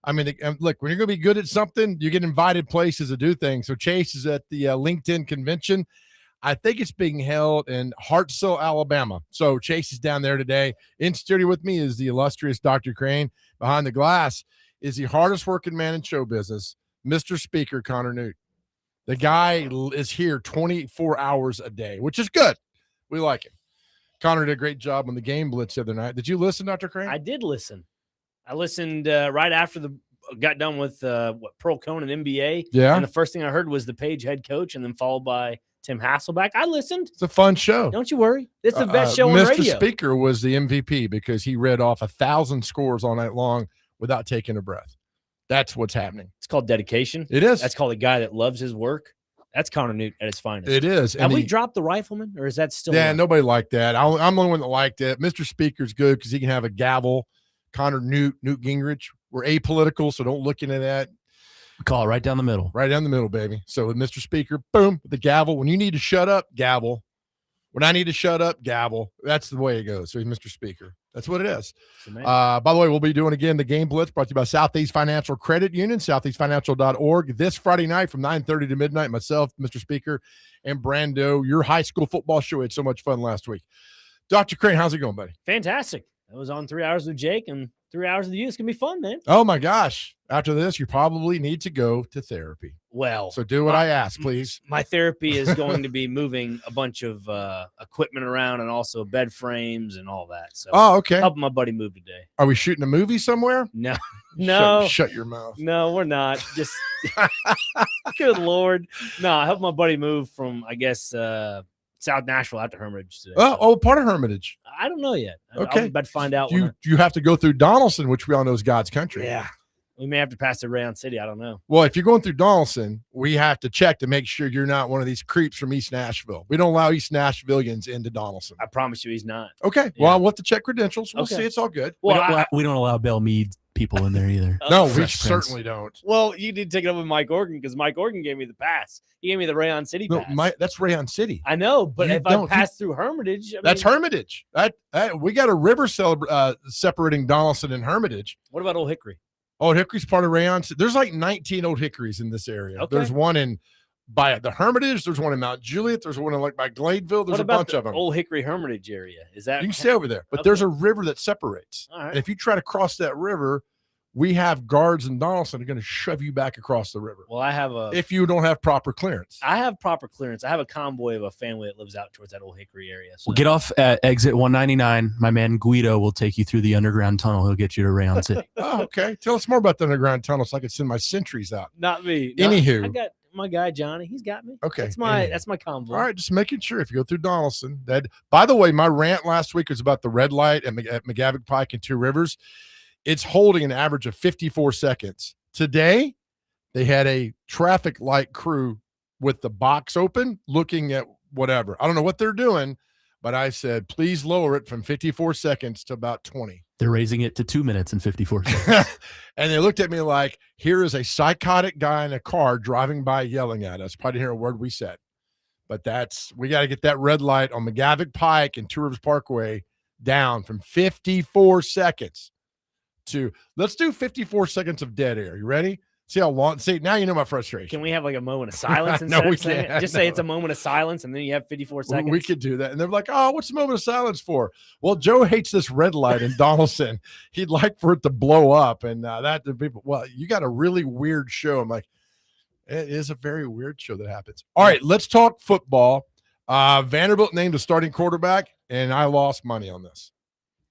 I mean, look, when you're going to be good at something, you get invited places to do things. So Chase is at the LinkedIn convention. I think it's being held in Hartselle, Alabama. So Chase is down there today. In studio with me is the illustrious Dr. Crane. Behind the glass is the hardest working man in show business, Mr. Speaker Connor Newt. The guy is here 24 hours a day, which is good. We like him. Connor did a great job on the game blitz the other night. Did you listen, Dr. Crane? I did listen. I listened right after got done with Pearl Cone and NBA. Yeah. And the first thing I heard was the Page head coach, and then followed by Tim Hasselbeck. I listened. It's a fun show. Don't you worry. It's the best show on radio. Mr. Speaker was the MVP because he read off 1,000 scores all night long without taking a breath. That's what's happening. It's called dedication. It is. That's called a guy that loves his work. That's Connor Newt at his finest. It is. Have we dropped the Rifleman, or is that still? Yeah, nobody liked that. I'm the only one that liked it. Mr. Speaker's good because he can have a gavel. Connor Newt Gingrich. We're apolitical, so don't look into that. Call it right down the middle. Right down the middle, baby. So with Mr. Speaker, boom, the gavel. When you need to shut up, gavel. When I need to shut up, gavel. That's the way it goes. So he's Mr. Speaker. That's what it is. By the way, we'll be doing again the Game Blitz brought to you by Southeast Financial Credit Union, southeastfinancial.org. This Friday night from 9:30 to midnight, myself, Mr. Speaker, and Brando, your high school football show. We had so much fun last week. Dr. Crane, how's it going, buddy? Fantastic. I was on 3 hours with Jake and 3 hours with you. It's going to be fun, man. Oh, my gosh. After this, you probably need to go to therapy. Well, so do what I ask, please. My therapy is going to be moving a bunch of equipment around and also bed frames and all that. So, okay. Helping my buddy move today. Are we shooting a movie somewhere? No. Shut your mouth. No, we're not. Just good Lord. No, I helped my buddy move from, I guess, South Nashville out to Hermitage today. Part of Hermitage. I don't know yet. Okay. I'm about to find out. You have to go through Donaldson, which we all know is God's country. Yeah. We may have to pass through Rayon City. I don't know. Well, if you're going through Donaldson, we have to check to make sure you're not one of these creeps from East Nashville. We don't allow East Nashvillians into Donaldson. I promise you he's not. Okay. Yeah. Well, we'll have to check credentials. We'll see. It's all good. Well, we don't allow Belle Meade people in there either. No, we certainly don't. Well, you need to take it up with Mike Organ because Mike Organ gave me the pass. He gave me the Rayon City pass. That's Rayon City. I know, but if I pass through Hermitage, that's Hermitage. We got a river separating Donaldson and Hermitage. What about Old Hickory? Old Hickory's part of Rayon. There's like 19 Old Hickories in this area. Okay. There's one by the Hermitage. There's one in Mount Juliet. There's one in by Gladeville. There's a bunch of them. Old Hickory Hermitage area. Is that you can stay over there, but there's a river that separates. All right. And if you try to cross that river, we have guards in Donaldson who are going to shove you back across the river. Well, if you don't have proper clearance. I have proper clearance. I have a convoy of a family that lives out towards that Old Hickory area. So. We'll get off at exit 199. My man Guido will take you through the underground tunnel. He'll get you to Rayon City. Oh, okay. Tell us more about the underground tunnel so I can send my sentries out. Not me. Anywho. I got my guy Johnny. He's got me. Okay. That's my convoy. All right, just making sure if you go through Donaldson. By the way, my rant last week was about the red light at McGavick Pike and Two Rivers. It's holding an average of 54 seconds. Today, they had a traffic light crew with the box open looking at whatever. I don't know what they're doing, but I said, please lower it from 54 seconds to about 20. They're raising it to 2 minutes and 54 seconds. And they looked at me like, here is a psychotic guy in a car driving by yelling at us. Probably didn't hear a word we said. But we got to get that red light on McGavick Pike and Two Rivers Parkway down from 54 seconds. Let's do 54 seconds of dead air. You ready? See how long? See, now you know my frustration. Can we have like a moment of silence? No, we can't. Just say it's a moment of silence, and then you have 54 seconds. We could do that. And they're like, oh, what's the moment of silence for? Well, Joe hates this red light in Donaldson. He'd like for it to blow up. And that the people, well, you got a really weird show. I'm like, it is a very weird show that happens. All right, let's talk football. Vanderbilt named a starting quarterback, and I lost money on this.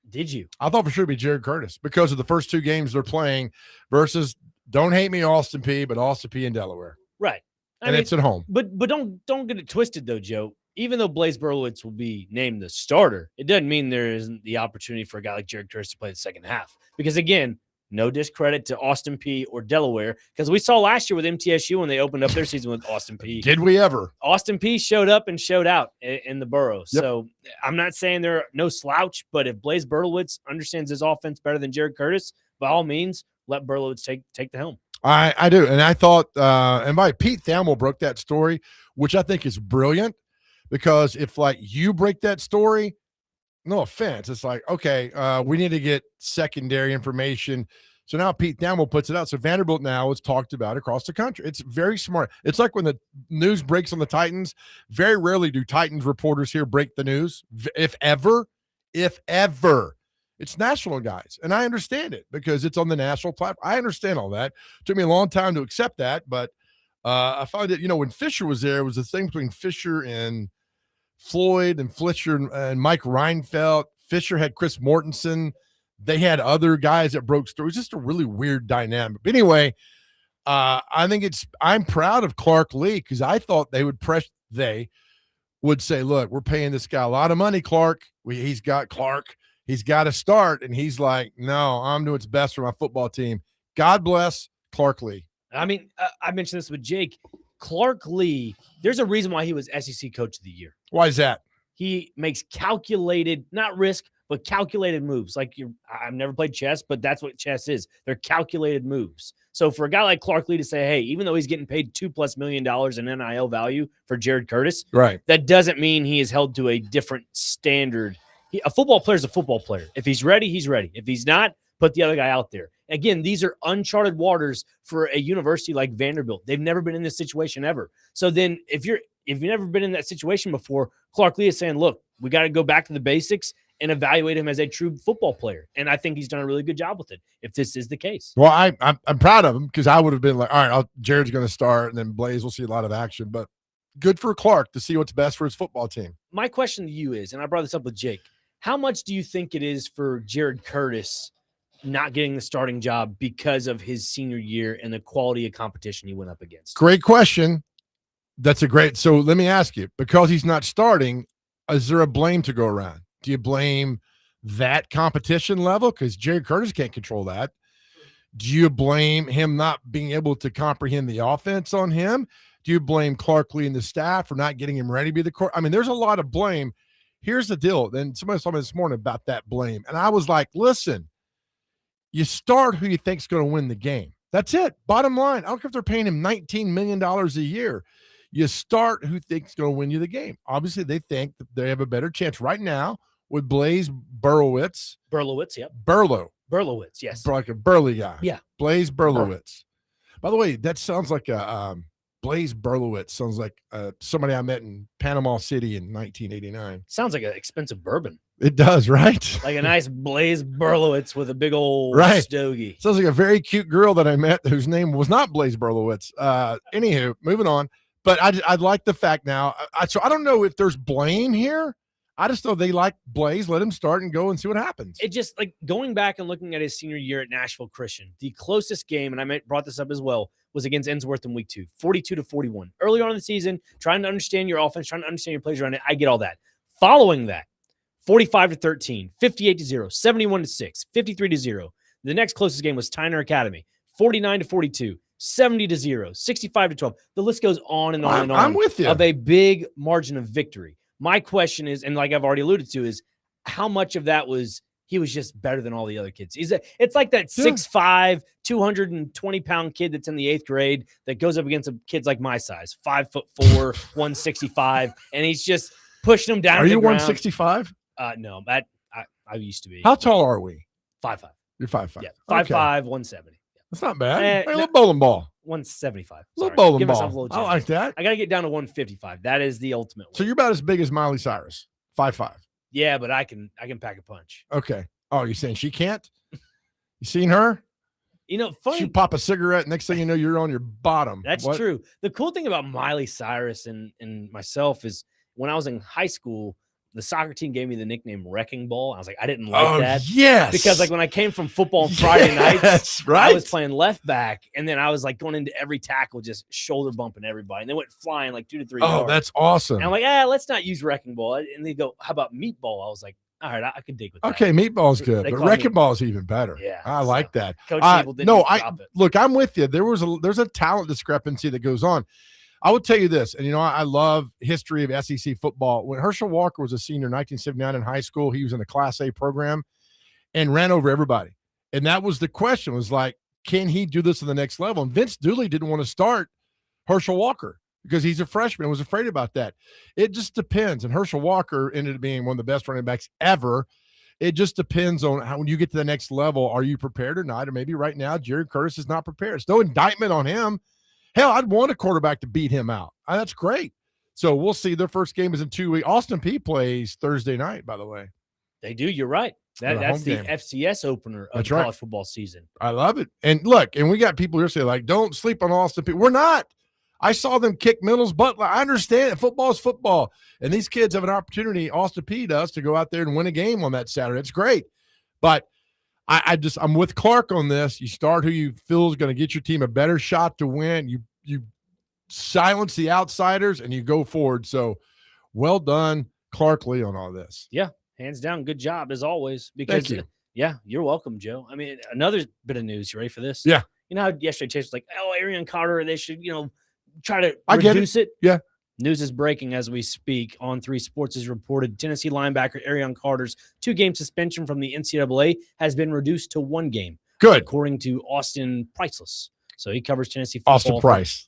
Did you? I thought for sure it'd be Jared Curtis because of the first two games they're playing versus, don't hate me, Austin Peay, but Austin Peay in Delaware. Right. I mean, it's at home. But don't get it twisted, though, Joe. Even though Blaze Berlowitz will be named the starter, it doesn't mean there isn't the opportunity for a guy like Jared Curtis to play the second half. Because, again, no discredit to Austin Peay or Delaware, because we saw last year with MTSU when they opened up their season with Austin Peay. Did we ever? Austin Peay showed up and showed out in the borough. Yep. So I'm not saying they're no slouch, but if Blaze Berlowitz understands his offense better than Jared Curtis, by all means, let Berlowitz take the helm. I do. And I thought, and by Pete Thamel broke that story, which I think is brilliant, because if like you break that story, no offense, it's like, okay, we need to get secondary information. So now Pete Thamel puts it out. So Vanderbilt now is talked about across the country. It's very smart. It's like when the news breaks on the Titans. Very rarely do Titans reporters here break the news, if ever. It's national guys. And I understand it because it's on the national platform. I understand all that. It took me a long time to accept that, but I find it, when Fisher was there, it was the thing between Fisher and Floyd and Fisher and Mike Reinfeldt. Fisher had Chris Mortensen. They had other guys that broke stories. Just a really weird dynamic. But anyway, I'm proud of Clark Lee because I thought they would say, look, we're paying this guy a lot of money, Clark. He's got to start. And he's like, no, I'm doing what's best for my football team. God bless Clark Lee. I mean, I mentioned this with Jake. Clark Lee, there's a reason why he was SEC Coach of the Year. Why is that? He makes calculated, not risk, but calculated moves. Like I've never played chess, but that's what chess is. They're calculated moves. So for a guy like Clark Lee to say, hey, even though he's getting paid $2+ million in NIL value for Jared Curtis, right? That doesn't mean he is held to a different standard. A football player is a football player. If he's ready, he's ready. If he's not, put the other guy out there. Again, these are uncharted waters for a university like Vanderbilt. They've never been in this situation ever. So then if you've never been in that situation before, Clark Lee is saying, look, we got to go back to the basics and evaluate him as a true football player. And I think he's done a really good job with it, if this is the case. Well, I'm proud of him because I would have been like, all right, Jared's going to start, and then Blaze will see a lot of action. But good for Clark to see what's best for his football team. My question to you is, and I brought this up with Jake, how much do you think it is for Jared Curtis not getting the starting job because of his senior year and the quality of competition he went up against? Great question. So let me ask you, because he's not starting, is there a blame to go around? Do you blame that competition level? Because Jared Curtis can't control that. Do you blame him not being able to comprehend the offense on him? Do you blame Clark Lee and the staff for not getting him ready to be the quarterback? I mean, there's a lot of blame. Here's the deal. Then somebody told me this morning about that blame. And I was like, listen, you start who you think is going to win the game. That's it. Bottom line. I don't care if they're paying him $19 million a year. You start who thinks is going to win you the game. Obviously, they think that they have a better chance right now with Blaze Berlowitz. Berlowitz, yep. Berlowitz, yes. Like a burly guy. Yeah. Blaze Berlowitz. By the way, that sounds like a Blaze Berlowitz. Sounds like somebody I met in Panama City in 1989. Sounds like an expensive bourbon. It does, right? Like a nice Blaze Berlowitz with a big old stogie. Sounds like a very cute girl that I met whose name was not Blaze Berlowitz. Anywho, moving on. But I'd like the fact now. So I don't know if there's blame here. I just know they like Blaze. Let him start and go and see what happens. It just like going back and looking at his senior year at Nashville Christian, the closest game, and I brought this up as well, was against Ensworth in week 2, 42-41. Early on in the season, trying to understand your offense, trying to understand your plays around it. I get all that. Following that, 45-13, 58-0, 71-6, 53-0. The next closest game was Tyner Academy, 49-42. 70-0, 65-12. The list goes on and on and on. I'm with you. Of a big margin of victory. My question is, and like I've already alluded to, is how much of that was he was just better than all the other kids? It's like that 6'5", 220-pound kid that's in the 8th grade that goes up against kids like my size, 5'4", 165, and he's just pushing them down. Are you 165? No, I used to be. How tall are we? 5'5". You're 5'5". Yeah, 5'5", 170. That's not bad. A little bowling ball. 175. A little bowling ball. A little I like that. I got to get down to 155. That is the ultimate one. So you're about as big as Miley Cyrus, 5'5". Yeah, but I can pack a punch. Okay. Oh, you're saying she can't? You seen her? Funny. She pop a cigarette. Next thing you know, you're on your bottom. That's true. The cool thing about Miley Cyrus and myself is when I was in high school, the soccer team gave me the nickname Wrecking Ball. I was like, I didn't like that. Yes. Because like when I came from football on Friday nights, right. I was playing left back, and then I was like going into every tackle, just shoulder bumping everybody. And they went flying like 2 to 3 yards. Oh, that's awesome. And I'm like, let's not use Wrecking Ball. And they go, how about Meatball? I was like, all right, I can dig with that. Okay, Meatball's good, but Wrecking Ball's even better. Yeah. I like that. Coach Abel didn't drop it. Look, I'm with you. There's a talent discrepancy that goes on. I will tell you this, and I love history of SEC football. When Herschel Walker was a senior in 1979 in high school, he was in the Class A program and ran over everybody. And that was the question, was like, can he do this at the next level? And Vince Dooley didn't want to start Herschel Walker because he's a freshman, was afraid about that. It just depends. And Herschel Walker ended up being one of the best running backs ever. it just depends on how, when you get to the next level, are you prepared or not? Or maybe right now, Jared Curtis is not prepared. It's no indictment on him. Hell, I'd want a quarterback to beat him out. That's great. So we'll see. Their first game is in 2 weeks. Austin Peay plays Thursday night, by the way. They do. You're right. That's the FCS opener of the college football season. I love it. And look, and we got people here saying, like, don't sleep on Austin Peay. We're not. I saw them kick Middle's butt. I understand football is football. And these kids have an opportunity, Austin Peay does, to go out there and win a game on that Saturday. It's great. But I'm with Clark on this. You start who you feel is going to get your team a better shot to win. You silence the outsiders and you go forward. So well done, Clark Lee, on all this. Yeah, hands down. Good job as always. Because Thank you. Yeah, you're welcome, Joe. I mean, another bit of news. You ready for this? Yeah. You know how yesterday Chase was like, oh, Arian Carter, they should, try to reduce it. Yeah. News is breaking as we speak. On 3 Sports has reported Tennessee linebacker Arian Carter's 2-game suspension from the NCAA has been reduced to 1 game. Good. According to Austin Priceless. So he covers Tennessee football. Austin Price.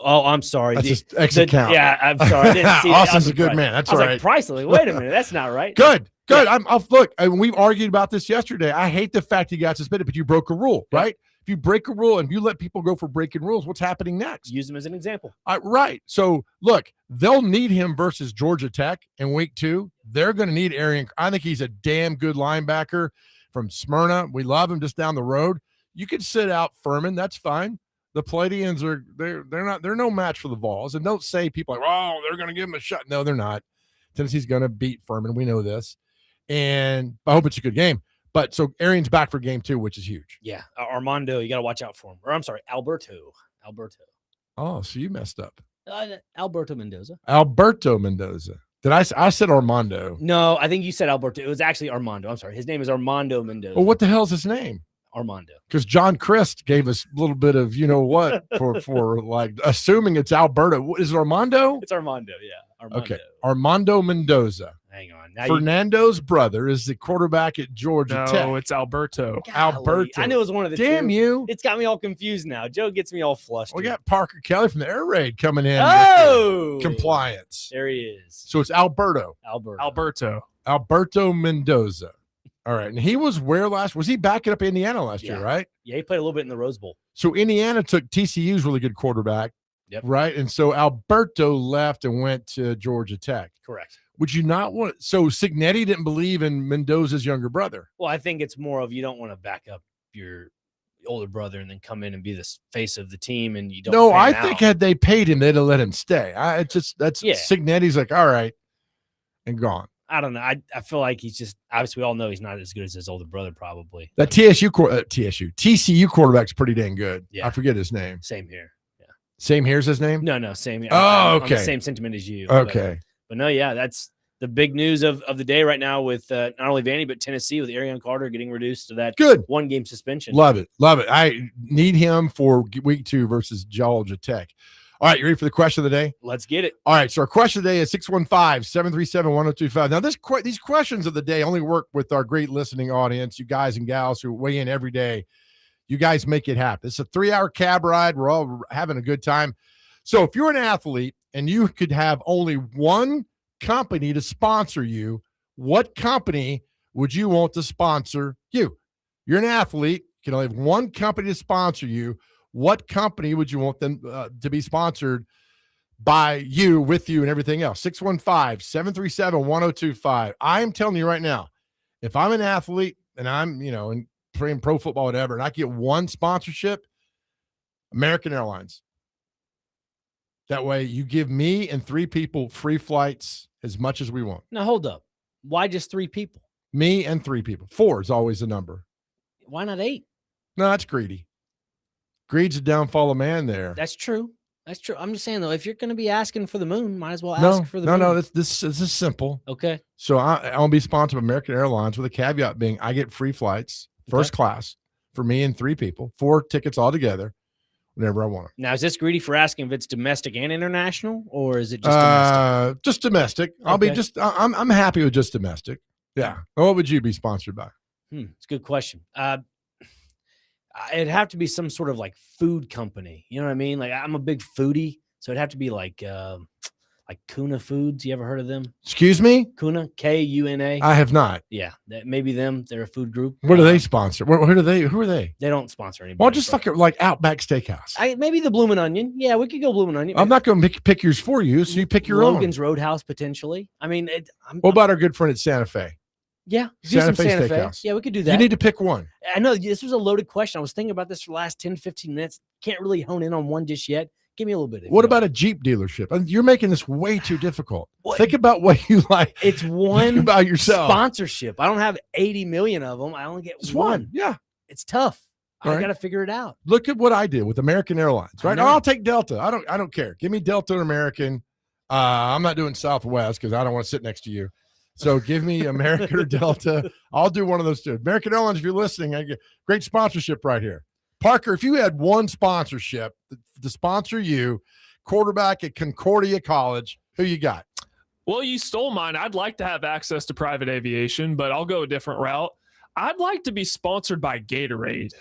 I'm sorry. That's just exit count. Yeah, I'm sorry. I didn't see Austin's a good man. That's all right. Like, Priceless. Wait a minute. That's not right. Good. Yeah. Look, we've argued about this yesterday. I hate the fact he got suspended, but you broke a rule, right? If you break a rule and you let people go for breaking rules, what's happening next? Use him as an example. Right. So, look, they'll need him versus Georgia Tech in week 2. They're going to need Arian. I think he's a damn good linebacker from Smyrna. We love him just down the road. You could sit out Furman. That's fine. The Palladians they're no match for the Vols. And don't say people like, oh, they're going to give him a shot. No, they're not. Tennessee's going to beat Furman. We know this. And I hope it's a good game. But so Arian's back for game 2, which is huge. Yeah. Armando, you got to watch out for him. Or I'm sorry, Alberto. Oh, so you messed up. Alberto Mendoza. Did I said Armando? No, I think you said Alberto. It was actually Armando. I'm sorry. His name is Armando Mendoza. Well, what the hell's his name? Armando. Because John Christ gave us a little bit of what for like assuming it's Alberto. Is it Armando? It's Armando, yeah. Armando. Okay. Armando Mendoza. Hang on. Fernando's brother is the quarterback at Georgia Tech. No, it's Alberto. Golly, Alberto. I knew it was one of the Damn two. you. It's got me all confused now. Joe gets me all flustered. We got Parker Kelly from the Air Raid coming in. Oh! Compliance. There he is. So it's Alberto Mendoza. All right. And he was where was he backing up Indiana last year, right? Yeah, he played a little bit in the Rose Bowl. So Indiana took TCU's really good quarterback. Yep. Right. And so Alberto left and went to Georgia Tech. Correct. Would you not want so Signetti didn't believe in Mendoza's younger brother? Well, I think it's more of you don't want to back up your older brother and then come in and be the face of the team and you don't. No, I think had they paid him, they'd have let him stay. Signetti's like, all right, and gone. I don't know. I feel like he's just obviously we all know he's not as good as his older brother probably. That TCU quarterback's pretty dang good. Yeah. I forget his name. Same here. Yeah. Same here's his name? No, same here. Oh, okay. I'm the same sentiment as you. Okay. But no, yeah, that's the big news of the day right now with not only Vandy, but Tennessee with Arian Carter getting reduced to that good 1-game suspension. Love it. I need him for week 2 versus Georgia Tech. All right, you ready for the question of the day? Let's get it. All right, so our question of the day is 615-737-1025. Now, these questions of the day only work with our great listening audience, you guys and gals who weigh in every day. You guys make it happen. It's a 3-hour cab ride. We're all having a good time. So if you're an athlete and you could have only one company to sponsor you, what company would you want to sponsor you? You're an athlete. You can only have one company to sponsor you. What company would you want them to be sponsored by you, with you, and everything else? 615-737-1025. I am telling you right now, if I'm an athlete and I'm, in playing pro football, whatever, and I get one sponsorship, American Airlines. That way you give me and 3 people free flights as much as we want. Now, hold up. Why just 3 people? Me and 3 people. 4 is always the number. Why not 8? No, that's greedy. Greed's a downfall of man there. That's true. I'm just saying, though, if you're going to be asking for the moon, might as well ask for the moon. No, this is simple. Okay. So I'll be sponsored by American Airlines with a caveat being I get free flights, first class, for me and 3 people, 4 tickets altogether, whenever I want them. Now, is this greedy for asking if it's domestic and international, or is it just domestic? Just domestic. Okay. I'm happy with just domestic. Yeah. What would you be sponsored by? It's a good question. It'd have to be some sort of like food company. You know what I mean? Like I'm a big foodie, so it'd have to be like like Kuna Foods. You ever heard of them? Excuse me? Kuna, Kuna. I have not. Yeah, maybe them. They're a food group. What do they sponsor? Who are they? They don't sponsor anybody. Well, just like Outback Steakhouse. Maybe the Bloomin' Onion. Yeah, we could go Bloomin' Onion. I'm not going to pick yours for you, so you pick your Logan's own. Roadhouse, potentially. I mean, what about our good friend at Santa Fe? Yeah, do some Santa Fe. Steakhouse. Yeah, we could do that. You need to pick one. I know this was a loaded question. I was thinking about this for the last 10, 15 minutes. Can't really hone in on one just yet. Give me a little bit. What about a Jeep dealership? You're making this way too difficult. What? Think about what you like. It's one Think about yourself. Sponsorship. I don't have 80 million of them. I only get It's one. Yeah. It's tough. All I right. got to figure it out. Look at what I did with American Airlines, right? I know. I'll take Delta. I don't care. Give me Delta and American. I'm not doing Southwest because I don't want to sit next to you. So give me American or Delta. I'll do one of those two. American Airlines, if you're listening, I get great sponsorship right here. Parker, if you had one sponsorship to sponsor you, quarterback at Concordia College, who you got? Well, you stole mine. I'd like to have access to private aviation, but I'll go a different route. I'd like to be sponsored by Gatorade.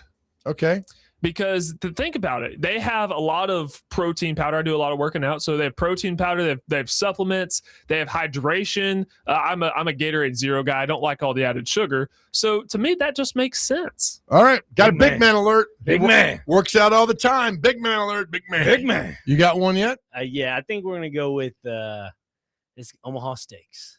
Okay. Because to think about it, they have a lot of protein powder. I do a lot of working out, so they have protein powder. They have supplements. They have hydration. I'm a Gatorade Zero guy. I don't like all the added sugar. So to me, that just makes sense. All right, got Big a big man alert. Big man. Works out all the time. Big man alert. Big man. Big man. You got one yet? Yeah, I think we're gonna go with this Omaha Steaks.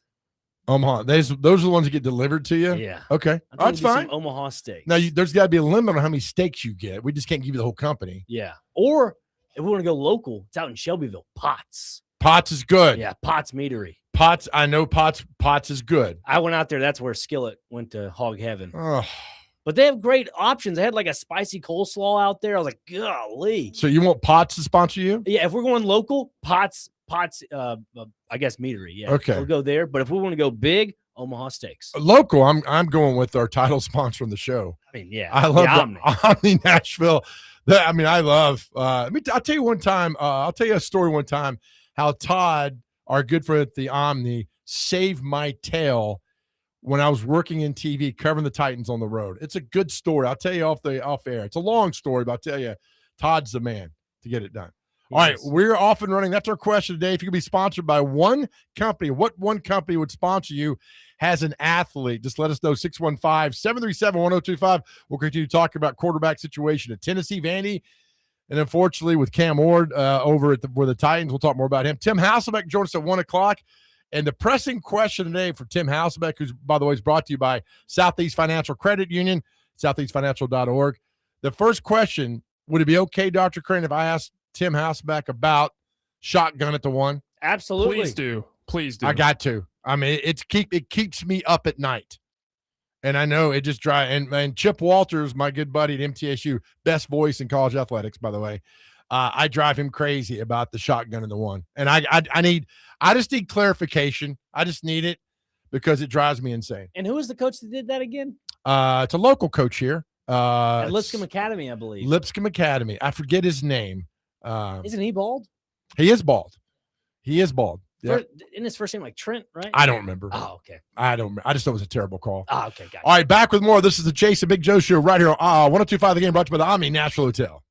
Omaha. Those are the ones that get delivered to you. Yeah. Okay, I think that's we'll do fine. some Omaha Steaks. Now, there's got to be a limit on how many steaks you get. We just can't give you the whole company. Yeah. Or if we want to go local, it's out in Shelbyville. Potts. Potts is good. Yeah, Potts Meadery. Potts, I know Potts is good. I went out there. That's where Skillet went to hog heaven. Oh, But they have great options. They had like a spicy coleslaw out there. I was like, golly. so you want Potts to sponsor you? Yeah, if we're going local, Potts, I guess Meadery. Yeah. Okay. We'll go there. But if we want to go big, Omaha Steaks. Local, I'm going with our title sponsor on the show. I mean, yeah. I love the Omni Nashville. I love. I'll tell you one time. I'll tell you a story one time how Todd, our good friend at the Omni, saved my tail when I was working in TV covering the Titans on the road. It's a good story. I'll tell you off air. It's a long story, but I'll tell you, Todd's the man to get it done. All right, we're off and running. That's our question today. If you could be sponsored by one company, what one company would sponsor you as an athlete? Just let us know, 615-737-1025. We'll continue talking about quarterback situation at Tennessee, Vandy, and unfortunately with Cam Ward over at the Titans. We'll talk more about him. Tim Hasselbeck joins us at 1 o'clock. And the pressing question today for Tim Hasselbeck, who's, by the way, is brought to you by Southeast Financial Credit Union, southeastfinancial.org. The first question, would it be okay, Dr. Crane, if I asked Tim Hasselbeck about shotgun at the one? Absolutely. Please do. I got to. I mean, it keeps me up at night. And I know it just drives. And Chip Walters, my good buddy at MTSU, best voice in college athletics, by the way. I drive him crazy about the shotgun in the one. And I just need clarification. I just need it because it drives me insane. And who was the coach that did that again? It's a local coach here. At Lipscomb Academy, I believe. Lipscomb Academy. I forget his name. Isn't he bald? He is bald. Yeah. In his first name, like Trent, right? I don't remember. Oh, okay. I don't remember. I just know it was a terrible call. Oh, okay. Got it. All right, back with more. This is the Chase and Big Joe Show right here on 102.5 The Game, brought to you by the Omni Nashville Hotel.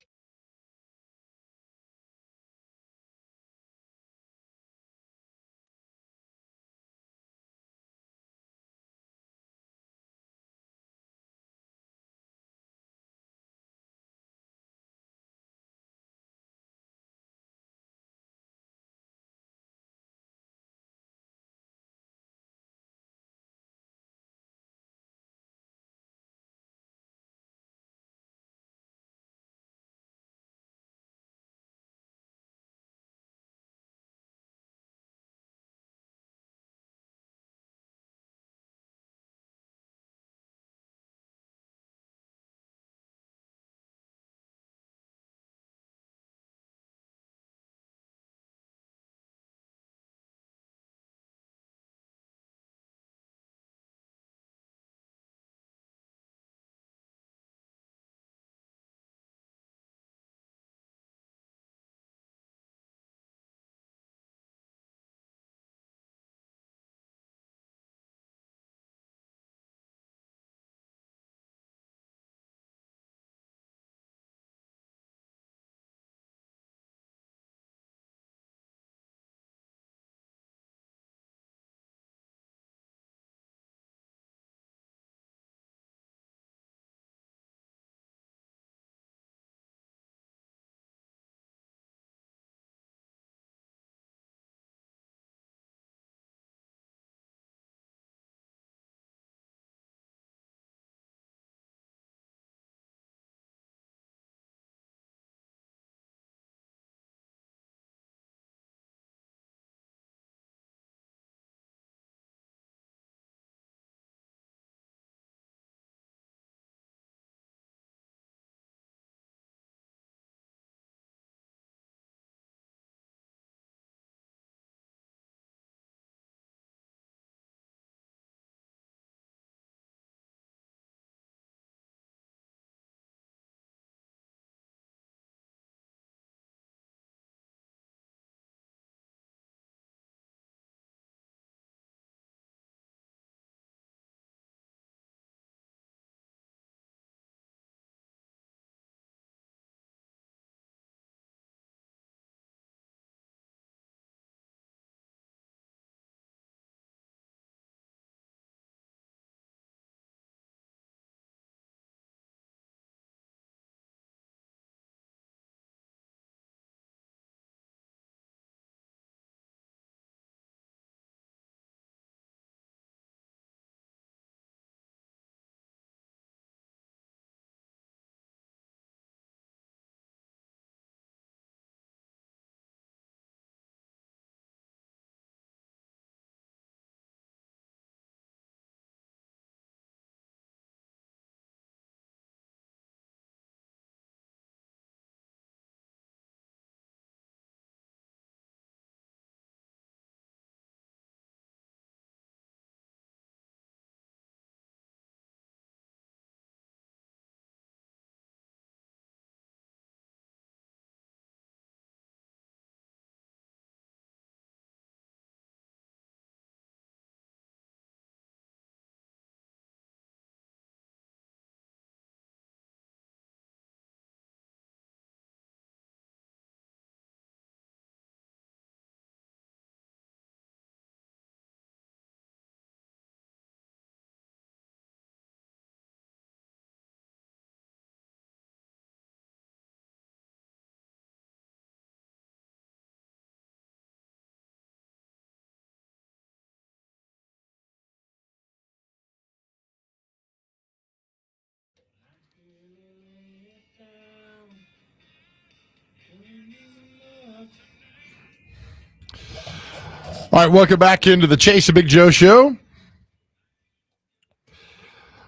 All right, welcome back into the Chase of Big Joe show.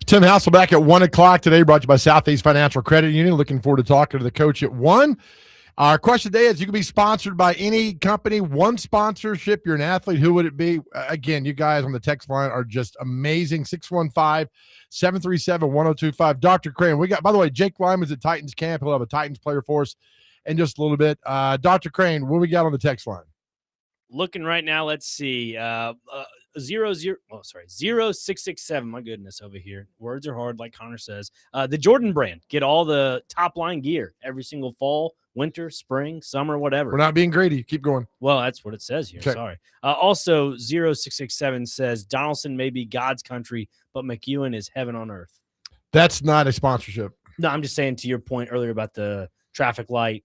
Tim Hasselbeck at 1 o'clock today, brought to you by Southeast Financial Credit Union. Looking forward to talking to the coach at 1. Our question today is, you can be sponsored by any company, one sponsorship. You're an athlete. Who would it be? Again, you guys on the text line are just amazing. 615-737-1025. Dr. Crane, we got, by the way, Jake Lyman's at Titans camp. He'll have a Titans player for us in just a little bit. Dr. Crane, what we got on the text line? Looking right now, let's see. 0667. My goodness, over here. Words are hard, like Connor says. The Jordan brand. Get all the top line gear every single fall, winter, spring, summer, whatever. We're not being greedy. Keep going. Well, that's what it says here. Okay. Sorry. Also, 0667 says Donaldson may be God's country, but McEwen is heaven on earth. That's not a sponsorship. No, I'm just saying to your point earlier about the traffic light.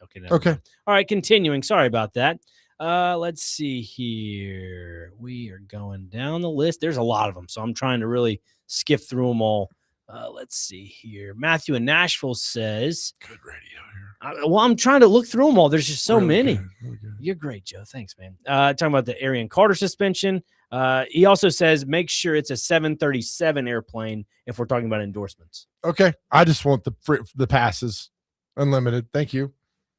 Okay. Okay. All right. Continuing. Sorry about that. Let's see here. We are going down the list. There's a lot of them, so I'm trying to really skip through them all. Let's see here. Matthew in Nashville says, Good radio here. well, I'm trying to look through them all. There's just so Really many. good, really good. You're great, Joe. Thanks, man. Talking about the Arian Carter suspension. He also says, make sure it's a 737 airplane if we're talking about endorsements. Okay. I just want the passes unlimited. Thank you.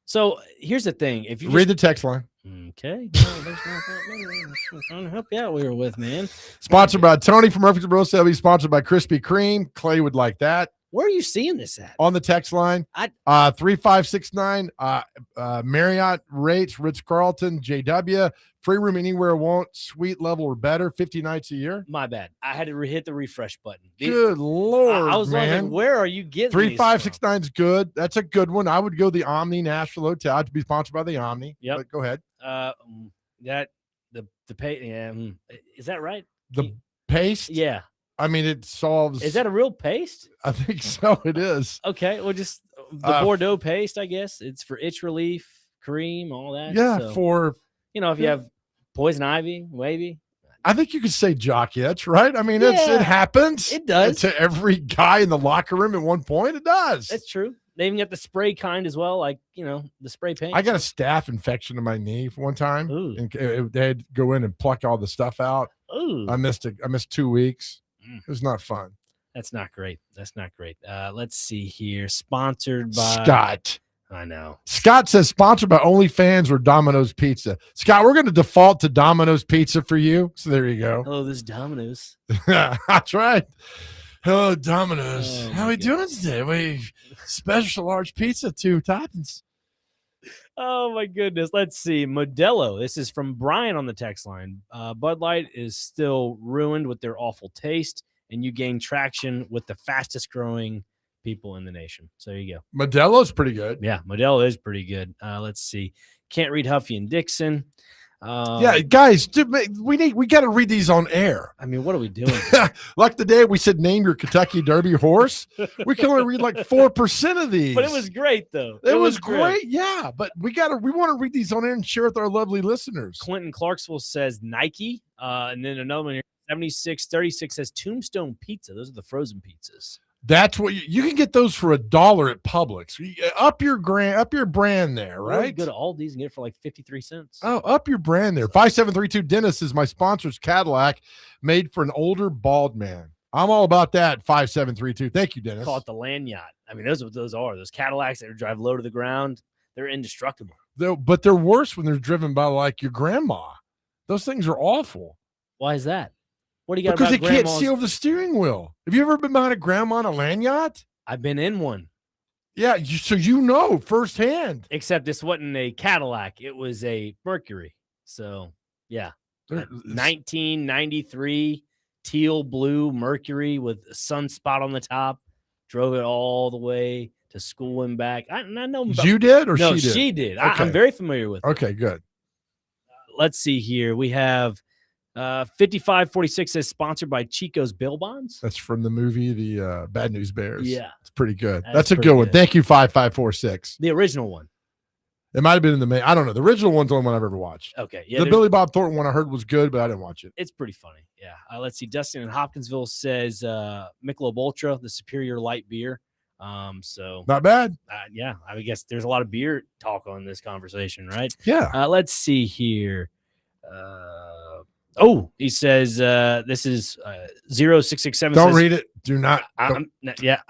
So here's the thing. If you Read the text line. Okay. I'm trying to help you out here with, man. Sponsored by Tony from Murfreesboro. They'll be sponsored by Krispy Kreme. Clay would like that. Where are you seeing this at? On the text line, 3569, Marriott rates, Ritz-Carlton, JW, free room anywhere won't, suite level or better, 50 nights a year. My bad. I had to hit the refresh button. Good Lord, I was man. like, where are you getting 3569 is good. That's a good one. I would go the Omni Nashville Hotel to be sponsored by the Omni. Yep. But go ahead. The pay. Yeah. Is that right? The paste? Yeah. I mean, it solves. Is that a real paste? I think so. It is. Okay. Well, just the Bordeaux paste, I guess. It's for itch relief, cream, all that. Yeah. So, For, if you have poison ivy, maybe. I think you could say jock itch, right? I mean, it happens. It does. To every guy in the locker room at one point. It does. That's true. They even get the spray kind as well, like, the spray paint. I got a staph infection in my knee for one time. Ooh. And they had to go in and pluck all the stuff out. Ooh. I missed 2 weeks. It was not fun. That's not great. Let's see here. Sponsored by Scott. I know. Scott says sponsored by OnlyFans or Domino's Pizza. Scott, we're going to default to Domino's Pizza for you. So there you go. Oh, this Domino's. That's right. Hello, Domino's. Oh, How we doing today? We special large pizza, 2 toppings. Oh my goodness. Let's see. Modelo. This is from Brian on the text line. Bud Light is still ruined with their awful taste, and you gain traction with the fastest growing people in the nation. So there you go. Modelo's pretty good. Yeah, Modelo is pretty good. Let's see. Can't read Huffy and Dixon. Yeah, guys, we got to read these on air. I mean, what are we doing? Like the day we said, name your Kentucky Derby horse. We can only read like 4% of these. But it was great, though. It was great. Yeah, but we want to read these on air and share with our lovely listeners. Clinton Clarksville says Nike. And then another one here, 7636 says Tombstone Pizza. Those are the frozen pizzas. That's what you can get those for $1 at Publix. Up your brand there, right? You go to Aldi's and get it for like 53 cents. Oh, up your brand there. 5732 Dennis is my sponsor's Cadillac, made for an older bald man. I'm all about that. 5732. Thank you, Dennis. Call it the land yacht. I mean, those are what those are. Those Cadillacs that drive low to the ground. They're indestructible. But they're worse when they're driven by like your grandma. Those things are awful. Why is that? What do you got? Because they about can't grandmas? see over the steering wheel. Have you ever been behind a grandma on a land yacht? I've been in one. Yeah, so you know firsthand. Except this wasn't a Cadillac. It was a Mercury. So, yeah. 1993 teal blue Mercury with a sunspot on the top. Drove it all the way to school and back. I know. You did or no, she did? she did. Okay. I'm very familiar with it. Okay, good. Let's see here. We have 5546 says sponsored by Chico's Bill Bonds. That's from the movie The Bad News Bears. Yeah. It's pretty good. That's That's a pretty good one. good. Thank you, 5546. The original one. It might have been in the main. I don't know. The original one's the only one I've ever watched. Okay. Yeah. The Billy Bob Thornton one I heard was good, but I didn't watch it. It's pretty funny. Yeah. Let's see. Dustin in Hopkinsville says Michelob Ultra, the superior light beer. So Not bad. yeah, I guess there's a lot of beer talk on this conversation, right? Yeah. Let's see here. He says this is 0667. Don't says, read it. Do not. I'm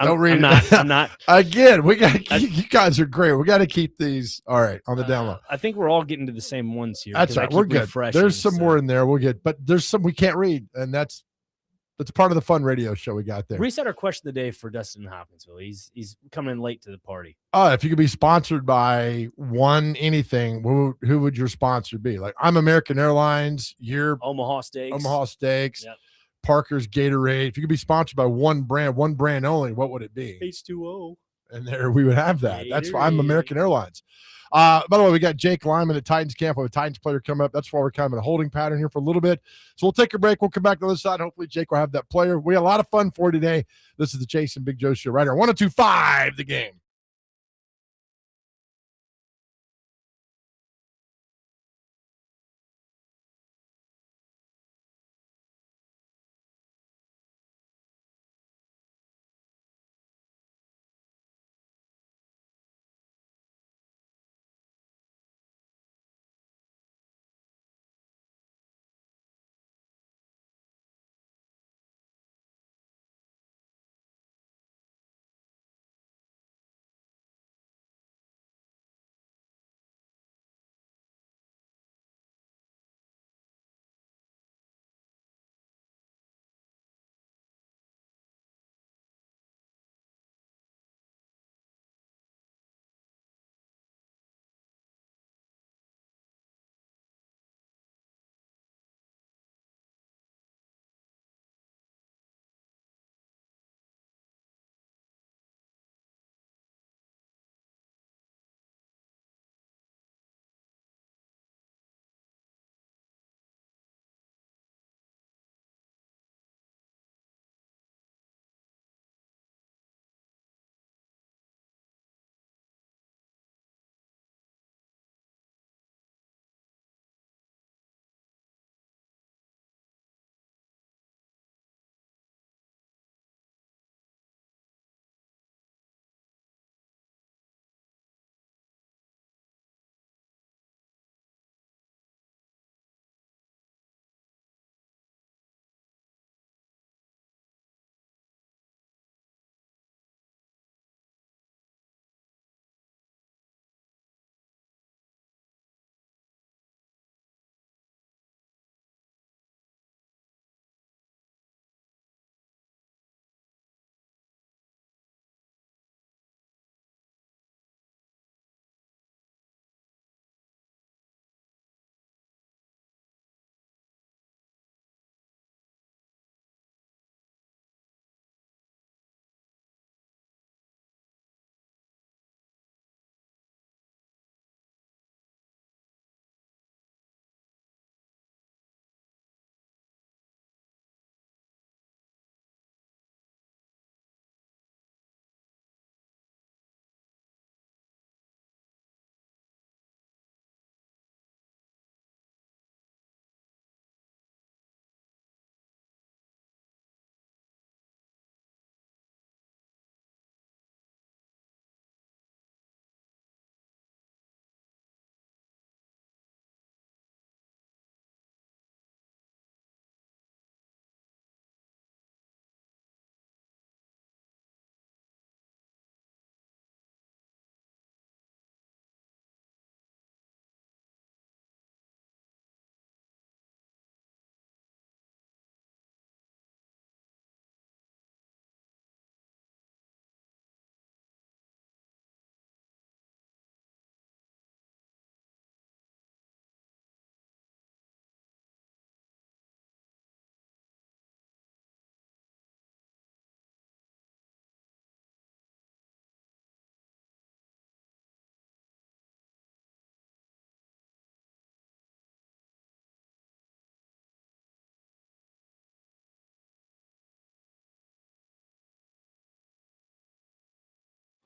don't read it. I'm not. Again, we got you guys are great. We got to keep these all right on the download. I think we're all getting to the same ones here. That's right. We're good. There's some more in there. We'll get, but there's some we can't read, and that's part of the fun radio show we got there. Reset our question of the day for Dustin Hopkinsville. He's coming in late to the party. If you could be sponsored by anything, who would your sponsor be? Like, I'm American Airlines. You're Omaha Steaks. Yep. Parker's Gatorade. If you could be sponsored by one brand only, what would it be? H2O. And there we would have that. Gatorade. That's why I'm American Airlines. By the way, we got Jake Lyman at Titans camp. We have a Titans player coming up. That's why we're kind of in a holding pattern here for a little bit. So we'll take a break. We'll come back to the other side. Hopefully Jake will have that player. We had a lot of fun for today. This is the Chase and Big Joe show right here. 102.5 The Game.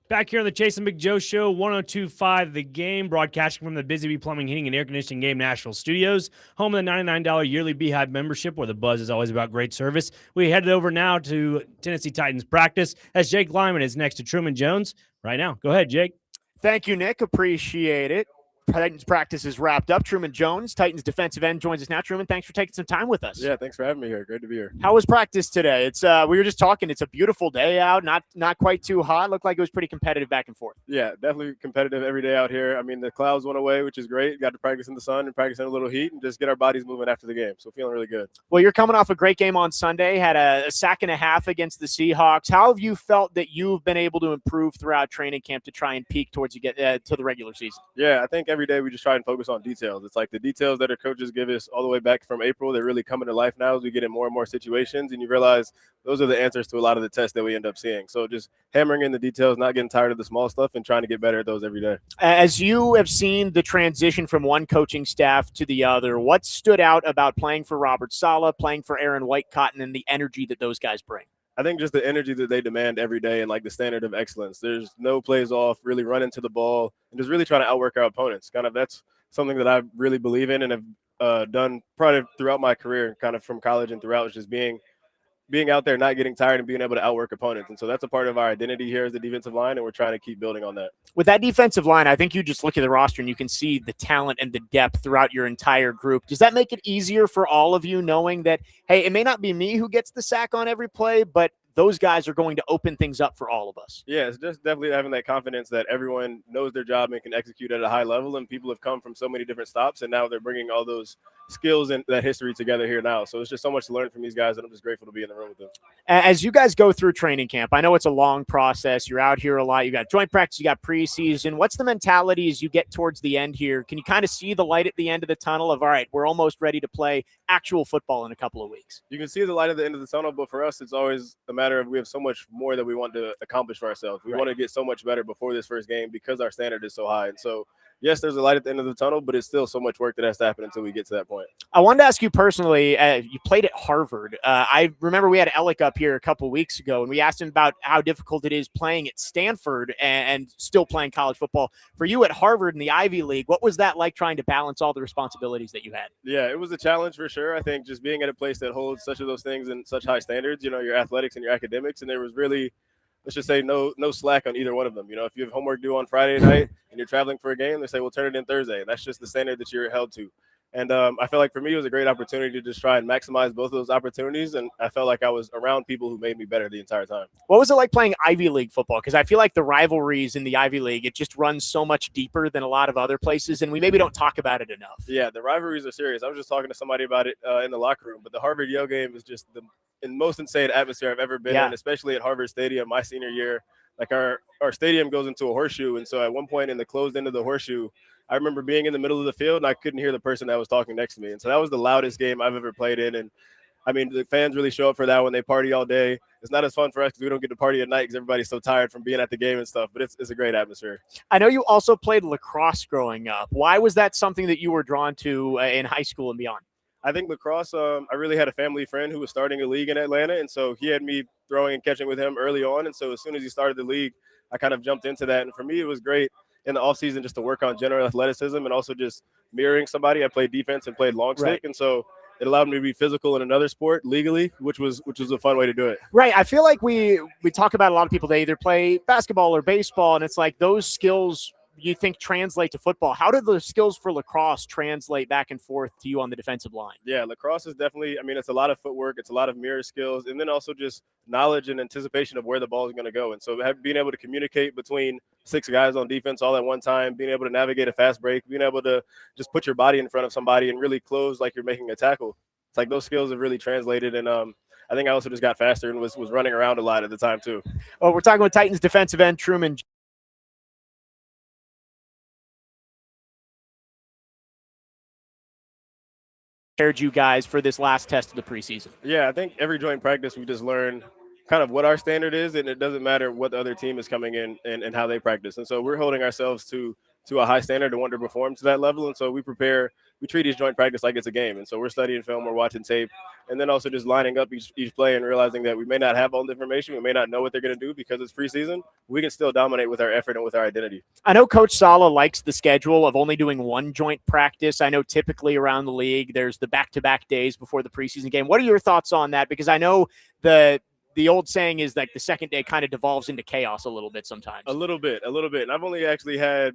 Back here on the Chase and Big Joe Show, 102.5 The Game, broadcasting from the Busy Bee Plumbing, Heating, and Air Conditioning Game Nashville Studios, home of the $99 yearly Beehive membership, where the buzz is always about great service. We headed over now to Tennessee Titans practice as Jake Lyman is next to Truman Jones right now. Go ahead, Jake. Thank you, Nick. Appreciate it. Titans practice is wrapped up. Truman Jones, Titans defensive end, joins us now. Truman, thanks for taking some time with us. Yeah, thanks for having me here. Great to be here. How was practice today? It's we were just talking. It's a beautiful day out, not quite too hot. Looked like it was pretty competitive back and forth. Yeah, definitely competitive every day out here. I mean, the clouds went away, which is great. Got to practice in the sun and practice in a little heat and just get our bodies moving after the game. So feeling really good. Well, you're coming off a great game on Sunday. Had a sack and a half against the Seahawks. How have you felt that you've been able to improve throughout training camp to try and peak towards you get to the regular season? Yeah, I think every day we just try and focus on details. It's like the details that our coaches give us all the way back from April, they're really coming to life now as we get in more and more situations, and you realize those are the answers to a lot of the tests that we end up seeing. So just hammering in the details, not getting tired of the small stuff, and trying to get better at those every day. As you have seen the transition from one coaching staff to the other, what stood out about playing for Robert Saleh, playing for Aaron Whitecotton, and the energy that those guys bring? I think just the energy that they demand every day and like the standard of excellence. There's no plays off, really running to the ball, and just really trying to outwork our opponents. Kind of that's something that I really believe in and have done probably throughout my career, kind of from college and throughout, is just being out there, not getting tired, and being able to outwork opponents. And so that's a part of our identity here as the defensive line, and we're trying to keep building on that. With that defensive line, I think you just look at the roster and you can see the talent and the depth throughout your entire group. Does that make it easier for all of you knowing that, hey, it may not be me who gets the sack on every play, but those guys are going to open things up for all of us? Yeah, it's just definitely having that confidence that everyone knows their job and can execute at a high level, and people have come from so many different stops, and now they're bringing all those skills and that history together here now. So it's just so much to learn from these guys, and I'm just grateful to be in the room with them. As you guys go through training camp, I know it's a long process. You're out here a lot. You got joint practice, you got preseason. What's the mentality as you get towards the end here? Can you kind of see the light at the end of the tunnel of, all right, we're almost ready to play actual football in a couple of weeks? You can see the light at the end of the tunnel, but for us, it's always a matter of we have so much more that we want to accomplish for ourselves. We want to get so much better before this first game because our standard is so high. And so, yes, there's a light at the end of the tunnel, but it's still so much work that has to happen until we get to that point. I wanted to ask you personally, you played at Harvard. I remember we had Alec up here a couple of weeks ago, and we asked him about how difficult it is playing at Stanford and still playing college football. For you at Harvard in the Ivy League, what was that like trying to balance all the responsibilities that you had? Yeah, it was a challenge for sure. I think just being at a place that holds such of those things and such high standards, you know, your athletics and your academics, and there was really, let's just say, no slack on either one of them. You know, if you have homework due on Friday night and you're traveling for a game, they say, well, turn it in Thursday. And that's just the standard that you're held to. And I feel like for me, it was a great opportunity to just try and maximize both of those opportunities. And I felt like I was around people who made me better the entire time. What was it like playing Ivy League football? Because I feel like the rivalries in the Ivy League, it just runs so much deeper than a lot of other places. And we maybe don't talk about it enough. Yeah, the rivalries are serious. I was just talking to somebody about it in the locker room. But the Harvard-Yale game is just the most insane atmosphere I've ever been in, especially at Harvard Stadium my senior year. Like our stadium goes into a horseshoe. And so at one point in the closed end of the horseshoe, I remember being in the middle of the field and I couldn't hear the person that was talking next to me. And so that was the loudest game I've ever played in. And I mean, the fans really show up for that when they party all day. It's not as fun for us because we don't get to party at night because everybody's so tired from being at the game and stuff, but it's a great atmosphere. I know you also played lacrosse growing up. Why was that something that you were drawn to in high school and beyond? I think lacrosse, I really had a family friend who was starting a league in Atlanta. And so he had me throwing and catching with him early on. And so as soon as he started the league, I kind of jumped into that. And for me, it was great in the offseason just to work on general athleticism and also just mirroring somebody. I played defense and played long stick. Right. And so it allowed me to be physical in another sport legally, which was a fun way to do it. Right. I feel like we talk about a lot of people, they either play basketball or baseball, and it's like those skills you think translate to football. How do the skills for lacrosse translate back and forth to you on the defensive line? Yeah, lacrosse is definitely, I mean, it's a lot of footwork. It's a lot of mirror skills, and then also just knowledge and anticipation of where the ball is going to go. And so being able to communicate between 6 guys on defense all at one time, being able to navigate a fast break, being able to just put your body in front of somebody and really close like you're making a tackle. It's like those skills have really translated. And I think I also just got faster and was running around a lot at the time too. Well, we're talking with Titans defensive end Truman. Prepared you guys for this last test of the preseason? Yeah, I think every joint practice we just learn kind of what our standard is, and it doesn't matter what the other team is coming in and how they practice. And so we're holding ourselves to a high standard and want to perform to that level. And so we treat each joint practice like it's a game. And so we're studying film, we're watching tape, and then also just lining up each play and realizing that we may not have all the information, we may not know what they're going to do because it's preseason. We can still dominate with our effort and with our identity. I know Coach Saleh likes the schedule of only doing one joint practice. I know typically around the league, there's the back-to-back days before the preseason game. What are your thoughts on that? Because I know the old saying is like the second day kind of devolves into chaos a little bit sometimes. A little bit. And I've only actually had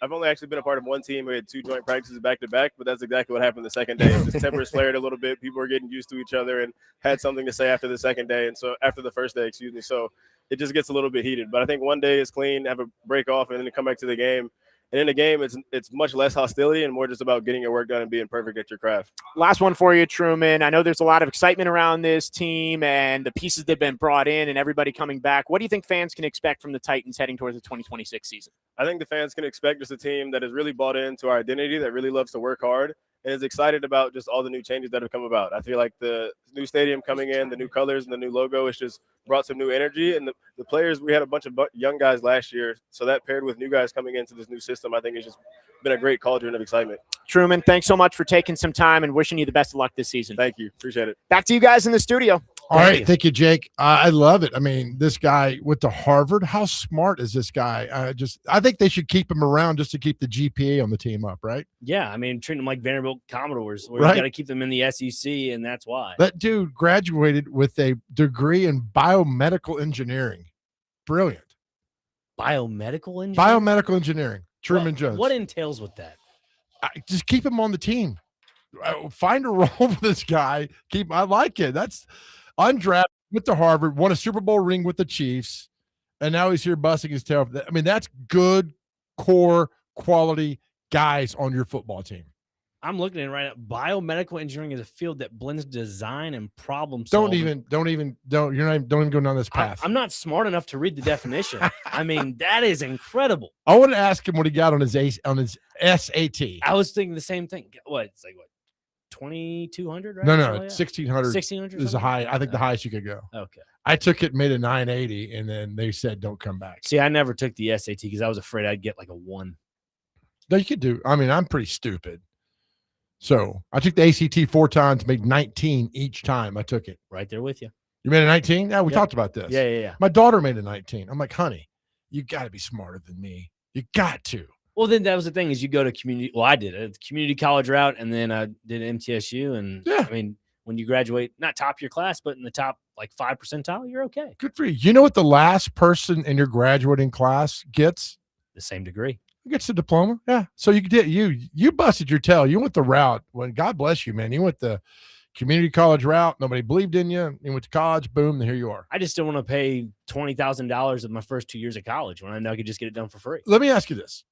I've only actually been a part of one team who had 2 joint practices back to back, but that's exactly what happened the second day. Just tempers flared a little bit. People were getting used to each other and had something to say after the second day, and so after the first day, excuse me. So it just gets a little bit heated. But I think one day is clean, have a break off, and then come back to the game. And in the game, it's much less hostility and more just about getting your work done and being perfect at your craft. Last one for you, Truman. I know there's a lot of excitement around this team and the pieces that have been brought in and everybody coming back. What do you think fans can expect from the Titans heading towards the 2026 season? I think the fans can expect just a team that has really bought into our identity, that really loves to work hard, and is excited about just all the new changes that have come about. I feel like the new stadium coming in, the new colors and the new logo, it's just brought some new energy. And the players, we had a bunch of young guys last year, so that paired with new guys coming into this new system, I think it's just been a great cauldron of excitement. Truman, thanks so much for taking some time and wishing you the best of luck this season. Thank you. Appreciate it. Back to you guys in the studio. All right. Thank you, Jake. I love it. I mean, this guy went to Harvard. How smart is this guy? I think they should keep him around just to keep the GPA on the team up, right? Yeah. I mean, treat them like Vanderbilt Commodores, where Right. you got to keep them in the SEC, and that's why. That dude graduated with a degree in biomedical engineering. Brilliant. Biomedical engineering? Biomedical engineering. Truman Jones. What entails with that? Just keep him on the team. Find a role for this guy. I like it. That's undrafted, went to Harvard, won a Super Bowl ring with the Chiefs, and now he's here busting his tail. I mean, that's good core quality guys on your football team. I'm looking at it right now. Biomedical engineering is a field that blends design and problem solving. Don't even go down this path. I'm not smart enough to read the definition. I mean, that is incredible. I want to ask him what he got on his SAT. I was thinking the same thing. What? It's like what? 2,200, right? No, Something like that? 1,600. 1,600 is a high. I think the highest you could go. Okay. I took it, made a 980, and then they said don't come back. See, I never took the SAT because I was afraid I'd get like a 1. No, you could do. I mean, I'm pretty stupid. So I took the ACT 4 times, made 19 each time I took it. Right there with you. You made a 19? Yeah, we Yep. talked about this. Yeah. My daughter made a 19. I'm like, honey, you got to be smarter than me. You got to. Well, then that was the thing is you go to community. Well, I did a community college route, and then I did MTSU. And Yeah. I mean, when you graduate, not top your class, but in the top like 5 percentile, you're okay. Good for you. You know what the last person in your graduating class gets? The same degree. Gets the diploma. Yeah. So you busted your tail. You went the route. When God bless you, man. You went the community college route. Nobody believed in you. You went to college. Boom. And here you are. I just didn't want to pay $20,000 of my first 2 years of college when I know I could just get it done for free. Let me ask you this.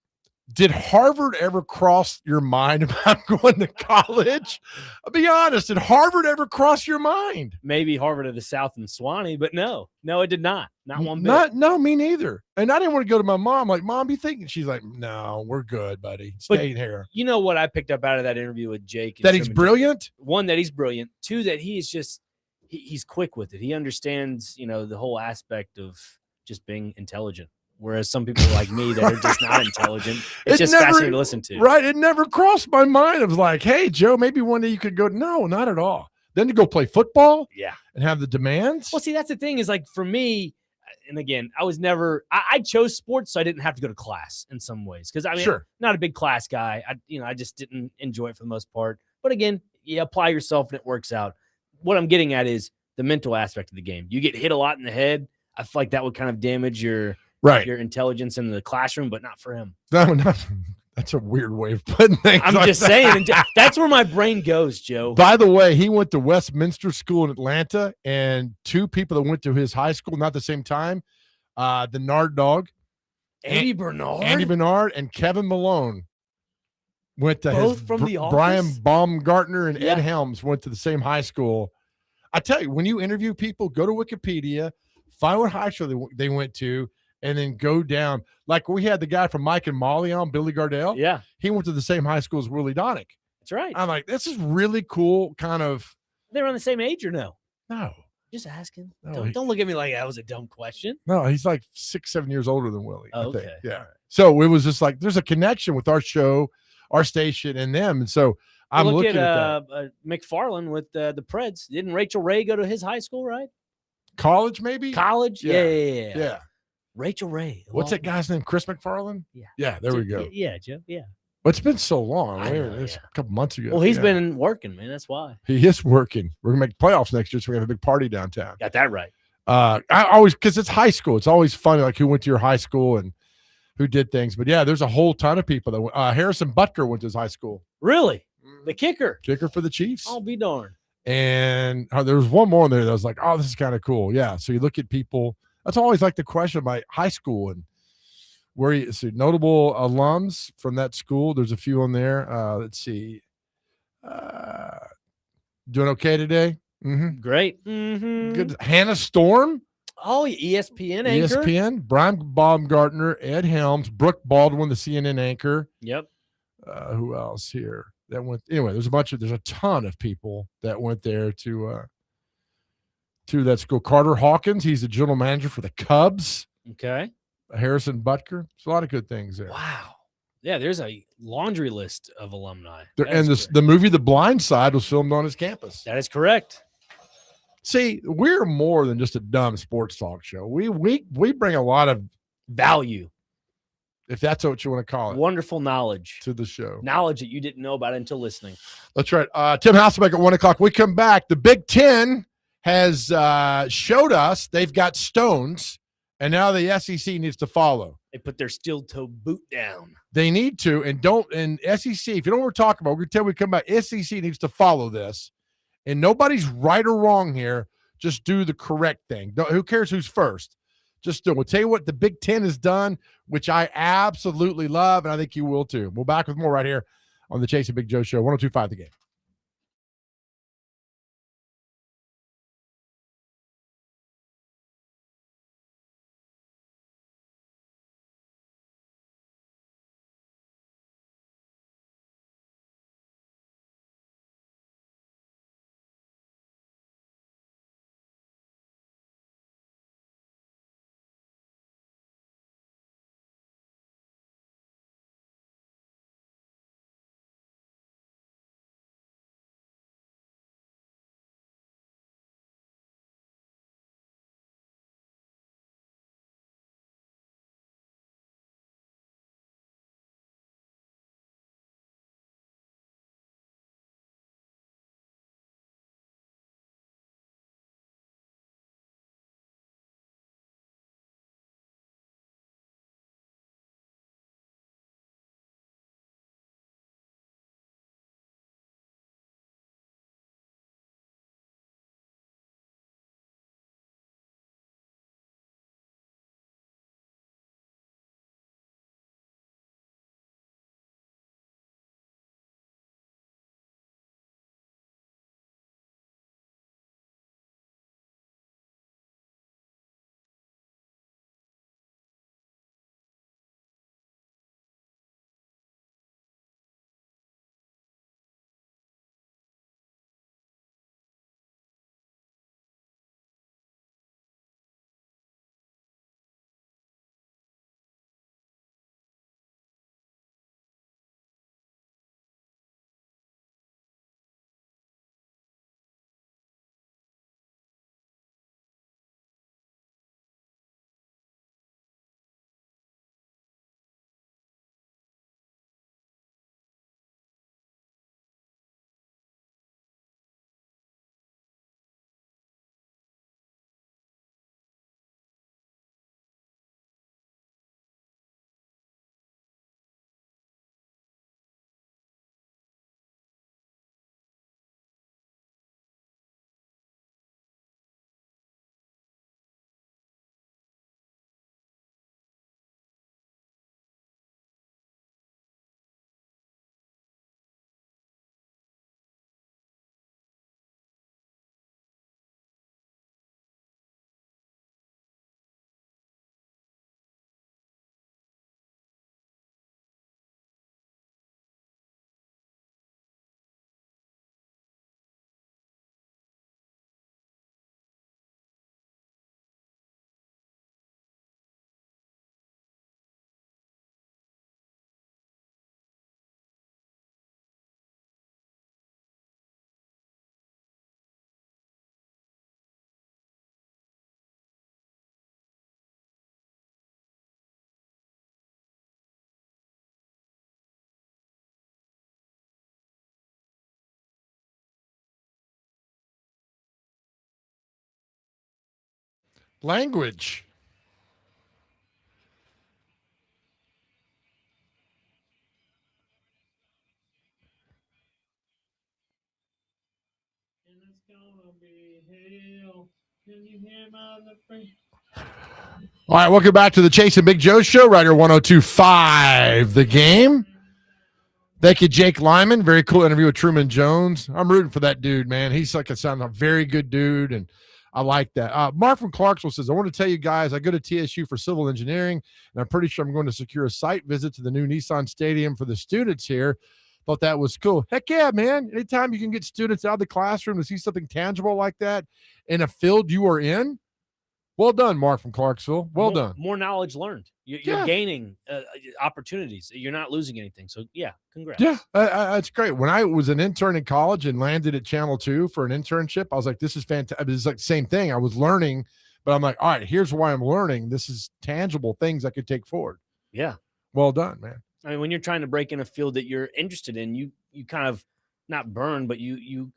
Did Harvard ever cross your mind about going to college? I'll be honest. Did Harvard ever cross your mind? Maybe Harvard of the South and Swanee, but no, it did not. Not one bit. No, me neither. And I didn't want to go to my mom. Like, Mom, you think? She's like, no, we're good, buddy. Stay here. You know what I picked up out of that interview with Jake? That he's brilliant? One, that he's brilliant. Two, that he is just he's quick with it. He understands, the whole aspect of just being intelligent. Whereas some people like me that are just not intelligent, it's just fascinating to listen to. Right. It never crossed my mind. I was like, hey, Joe, maybe one day you could go. No, not at all. Then to go play football and have the demands. Well, see, that's the thing is like for me, and again, I was never – I chose sports so I didn't have to go to class in some ways because, I mean, I'm not a big class guy. I just didn't enjoy it for the most part. But again, you apply yourself and it works out. What I'm getting at is the mental aspect of the game. You get hit a lot in the head. I feel like that would kind of damage your intelligence in the classroom, but not for him. No, that's a weird way of putting things. I'm just saying, that's where my brain goes, Joe. By the way, he went to Westminster School in Atlanta, and 2 people that went to his high school, not the same time, the Nard Dog. Andy Bernard and Kevin Malone went to both from the office? Brian Baumgartner and Ed Helms went to the same high school. I tell you, when you interview people, go to Wikipedia, find what high school they went to, and then go down. Like we had the guy from Mike and Molly on, Billy Gardell. Yeah. He went to the same high school as Willie Donick. That's right. I'm like, this is really cool kind of. They're on the same age or no? No. Just asking. No, don't look at me like that was a dumb question. No, he's like 6-7 years older than Willie. Oh, I think. okay. Yeah. Right. So it was just like, there's a connection with our show, our station, and them. And so I'm looking at that. McFarland with the Preds. Didn't Rachel Ray go to his high school, right? College, maybe? College? Yeah. Rachel Ray. What's that guy's name? Chris McFarland? Yeah. Yeah, there we go. Yeah, Joe. Yeah. But it's been so long. I know, It's a couple months ago. Well, he's been working, man. That's why. He is working. We're going to make playoffs next year, so we have a big party downtown. Got that right. I always, because it's high school. It's always funny, like who went to your high school. And who did things. But yeah, there's a whole ton of people that Harrison Butker went to his high school. Really? The kicker For the Chiefs. I'll be darned. And there was one more in there that was like, oh, this is kind of cool. Yeah. So you look at people. That's always like the question about high school and where you see notable alums from that school. There's a few on there. Let's see. Doing okay today? Mm-hmm. Great. Mm-hmm. Good. Hannah Storm. Oh, ESPN anchor. ESPN. Brian Baumgartner, Ed Helms, Brooke Baldwin, the CNN anchor. Yep. Who else here? That went anyway. There's a ton of people that went there to that school. Carter Hawkins, he's the general manager for the Cubs. Okay. Harrison Butker. There's a lot of good things there. Wow. Yeah, there's a laundry list of alumni. And the movie The Blind Side was filmed on his campus. That is correct. See, we're more than just a dumb sports talk show. We bring a lot of value, if that's what you want to call it. Wonderful knowledge to the show. Knowledge that you didn't know about until listening. That's right. Tim Hasselbeck at 1 o'clock. We come back. The Big Ten has showed us they've got stones, and now the SEC needs to follow. They put their steel toe boot down. They need to, and SEC, if you don't know what we're talking about, we're going to tell we come back. SEC needs to follow this, and nobody's right or wrong here. Just do the correct thing. Who cares who's first? Just do it. We'll tell you what the Big Ten has done, which I absolutely love, and I think you will too. We'll back with more right here on the Chase and Big Joe Show, 102.5 The Game. Language. All right, welcome back to the Chase and Big Joe Show, right here 102.5 The Game. Thank you, Jake Lyman. Very cool interview with Truman Jones. I'm rooting for that dude, man. He's like a very good dude, and I like that. Mark from Clarksville says, I want to tell you guys, I go to TSU for civil engineering, and I'm pretty sure I'm going to secure a site visit to the new Nissan Stadium for the students here. Thought that was cool. Heck yeah, man. Anytime you can get students out of the classroom to see something tangible like that in a field you are in, well done, Mark from Clarksville. Well done. More knowledge learned. You're gaining opportunities. You're not losing anything. So, yeah, congrats. Yeah, that's great. When I was an intern in college and landed at Channel 2 for an internship, I was like, this is fantastic. It's like the same thing. I was learning, but I'm like, all right, here's why I'm learning. This is tangible things I could take forward. Yeah. Well done, man. I mean, when you're trying to break in a field that you're interested in, you kind of not burn, but you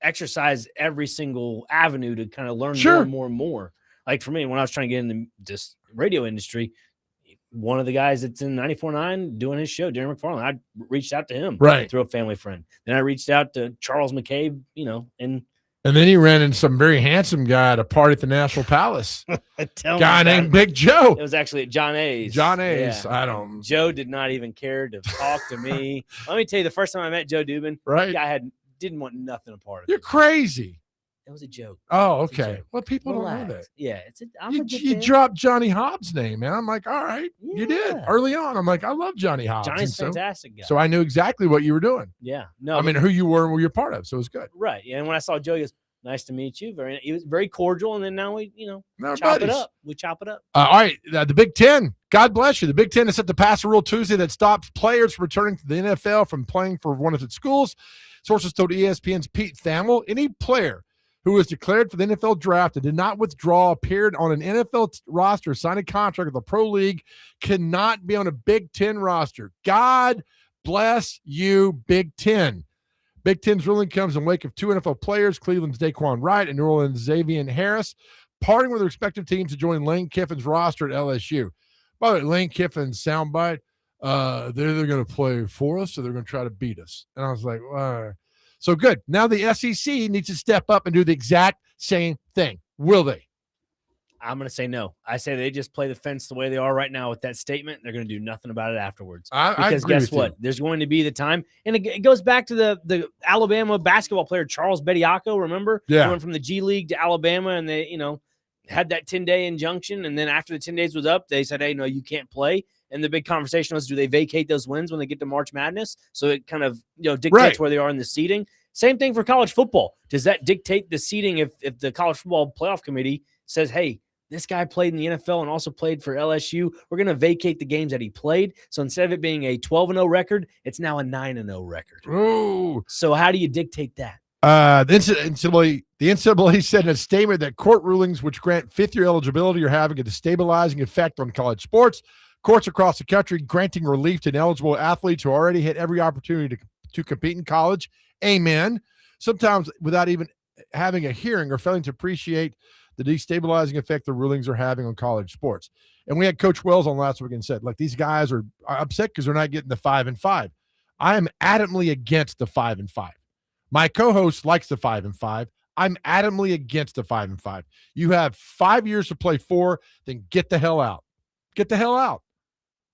exercise every single avenue to kind of learn more and more and more. Like for me, when I was trying to get into this radio industry, one of the guys that's in 94.9 doing his show, Darren McFarland, I reached out to him through a family friend. Then I reached out to Charles McCabe, and then he ran into some very handsome guy at a party at the National Palace. Guy named Big Joe. It was actually at John A's. Yeah. Joe did not even care to talk to me. Let me tell you, the first time I met Joe Dubin, the guy didn't want nothing a part of it. You're crazy. It was a joke. Oh, okay. Well, people don't know that. Yeah, you dropped Johnny Hobbs' name, man. I'm like, all right, you did early on. I'm like, I love Johnny Hobbs. Johnny's fantastic guy. So I knew exactly what you were doing. Yeah, no, I mean, who you were and what you're part of. So it was good. Right. Yeah, and when I saw Joe, he goes, "Nice to meet you." He was very cordial, and then now we, chop buddies. it up. We chop it up. All right, the Big Ten. God bless you. The Big Ten has set to pass a rule Tuesday that stops players from returning to the NFL from playing for one of its schools. Sources told ESPN's Pete Thamel, any player who was declared for the NFL draft and did not withdraw, appeared on an NFL roster, signed a contract with the Pro League, cannot be on a Big Ten roster. God bless you, Big Ten. Big Ten's ruling comes in wake of two NFL players, Cleveland's Daquan Wright and New Orleans' Xavier Harris, parting with their respective teams to join Lane Kiffin's roster at LSU. By the way, Lane Kiffin's soundbite, they're either going to play for us or they're going to try to beat us. And I was like, so good. Now the SEC needs to step up and do the exact same thing. Will they? I'm going to say no. I say they just play the fence the way they are right now with that statement. They're going to do nothing about it afterwards. Because guess what? There's going to be the time. And it goes back to the Alabama basketball player, Charles Bediako, remember? Yeah. He went from the G League to Alabama, and they, had that 10-day injunction. And then after the 10 days was up, they said, hey, no, you can't play. And the big conversation was, do they vacate those wins when they get to March Madness? So it kind of dictates where they are in the seeding. Same thing for college football. Does that dictate the seeding if the college football playoff committee says, hey, this guy played in the NFL and also played for LSU, we're going to vacate the games that he played. So instead of it being a 12-0 record, it's now a 9-0 record. Ooh. So how do you dictate that? The NCAA said in a statement that court rulings which grant fifth-year eligibility are having a destabilizing effect on college sports. Courts across the country granting relief to ineligible athletes who already had every opportunity to compete in college. Amen. Sometimes without even having a hearing or failing to appreciate the destabilizing effect the rulings are having on college sports. And we had Coach Wells on last week and said, like, these guys are upset because they're not getting the 5-5. I am adamantly against the 5-5. My co-host likes the 5-5. I'm adamantly against the 5-5. You have 5 years to play for, then get the hell out. Get the hell out.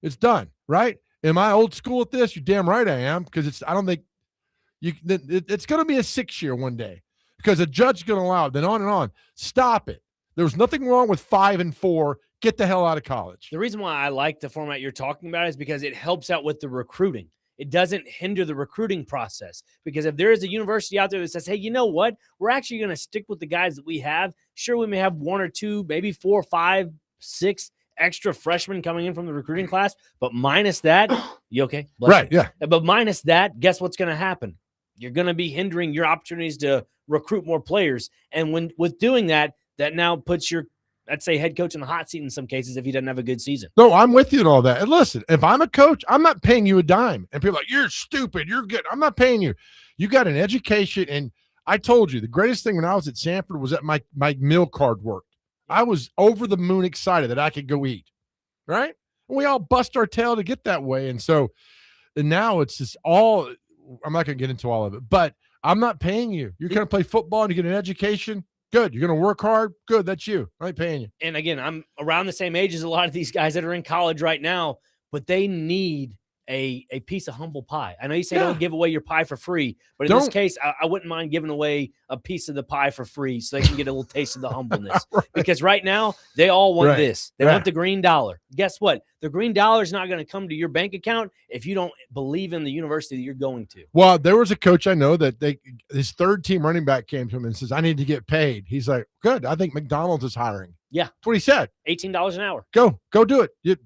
It's done, right? Am I old school at this? You're damn right I am, because it's going to be a 6-year one day because a judge is going to allow it, then on and on. Stop it. There's nothing wrong with 5-4. Get the hell out of college. The reason why I like the format you're talking about is because it helps out with the recruiting. It doesn't hinder the recruiting process, because if there is a university out there that says, hey, you know what? We're actually going to stick with the guys that we have. Sure, we may have 1 or 2, maybe 4, 5, 6 extra freshmen coming in from the recruiting class, but minus that, you okay? Right, yeah. But minus that, guess what's going to happen? You're going to be hindering your opportunities to recruit more players. And with doing that, that now puts your, let's say, head coach in the hot seat in some cases if he doesn't have a good season. No, I'm with you in all that. And listen, if I'm a coach, I'm not paying you a dime. And people are like, you're stupid, you're good. I'm not paying you. You got an education. And I told you, the greatest thing when I was at Sanford was that my meal card worked. I was over the moon excited that I could go eat, right? And we all bust our tail to get that way. And now it's just all, I'm not going to get into all of it, but I'm not paying you. You're going to play football and you get an education. Good. You're going to work hard. Good. That's you. I ain't paying you. And again, I'm around the same age as a lot of these guys that are in college right now, but they need a piece of humble pie. I know you say don't give away your pie for free, but in this case, I wouldn't mind giving away a piece of the pie for free so they can get a little taste of the humbleness. Right. Because right now, they all want this. They want the green dollar. Guess what? The green dollar is not going to come to your bank account if you don't believe in the university that you're going to. Well, there was a coach I know that his third team running back came to him and says, I need to get paid. He's like, good. I think McDonald's is hiring. Yeah. That's what he said. $18 an hour. Go do it.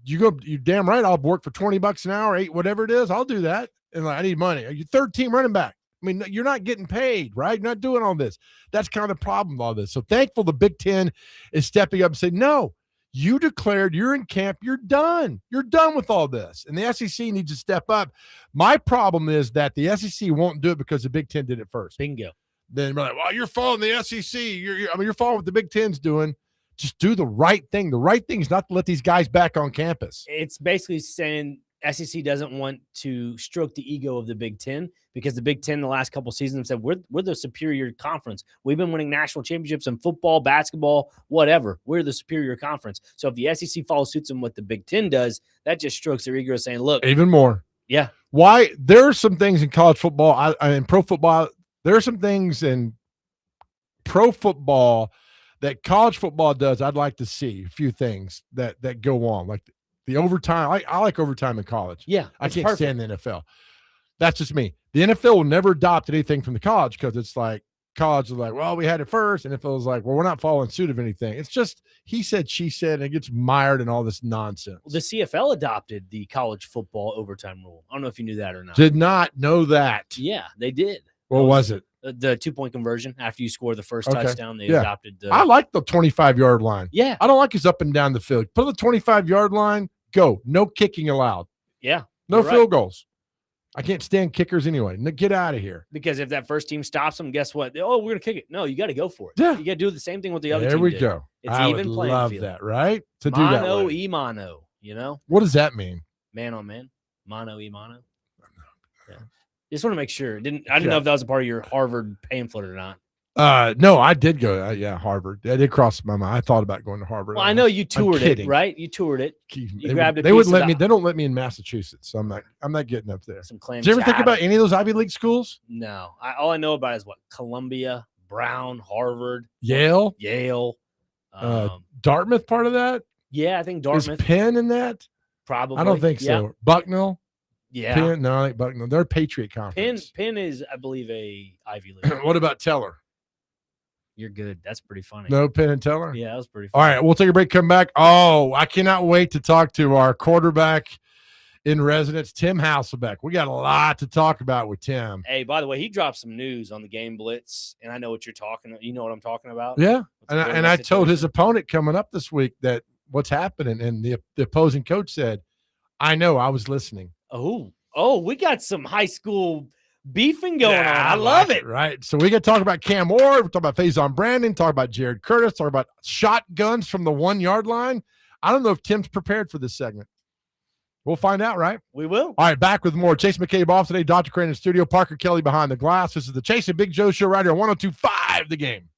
You damn right. I'll work for $20 an hour, whatever it is. I'll do that. And I need money. Are you third team running back? I mean, you're not getting paid, right? You're not doing all this. That's kind of the problem with all this. So thankful the Big Ten is stepping up and saying, no, you declared you're in camp. You're done. You're done with all this. And the SEC needs to step up. My problem is that the SEC won't do it because the Big Ten did it first. Bingo. Then we're like, well, you're following the SEC. You're following what the Big Ten's doing. Just do the right thing. The right thing is not to let these guys back on campus. It's basically saying SEC doesn't want to stroke the ego of the Big Ten because the Big Ten the last couple seasons have said we're the superior conference. We've been winning national championships in football, basketball, whatever. We're the superior conference. So if the SEC follows suit in what the Big Ten does, that just strokes their ego saying, look. Even more. Yeah. Why? There are some things in college football and pro football. There are some things in pro football that college football does. I'd like to see a few things that go on, like the overtime. I like overtime in college. Yeah, I can't stand the NFL. That's just me. The NFL will never adopt anything from the college because it's like college is like, well, we had it first, and NFL is like, well, we're not following suit of anything. It's just he said, she said, and it gets mired in all this nonsense. The CFL adopted the college football overtime rule. I don't know if you knew that or not. Did not know that. Yeah, they did. What was it? The 2-point conversion after you score the first touchdown. They adopted the. I like the 25-yard line. Yeah. I don't like his up and down the field. Put the 25-yard line, go. No kicking allowed. Yeah. No field goals. I can't stand kickers anyway. Get out of here. Because if that first team stops them, guess what? Oh, we're going to kick it. No, you got to go for it. Yeah. You got to do the same thing with the other team. There we go. It's I even would playing love field. that, right? To Mono do that way. e mono, you know? What does that mean? Man on man. Mono e mono. Yeah. Just want to make sure. I didn't know if that was a part of your Harvard pamphlet or not. No, I did go. Harvard. That did cross my mind. I thought about going to Harvard. Well, I know you toured it, right? You toured it. You grabbed a piece. They wouldn't let me. They don't let me in Massachusetts, so I'm not getting up there. Some clam. Did you ever think about any of those Ivy League schools? No. All I know about is what? Columbia, Brown, Harvard, Yale, Dartmouth. Part of that. Yeah, I think Dartmouth. Is Penn in that? Probably. I don't think so. Bucknell. Yeah. Penn, no, I think Bucknell. They're a Patriot conference. Penn is, I believe, a Ivy League. What about Teller? You're good. That's pretty funny. No Penn and Teller? Yeah, that was pretty funny. All right, we'll take a break, come back. Oh, I cannot wait to talk to our quarterback in residence, Tim Hasselbeck. We got a lot to talk about with Tim. Hey, by the way, he dropped some news on the Game Blitz, and I know what you're talking about. You know what I'm talking about? Yeah, and I told his opponent coming up this week that what's happening, and the opposing coach said, I know, I was listening. Oh, we got some high school beefing going on. I love it. Right. So we got to talk about Cam Ward. We talk about Faison Brandon. Talk about Jared Curtis. Talk about shotguns from the 1-yard line. I don't know if Tim's prepared for this segment. We'll find out, right? We will. All right, back with more. Chase McCabe off today. Dr. Crane in the studio. Parker Kelly behind the glass. This is the Chase and Big Joe show right here on 102.5 The Game.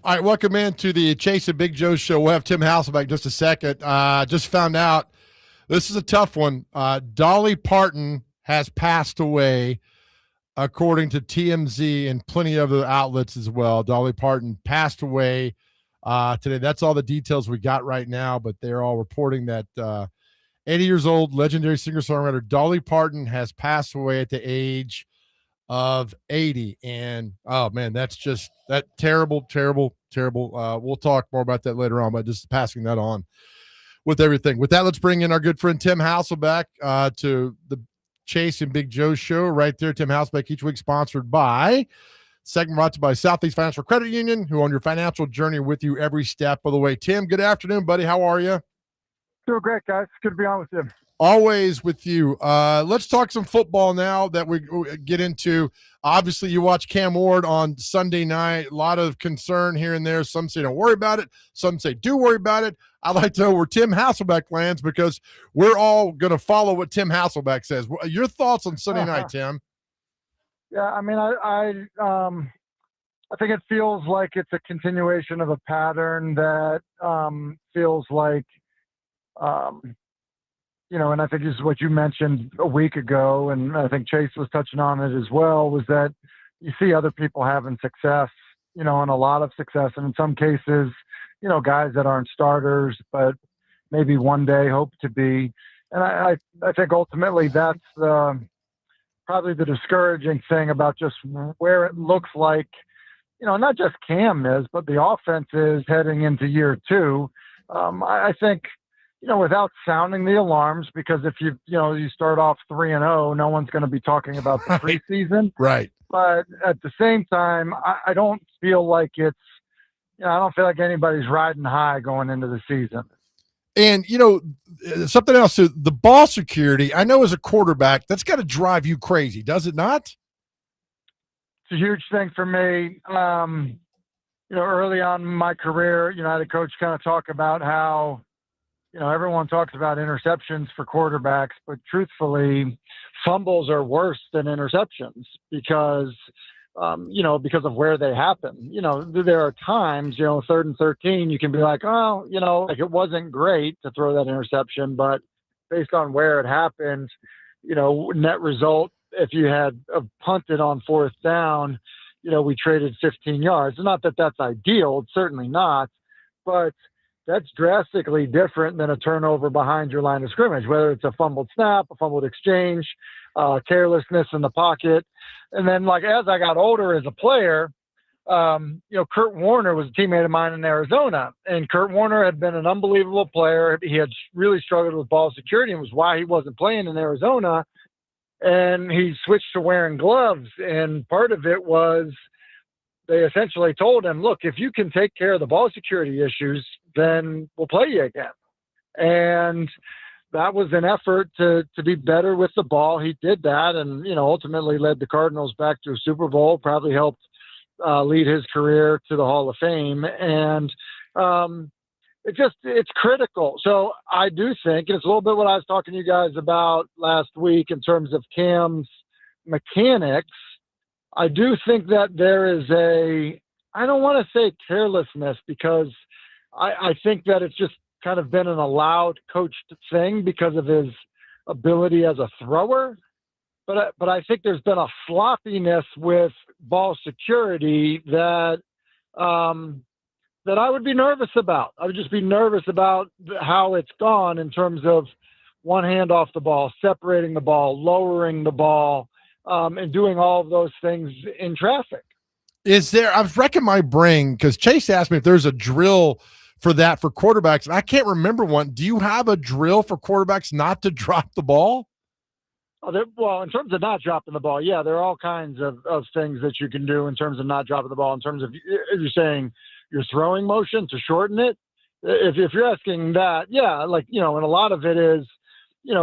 All right, welcome into the Chase and Big Joe show. We'll have Tim Hasselbeck in just a second. Just found out this is a tough one. Dolly Parton has passed away, according to TMZ and plenty of other outlets as well. Dolly Parton passed away today. That's all the details we got right now, but they're all reporting that 80 years old, legendary singer-songwriter Dolly Parton has passed away at the age of 80. And, oh, man, that's just that terrible. We'll talk more about that later on, but just passing that on with everything. With that, let's bring in our good friend Tim Hasselbeck to the Chase and Big Joe show right there. Tim Hasselbeck each week, sponsored by segment brought to you by Southeast Financial Credit Union, who on your financial journey with you every step of the way. Tim, good afternoon, buddy. How are you? Doing great, guys. Good to be on with you. Always with you. Let's talk some football now that we get into. Obviously, you watch Cam Ward on Sunday night. A lot of concern here and there. Some say don't worry about it. Some say do worry about it. I'd like to know where Tim Hasselbeck lands because we're all going to follow what Tim Hasselbeck says. Your thoughts on Sunday night, Tim? Yeah, I mean, I think it feels like it's a continuation of a pattern that feels like, and I think this is what you mentioned a week ago, and I think Chase was touching on it as well, was that you see other people having success, and a lot of success, and in some cases, guys that aren't starters, but maybe one day hope to be. And I think ultimately that's probably the discouraging thing about just where it looks like, not just Cam is, but the offense is heading into year two. I think, without sounding the alarms, because if you start off 3-0, no one's going to be talking about the preseason. Right. But at the same time, I don't feel like it's, I don't feel like anybody's riding high going into the season. And, something else, too, the ball security, I know as a quarterback, that's got to drive you crazy, does it not? It's a huge thing for me. Early on in my career, I had a coach kind of talk about how, everyone talks about interceptions for quarterbacks, but truthfully, fumbles are worse than interceptions because of where they happen. There are times, 3rd and 13, you can be like, oh, like it wasn't great to throw that interception, but based on where it happened, net result, if you had punted on 4th down, we traded 15 yards. Not that that's ideal, it's certainly not, but that's drastically different than a turnover behind your line of scrimmage, whether it's a fumbled snap, a fumbled exchange, carelessness in the pocket. And then, as I got older as a player, Kurt Warner was a teammate of mine in Arizona, and Kurt Warner had been an unbelievable player. He had really struggled with ball security and was why he wasn't playing in Arizona. And he switched to wearing gloves. And part of it was they essentially told him, look, if you can take care of the ball security issues, then we'll play you again. And that was an effort to be better with the ball. He did that and, ultimately led the Cardinals back to a Super Bowl, probably helped lead his career to the Hall of Fame. And it's critical. So I do think, and it's a little bit what I was talking to you guys about last week in terms of Cam's mechanics, I do think that there is I don't want to say carelessness because I think that it's just kind of been an allowed coached thing because of his ability as a thrower. But I think there's been a sloppiness with ball security that I would be nervous about. I would just be nervous about how it's gone in terms of one hand off the ball, separating the ball, lowering the ball, and doing all of those things in traffic. I was wrecking my brain because Chase asked me if there's a drill for that for quarterbacks, and I can't remember one. Do you have a drill for quarterbacks not to drop the ball? Well, in terms of not dropping the ball, yeah, there are all kinds of things that you can do in terms of not dropping the ball. In terms of, if you're saying your throwing motion to shorten it, if you're asking that, yeah, and a lot of it is,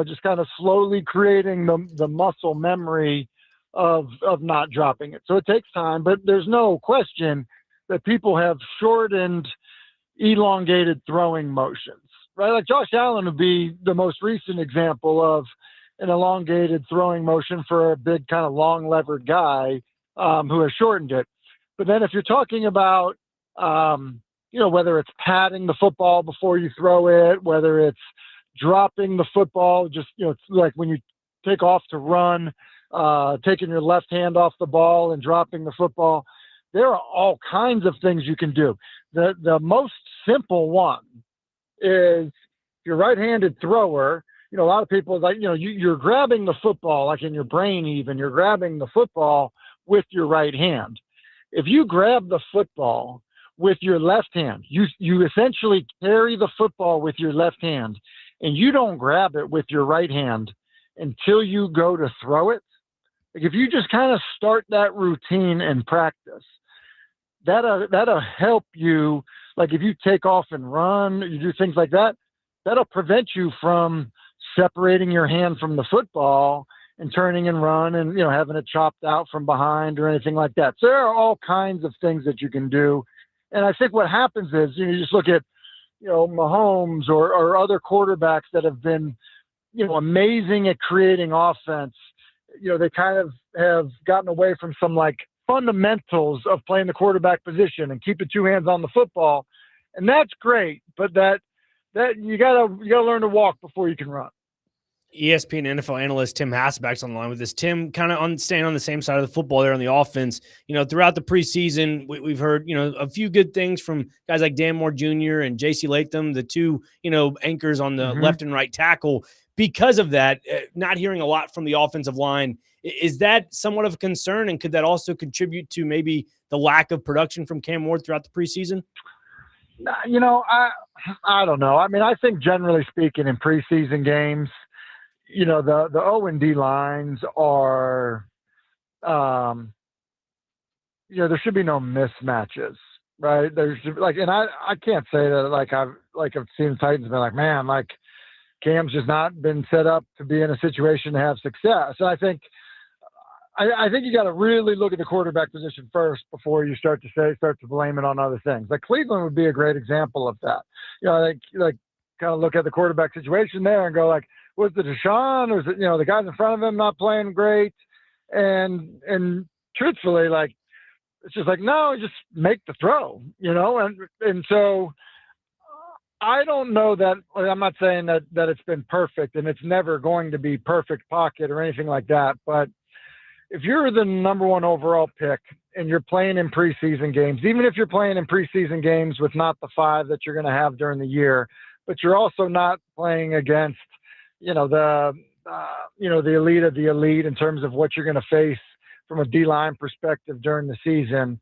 just kind of slowly creating the muscle memory of not dropping it. So it takes time, but there's no question that people have shortened, elongated throwing motions, right? Like Josh Allen would be the most recent example of an elongated throwing motion for a big kind of long levered guy who has shortened it. But then if you're talking about, Whether it's patting the football before you throw it, whether it's dropping the football, just, it's like when you take off to run, taking your left hand off the ball and dropping the football. There are all kinds of things you can do. The most simple one is your right-handed thrower. A lot of people, like, you're grabbing the football, like in your brain even, you're grabbing the football with your right hand. If you grab the football with your left hand, you essentially carry the football with your left hand, and you don't grab it with your right hand until you go to throw it. Like, if you just kind of start that routine and practice, that'll help you. Like, if you take off and run, you do things like that, that'll prevent you from separating your hand from the football and turning and run and, having it chopped out from behind or anything like that. So there are all kinds of things that you can do. And I think what happens is, you just look at, Mahomes or other quarterbacks that have been, amazing at creating offense. They kind of have gotten away from some, like, fundamentals of playing the quarterback position and keeping two hands on the football. And that's great, but that you gotta learn to walk before you can run. ESPN NFL analyst Tim Hasselbeck's on the line with us. Tim, kind of staying on the same side of the football there on the offense. Throughout the preseason, we've heard, a few good things from guys like Dan Moore Jr. and J.C. Latham, the two, anchors on the left and right tackle. Because of that, not hearing a lot from the offensive line, is that somewhat of a concern? And could that also contribute to maybe the lack of production from Cam Ward throughout the preseason? I don't know. I mean, I think generally speaking in preseason games, the O&D lines are, there should be no mismatches, right? There should, and I can't say that I've seen the Titans been like, man, like, Cam's just not been set up to be in a situation to have success. And I think you got to really look at the quarterback position first before you start to blame it on other things. Like, Cleveland would be a great example of that. Like kind of look at the quarterback situation there and go, like, was it Deshaun, or is it, the guys in front of him not playing great? And truthfully, like, it's just like, no, just make the throw, and so I don't know that. I'm not saying that it's been perfect, and it's never going to be perfect pocket or anything like that. But if you're the number one overall pick and you're playing in preseason games, even if you're playing in preseason games with not the 5 that you're going to have during the year, but you're also not playing against, the elite of the elite in terms of what you're going to face from a D-line perspective during the season,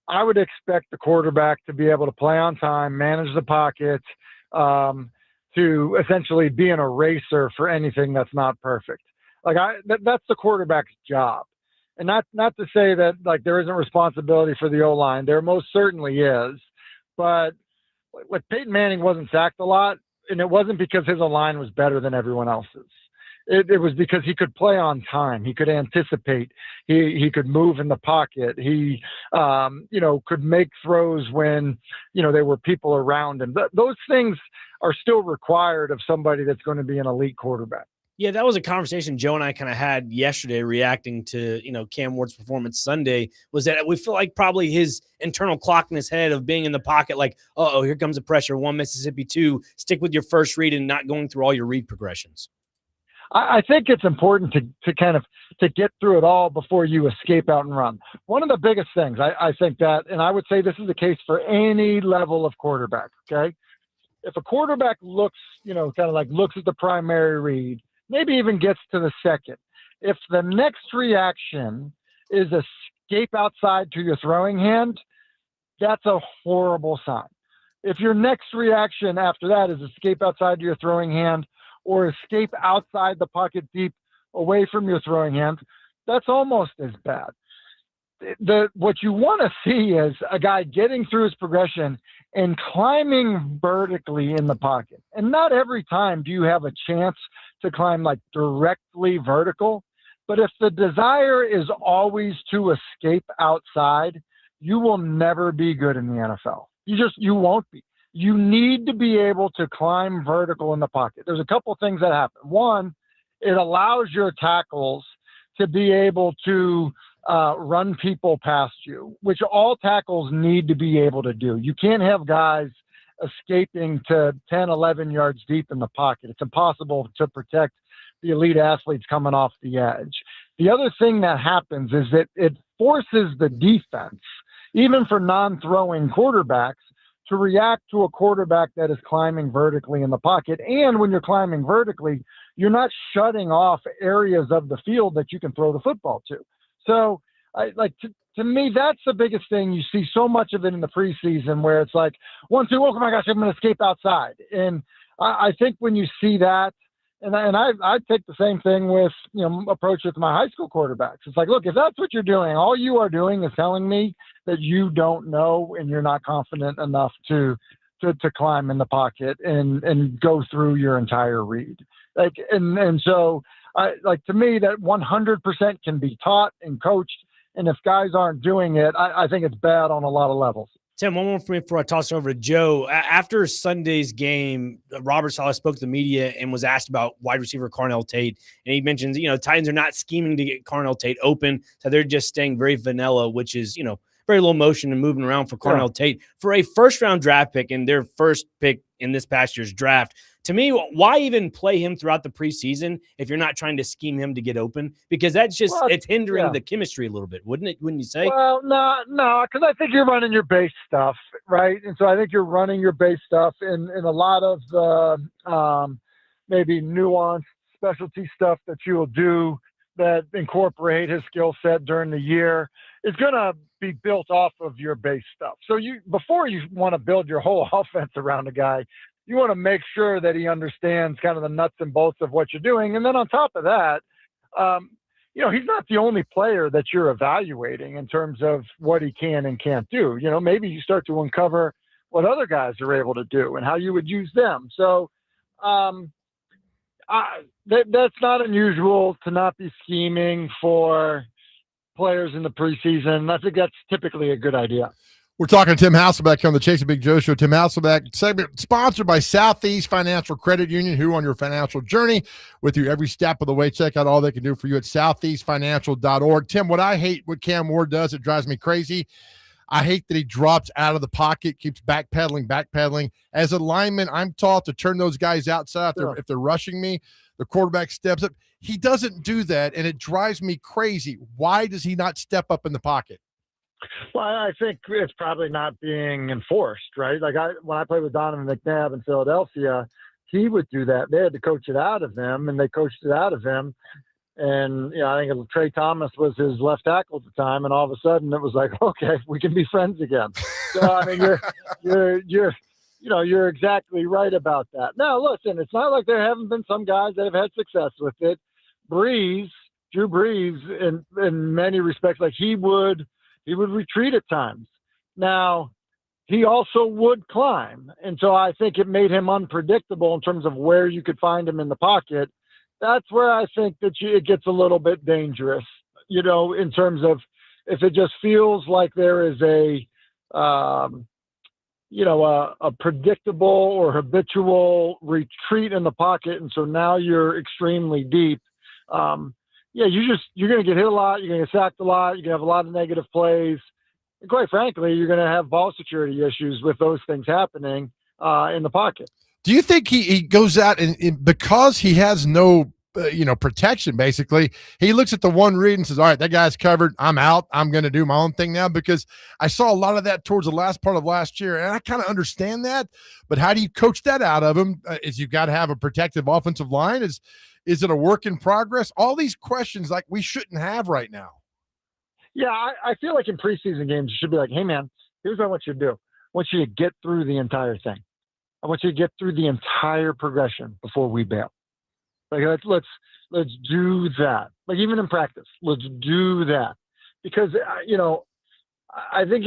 I would expect the quarterback to be able to play on time, manage the pocket, to essentially be an eraser for anything that's not perfect. Like, that's the quarterback's job. And not to say that, like, there isn't responsibility for the O-line. There most certainly is. But, like, Peyton Manning wasn't sacked a lot, and it wasn't because his O-line was better than everyone else's. It was because he could play on time. He could anticipate. He could move in the pocket. He, could make throws when, there were people around him. Those things are still required of somebody that's going to be an elite quarterback. Yeah, that was a conversation Joe and I kind of had yesterday reacting to, Cam Ward's performance Sunday, was that we feel like probably his internal clock in his head of being in the pocket, like, here comes the pressure, 1 Mississippi, 2, stick with your first read and not going through all your read progressions. I think it's important to kind of to get through it all before you escape out and run. One of the biggest things, I think that, and I would say this is the case for any level of quarterback, okay? If a quarterback looks, kind of like looks at the primary read, maybe even gets to the second, if the next reaction is escape outside to your throwing hand, that's a horrible sign. If your next reaction after that is escape outside to your throwing hand or escape outside the pocket deep away from your throwing hand, that's almost as bad. What you want to see is a guy getting through his progression and climbing vertically in the pocket. And not every time do you have a chance to climb like directly vertical. But if the desire is always to escape outside, you will never be good in the NFL. You won't be. You need to be able to climb vertical in the pocket. There's a couple things that happen. One, it allows your tackles to be able to run people past you, which all tackles need to be able to do. You can't have guys escaping to 10, 11 yards deep in the pocket. It's impossible to protect the elite athletes coming off the edge. The other thing that happens is that it forces the defense, even for non-throwing quarterbacks, to react to a quarterback that is climbing vertically in the pocket. And when you're climbing vertically, you're not shutting off areas of the field that you can throw the football to. So, to me, that's the biggest thing. You see so much of it in the preseason where it's like, 1, 2, oh my gosh, I'm going to escape outside. And I think when you see that, and I take the same thing with, approach with my high school quarterbacks. It's like, look, if that's what you're doing, all you are doing is telling me that you don't know and you're not confident enough to climb in the pocket and go through your entire read. So to me, that 100% can be taught and coached. And if guys aren't doing it, I think it's bad on a lot of levels. Tim, one more for me before I toss it over to Joe. After Sunday's game, Robert Saleh spoke to the media and was asked about wide receiver Carnell Tate. And he mentions, Titans are not scheming to get Carnell Tate open. So they're just staying very vanilla, which is, very low motion and moving around for Carnell Tate. For a first-round draft pick and their first pick in this past year's draft, to me, why even play him throughout the preseason if you're not trying to scheme him to get open? Because that's just it's hindering the chemistry a little bit, wouldn't you say? Well, no, because I think you're running your base stuff, right? And so I think you're running your base stuff in a lot of the maybe nuanced specialty stuff that you will do that incorporate his skill set during the year is going to be built off of your base stuff. So before you want to build your whole offense around a guy, you want to make sure that he understands kind of the nuts and bolts of what you're doing. And then on top of that, he's not the only player that you're evaluating in terms of what he can and can't do. Maybe you start to uncover what other guys are able to do and how you would use them. So that's not unusual to not be scheming for players in the preseason. I think that's typically a good idea. We're talking to Tim Hasselbeck on the Chase and Big Joe Show. Tim Hasselbeck segment sponsored by Southeast Financial Credit Union, who on your financial journey with you every step of the way. Check out all they can do for you at southeastfinancial.org. Tim, what I hate what Cam Ward does, it drives me crazy. I hate that he drops out of the pocket, keeps backpedaling. As a lineman, I'm taught to turn those guys outside if they're rushing me. The quarterback steps up. He doesn't do that, and it drives me crazy. Why does he not step up in the pocket? Well, I think it's probably not being enforced, right? Like when I played with Donovan McNabb in Philadelphia, he would do that. They had to coach it out of him, and they coached it out of him. And I think Trey Thomas was his left tackle at the time, and all of a sudden it was like, okay, we can be friends again. So I mean, you're exactly right about that. Now, listen, it's not like there haven't been some guys that have had success with it. Drew Brees, in many respects, like he would retreat at times. Now, he also would climb. And so I think it made him unpredictable in terms of where you could find him in the pocket. That's where I think that it gets a little bit dangerous, in terms of if it just feels like there is a predictable or habitual retreat in the pocket. And so now you're extremely deep. You're going to get hit a lot. You're going to get sacked a lot. You're going to have a lot of negative plays. And quite frankly, you're going to have ball security issues with those things happening in the pocket. Do you think he goes out and because he has no, protection, basically, he looks at the one read and says, all right, that guy's covered. I'm out. I'm going to do my own thing now, because I saw a lot of that towards the last part of last year. And I kind of understand that, but how do you coach that out of him? Is you've got to have a protective offensive line? Is it a work in progress? All these questions like we shouldn't have right now. Yeah, I feel like in preseason games, you should be like, hey, man, here's what I want you to do. I want you to get through the entire thing. I want you to get through the entire progression before we bail. Like, let's do that. Like, even in practice, let's do that. Because, I think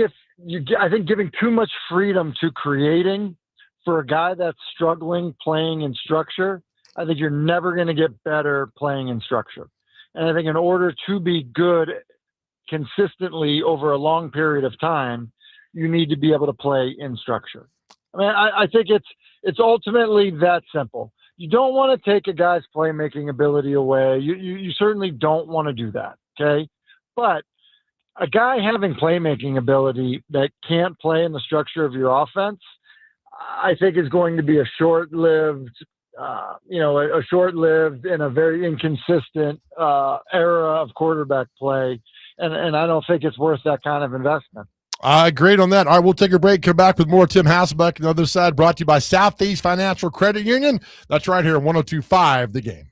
giving too much freedom to creating for a guy that's struggling playing in structure, I think you're never going to get better playing in structure. And I think in order to be good consistently over a long period of time, you need to be able to play in structure. I mean, I think it's ultimately that simple. You don't want to take a guy's playmaking ability away. You certainly don't want to do that, okay? But a guy having playmaking ability that can't play in the structure of your offense, I think is going to be a short-lived and a very inconsistent era of quarterback play. And I don't think it's worth that kind of investment. Great on that. All right, we'll take a break. Come back with more Tim Hasselbeck on the other side, brought to you by Southeast Financial Credit Union. That's right here on 102.5 The Game.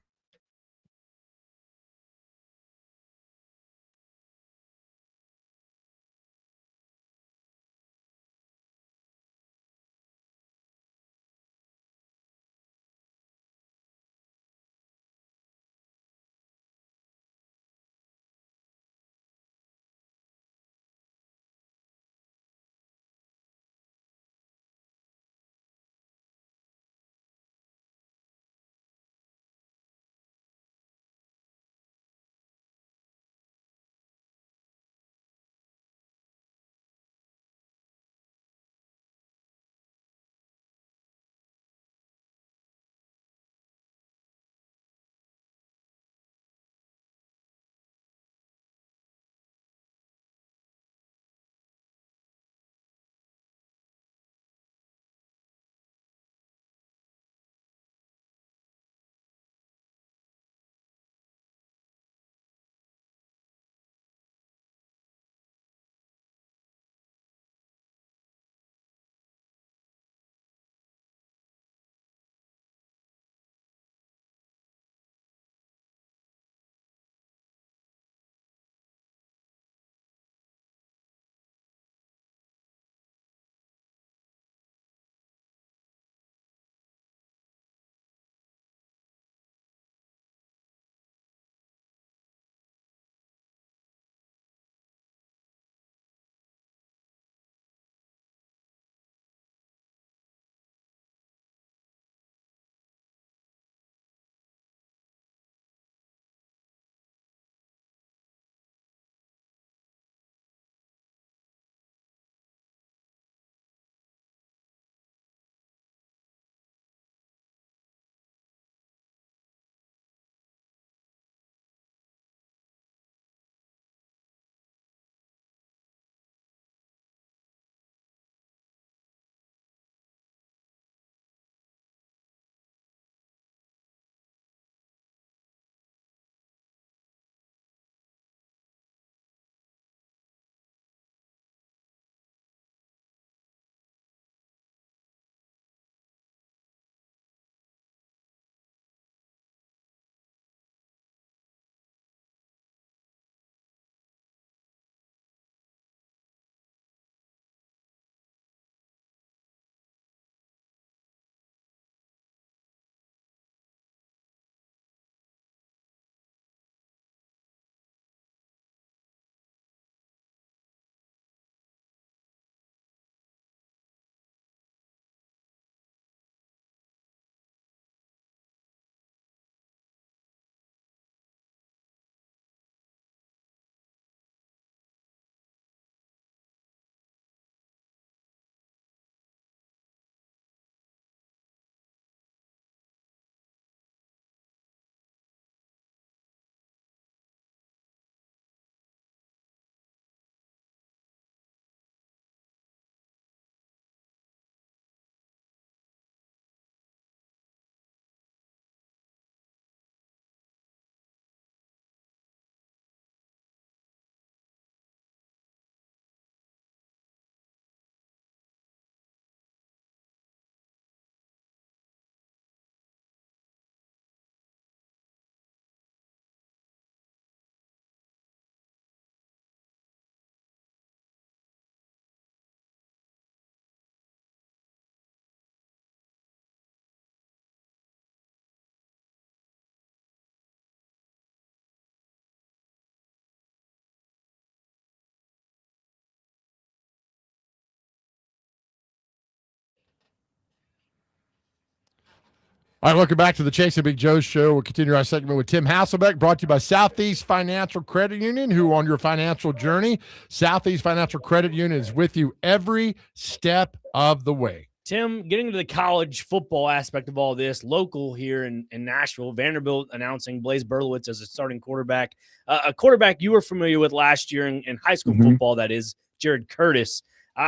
All right, welcome back to the Chase and Big Joe Show. We'll continue our segment with Tim Hasselbeck, brought to you by Southeast Financial Credit Union, who on your financial journey, Southeast Financial Credit Union is with you every step of the way. Tim, getting to the college football aspect of all this, local here in Nashville, Vanderbilt announcing Blaze Berlowitz as a starting quarterback. A quarterback you were familiar with last year in high school football, that is, Jared Curtis.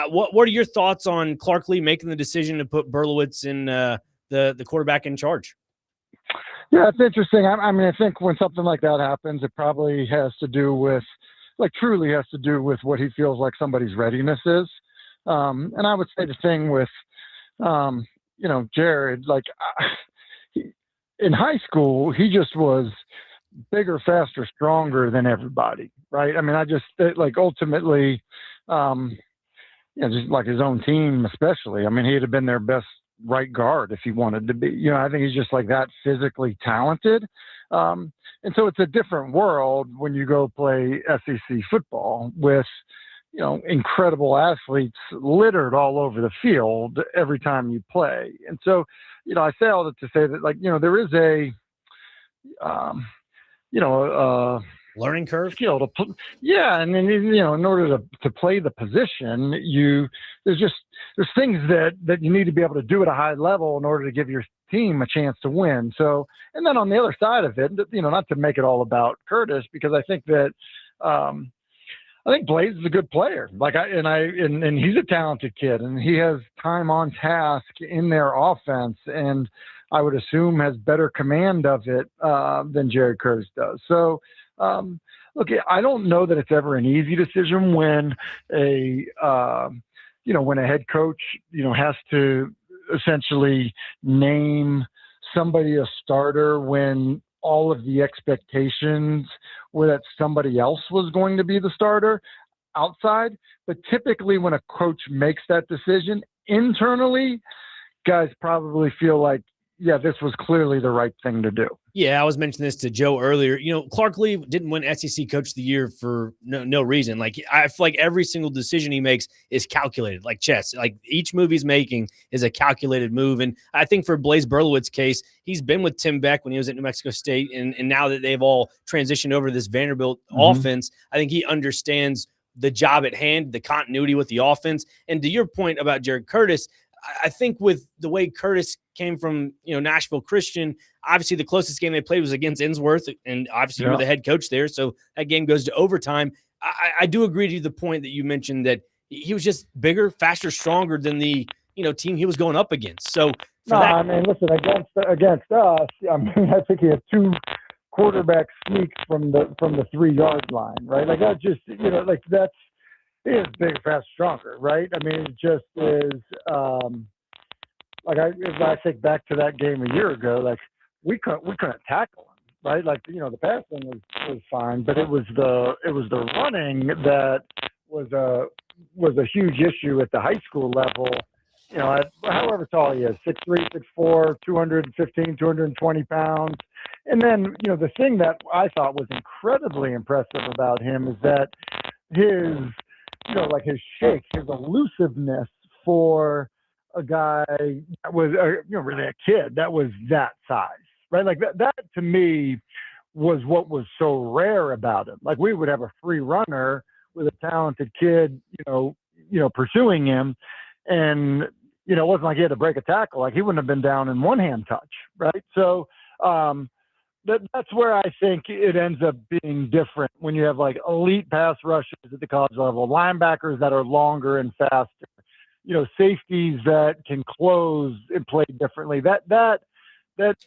What are your thoughts on Clark Lee making the decision to put Berlowitz in the quarterback in charge? Yeah, it's interesting. I mean, I think when something like that happens, it probably has to do with, truly has to do with what he feels like somebody's readiness is. And I would say the thing with, Jared, in high school, he just was bigger, faster, stronger than everybody, right? I mean, ultimately, just like his own team, especially. I mean, he'd have been their best right guard if he wanted to be. I think he's just that physically talented. And so it's a different world when you go play SEC football with, incredible athletes littered all over the field every time you play. And so, I say all that to say that, there is a, learning curve skill to and then in order to play the position, there's things that you need to be able to do at a high level in order to give your team a chance to win. So, and then on the other side of it, not to make it all about Curtis, because I think that I think Blaze is a good player. And he's a talented kid, and he has time on task in their offense, and I would assume has better command of it than Jared Curtis does. So, look, I don't know that it's ever an easy decision when when a head coach, has to essentially name somebody a starter when all of the expectations were that somebody else was going to be the starter outside. But typically when a coach makes that decision internally, guys probably feel like, yeah, this was clearly the right thing to do. Yeah, I was mentioning this to Joe earlier. Clark Lee didn't win SEC Coach of the Year for no reason. I feel like every single decision he makes is calculated, like chess. Like each move he's making is a calculated move. And I think for Blaze Berlowitz's case, he's been with Tim Beck when he was at New Mexico State. And now that they've all transitioned over to this Vanderbilt offense, I think he understands the job at hand, the continuity with the offense. And to your point about Jared Curtis, I think with the way Curtis came from, Nashville Christian, obviously the closest game they played was against Innsworth, and obviously you were the head coach there, so that game goes to overtime. I do agree to the point that you mentioned that he was just bigger, faster, stronger than the team he was going up against. So listen, against us, I think he had two quarterback sneaks from the 3-yard line, right? That just that's. He is big, fast, stronger, right? I mean, it just is. If I think back to that game a year ago, we couldn't tackle him, right? The passing was fine, but it was the running that was a huge issue at the high school level. However tall he is, 6'3", 6'4", 215, 220 pounds. And then, the thing that I thought was incredibly impressive about him is that his his shake, his elusiveness for a guy that was, really a kid that was that size, right? That to me was what was so rare about him. We would have a free runner with a talented kid, pursuing him, and it wasn't like he had to break a tackle. He wouldn't have been down in one-hand touch, right? So that's where I think it ends up being different when you have elite pass rushers at the college level, linebackers that are longer and faster, safeties that can close and play differently. That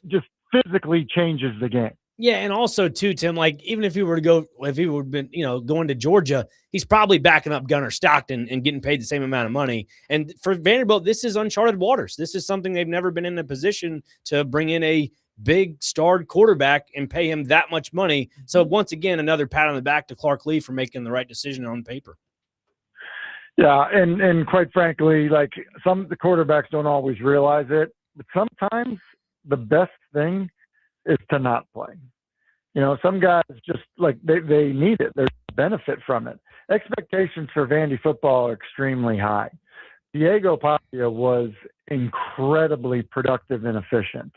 just physically changes the game. Yeah, and also too, Tim, even if he would have been, going to Georgia, he's probably backing up Gunnar Stockton and getting paid the same amount of money. And for Vanderbilt, this is uncharted waters. This is something they've never been in a position to bring in a big starred quarterback and pay him that much money. So once again, another pat on the back to Clark Lee for making the right decision on paper. Yeah, and quite frankly, some of the quarterbacks don't always realize it, but sometimes the best thing is to not play. Some guys just they need it. There's benefit from it. Expectations for Vandy football are extremely high. Diego Pavia was incredibly productive and efficient.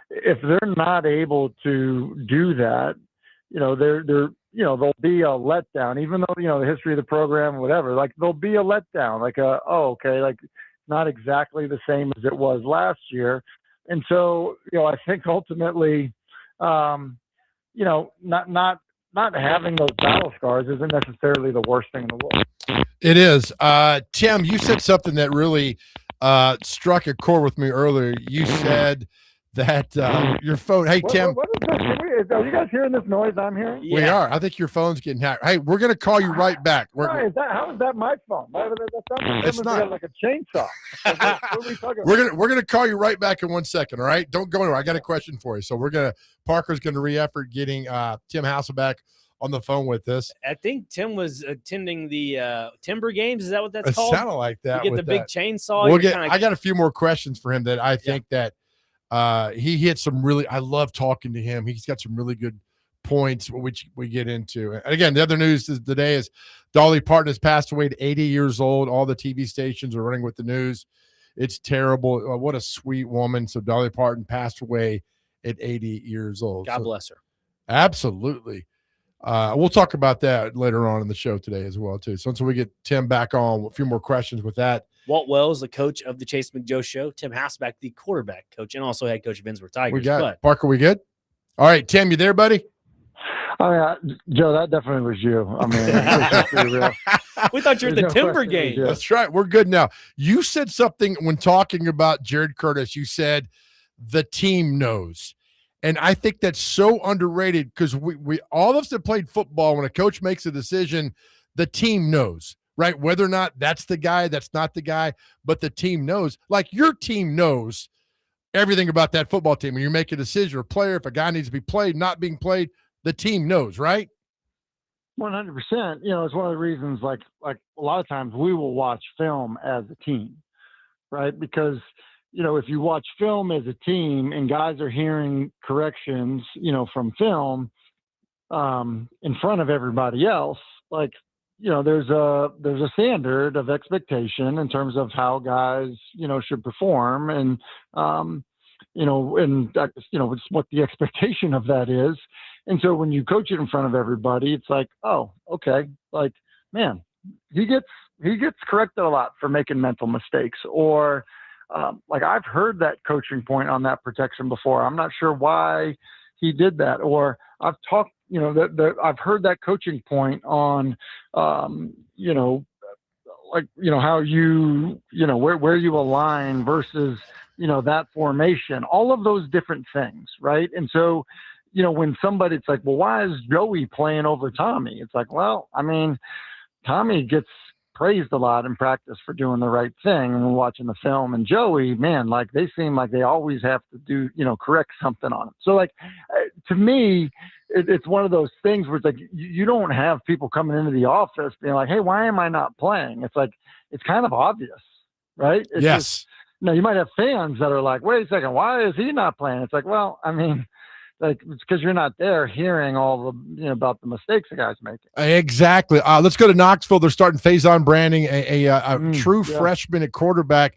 If they're not able to do that, there'll be a letdown, even though, the history of the program, whatever, there'll be a letdown, not exactly the same as it was last year. And so, I think ultimately, not having those battle scars isn't necessarily the worst thing in the world. It is. Tim, you said something that really struck a chord with me earlier. You said that your phone. Hey, Tim. What is this? Are you guys hearing this noise I'm hearing? We are. I think your phone's getting hacked. Hey, we're going to call you right back. How is that my phone? It's not like a chainsaw. What are we talking about? We're gonna call you right back in 1 second. All right, don't go anywhere. I got a question for you. So Parker's gonna re-effort getting Tim Hasselbeck on the phone with us. I think Tim was attending the Timber Games. Is that what that's It called? sounded like that. You get the big chainsaw. I got a few more questions for him that I think that he hit some really. I love talking to him. He's got some really good points, which we get into. And again, the other news today is Dolly Parton has passed away at 80 years old. All the TV stations are running with the news. It's terrible. What a sweet woman. So Dolly Parton passed away at 80 years old. God bless her. Absolutely. We'll talk about that later on in the show today as well, too. So until we get Tim back on, a few more questions with that. Walt Wells, the coach of the Chase McJoe Show. Tim Hasselbeck, the quarterback coach, and also head coach of Innsbruck Tigers. We got Parker, we good? All right, Tim, you there, buddy? Oh, yeah, Joe, that definitely was you. I mean, let's be real. We thought you were at the Timber game. That's right. We're good now. You said something when talking about Jared Curtis. You said the team knows. And I think that's so underrated because we all of us that played football, when a coach makes a decision, the team knows, right? Whether or not that's the guy, that's not the guy, but the team knows. Like your team knows everything about that football team. When you make a decision or a player, if a guy needs to be played, not being played, the team knows, right? 100%. It's one of the reasons, like a lot of times we will watch film as a team, right? Because, if you watch film as a team and guys are hearing corrections, from film in front of everybody else, there's a standard of expectation in terms of how guys, should perform. And, it's what the expectation of that is. And so when you coach it in front of everybody, it's like, oh, okay. Like, man, he gets corrected a lot for making mental mistakes. Or I've heard that coaching point on that protection before. I'm not sure why he did that. Or I've talked, I've heard that coaching point on, how you, where you align versus, that formation, all of those different things. Right. And so, when somebody, it's like, well, why is Joey playing over Tommy? It's like, well, I mean, Tommy gets praised a lot in practice for doing the right thing and watching the film, and Joey, man, they seem like they always have to do, correct something on him. So to me, it's one of those things where it's like, you don't have people coming into the office being like, hey, why am I not playing? It's like, it's kind of obvious, right? It's yes. Just, you might have fans that are like, wait a second, why is he not playing? It's like, well, I mean, it's because you're not there hearing all the about the mistakes the guy's making. Exactly. Let's go to Knoxville. They're starting Faison Branding, a true freshman at quarterback.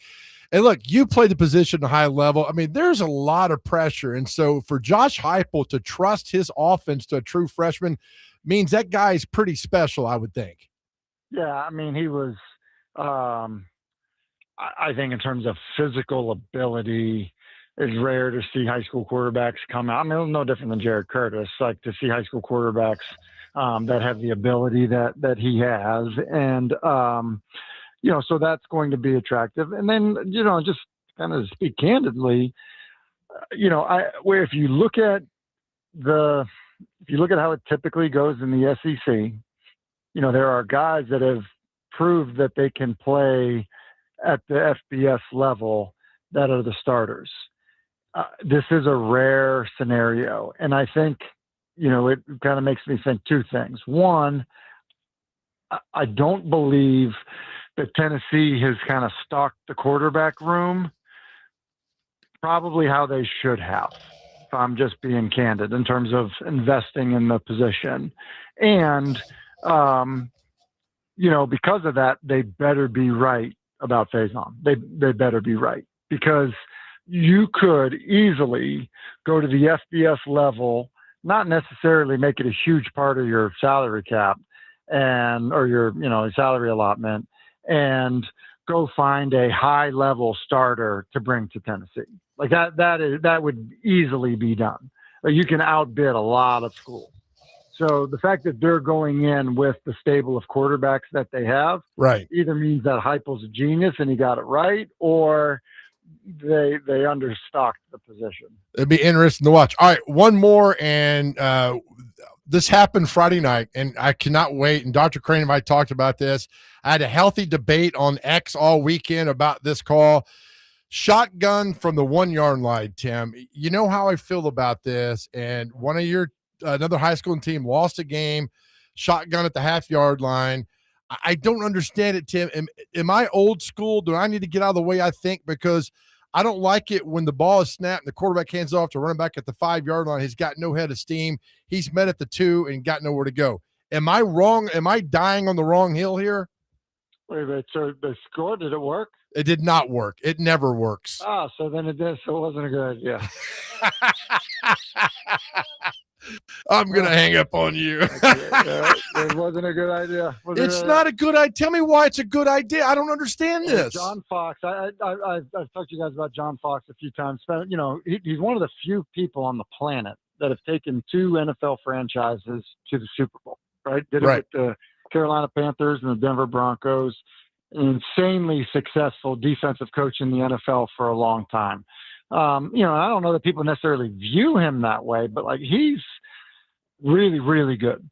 And look, you play the position at a high level. I mean, there's a lot of pressure. And so for Josh Heupel to trust his offense to a true freshman means that guy is pretty special, I would think. Yeah, I mean, he was, I think in terms of physical ability, it's rare to see high school quarterbacks come out. I mean, it's no different than Jared Curtis, to see high school quarterbacks that have the ability that he has. And, so that's going to be attractive. And then, just kind of speak candidly, if you look at how it typically goes in the SEC, there are guys that have proved that they can play at the FBS level that are the starters. This is a rare scenario. And I think, it kind of makes me think two things. One, I don't believe that Tennessee has kind of stocked the quarterback room probably how they should have, if I'm just being candid, in terms of investing in the position. And, because of that, they better be right about Faison. They better be right, because you could easily go to the FBS level, not necessarily make it a huge part of your salary cap or your, salary allotment, and go find a high-level starter to bring to Tennessee. Like that would easily be done. Like you can outbid a lot of schools. So the fact that they're going in with the stable of quarterbacks that they have, Right, either means that Heupel's a genius and he got it right, or they understocked the position. it'd be interesting to watch. All right, one more, and this happened Friday night, and I cannot wait. And Dr. Crane and I talked about this. I had a healthy debate on X all weekend about this call. Shotgun from the 1 yard line, Tim. You know how I feel about this. And one of your another high school team lost a game, shotgun at the half-yard line. I don't understand it, Tim. Am I old school? Do I need to get out of the way, I think? Because I don't like it when the ball is snapped and the quarterback hands off to running back at the 5-yard line. He's got no head of steam. He's met at the 2 and got nowhere to go. Am I wrong? Am I dying on the wrong hill here? Wait, so the score, did it work? It did not work. It never works. Ah, so then it did. So it wasn't a good idea. I'm going to hang up on you. It wasn't a good idea. It's not a good idea. Tell me why it's a good idea. I don't understand this. John Fox. I've talked to you guys about John Fox a few times. You know, he's one of the few people on the planet that have taken 2 NFL franchises to the Super Bowl, right? Did it with the Carolina Panthers and the Denver Broncos. An insanely successful defensive coach in the NFL for a long time. You know, I don't know that people necessarily view him that way, but like he's really, really good.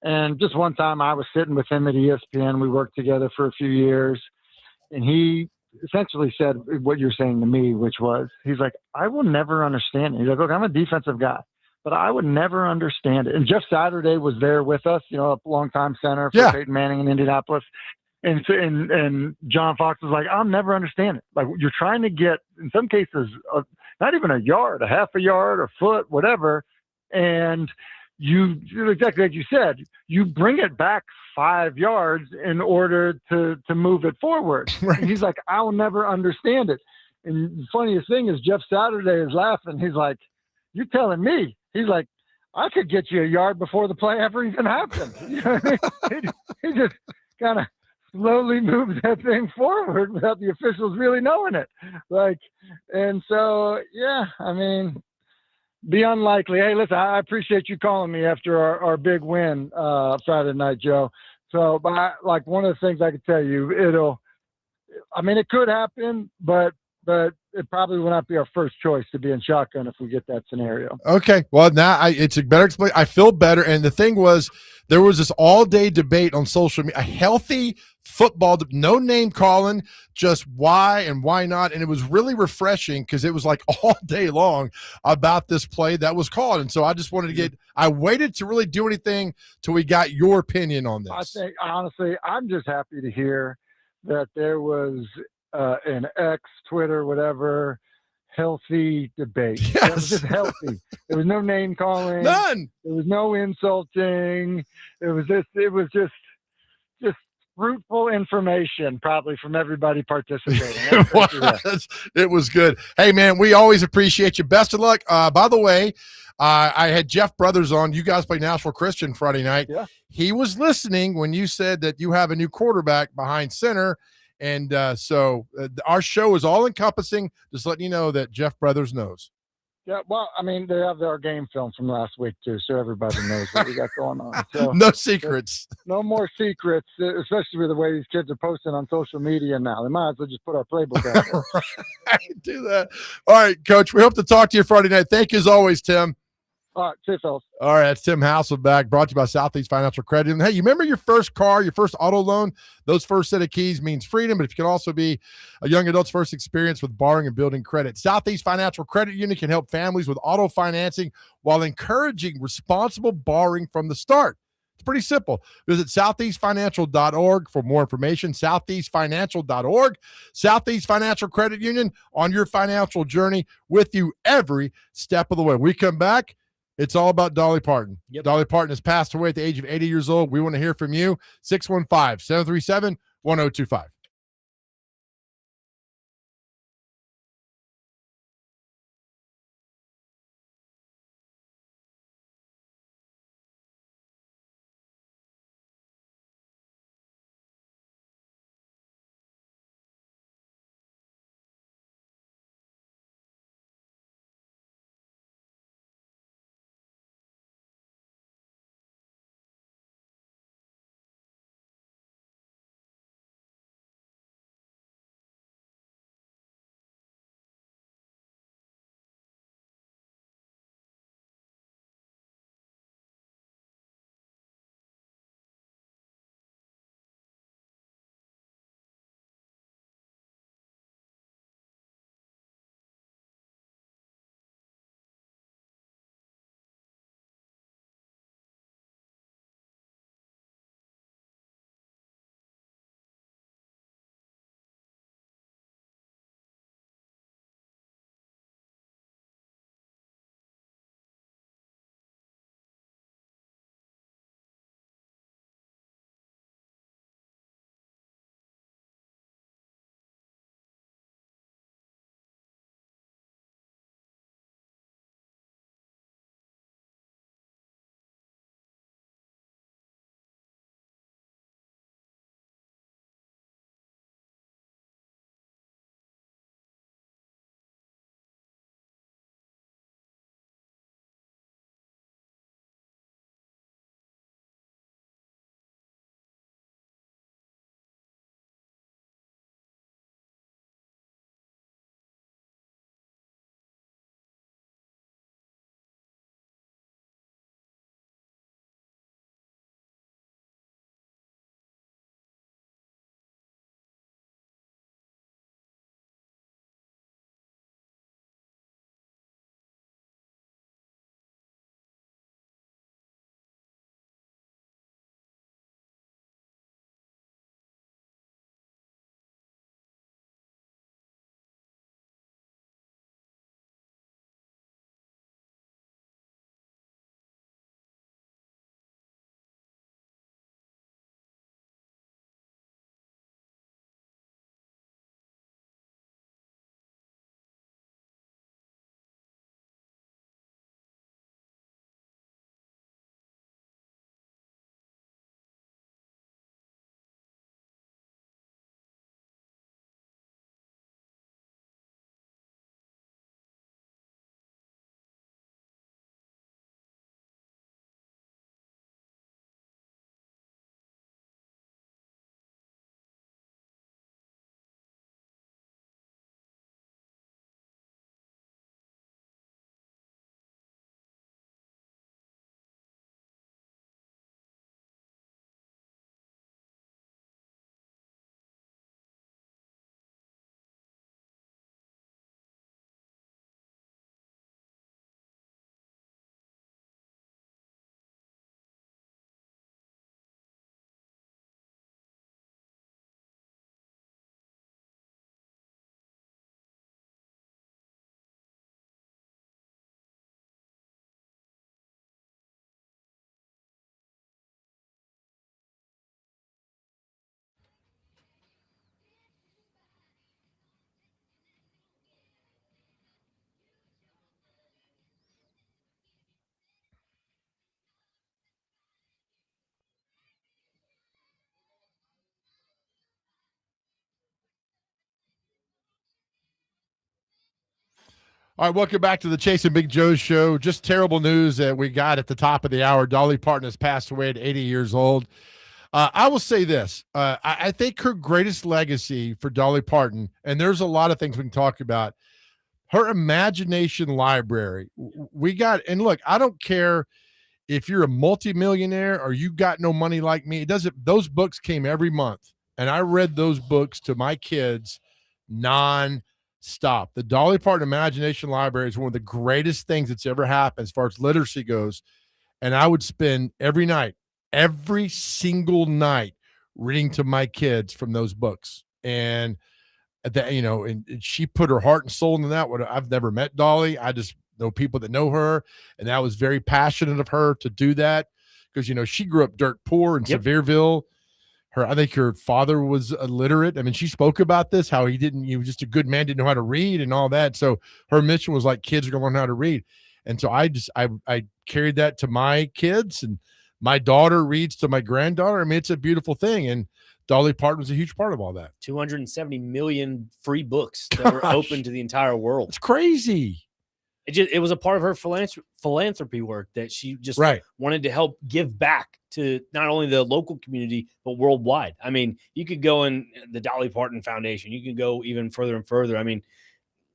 And just one time I was sitting with him at ESPN. We worked together for a few years, and he essentially said what you're saying to me, which was, he's like, I will never understand it. He's like, look, I'm a defensive guy, but I would never understand it. And Jeff Saturday was there with us, you know, a longtime center for Peyton Manning in Indianapolis. And John Fox was like, I'll never understand it. Like, you're trying to get, in some cases, not even a yard, a half a yard, a foot, whatever. And you, exactly like you said, you bring it back 5 yards in order to move it forward. Right. And he's like, I'll never understand it. And the funniest thing is Jeff Saturday is laughing. He's like, you're telling me. He's like, I could get you a yard before the play ever even happened. You know what I mean? He just kind of slowly moves that thing forward without the officials really knowing it. Like, and so, yeah, I mean, be unlikely. Hey, listen, I appreciate you calling me after our big win Friday night, Joe. So, but like one of the things I could tell you, it could happen, but it probably will not be our first choice to be in shotgun if we get that scenario. Okay. Well, now it's a better explanation. I feel better. And the thing was, there was this all-day debate on social media, a healthy football, no name calling, just why and why not. And it was really refreshing because it was like all day long about this play that was called. And so I just wanted to I waited to really do anything till we got your opinion on this. I think, honestly, I'm just happy to hear that there was an X, Twitter, whatever, healthy debate. Yes. It was just healthy. There was no name calling. None. There was no insulting. It was just fruitful information, probably from everybody participating. It was good. Hey, man, we always appreciate you. Best of luck. By the way, I had Jeff Brothers on. You guys played Nashville Christian Friday night. Yeah. He was listening when you said that you have a new quarterback behind center. And so our show is all encompassing. Just letting you know that Jeff Brothers knows. Yeah, well, I mean, they have our game film from last week too, so everybody knows what we got going on. So no secrets. No more secrets, especially with the way these kids are posting on social media now. They might as well just put our playbook out there. Right, do that. All right, Coach. We hope to talk to you Friday night. Thank you as always, Tim. All right, see you, fellas. All right, that's Tim Hasselbeck, brought to you by Southeast Financial Credit. And hey, you remember your first car, your first auto loan? Those first set of keys means freedom, but if you can also be a young adult's first experience with borrowing and building credit. Southeast Financial Credit Union can help families with auto financing while encouraging responsible borrowing from the start. It's pretty simple. Visit southeastfinancial.org for more information. Southeastfinancial.org. Southeast Financial Credit Union, on your financial journey with you every step of the way. When we come back, it's all about Dolly Parton. Yep. Dolly Parton has passed away at the age of 80 years old. We want to hear from you. 615-737-1025. All right, welcome back to the Chase and Big Joe show. Just terrible news that we got at the top of the hour. Dolly Parton has passed away at 80 years old. I will say this. I think her greatest legacy for Dolly Parton, and there's a lot of things we can talk about, her imagination library. We got, and look, I don't care if you're a multimillionaire or you got no money like me. It doesn't, those books came every month, and I read those books to my kids non-stop. The Dolly Parton Imagination Library is one of the greatest things that's ever happened as far as literacy goes. And I would spend every single night reading to my kids from those books. And that, you know, and she put her heart and soul into that. I've never met Dolly. I just know people that know her, and that was very passionate of her to do that, because, you know, she grew up dirt poor in Sevierville. I think her father was illiterate. I mean, she spoke about this, how he was just a good man, didn't know how to read and all that. So her mission was like, kids are going to learn how to read. And so I carried that to my kids, and my daughter reads to my granddaughter. I mean, it's a beautiful thing. And Dolly Parton was a huge part of all that. 270 million free books that were open to the entire world. It's crazy. It was a part of her philanthropy work that she just wanted to help give back to not only the local community, but worldwide. I mean, you could go in the Dolly Parton Foundation. You could go even further and further. I mean,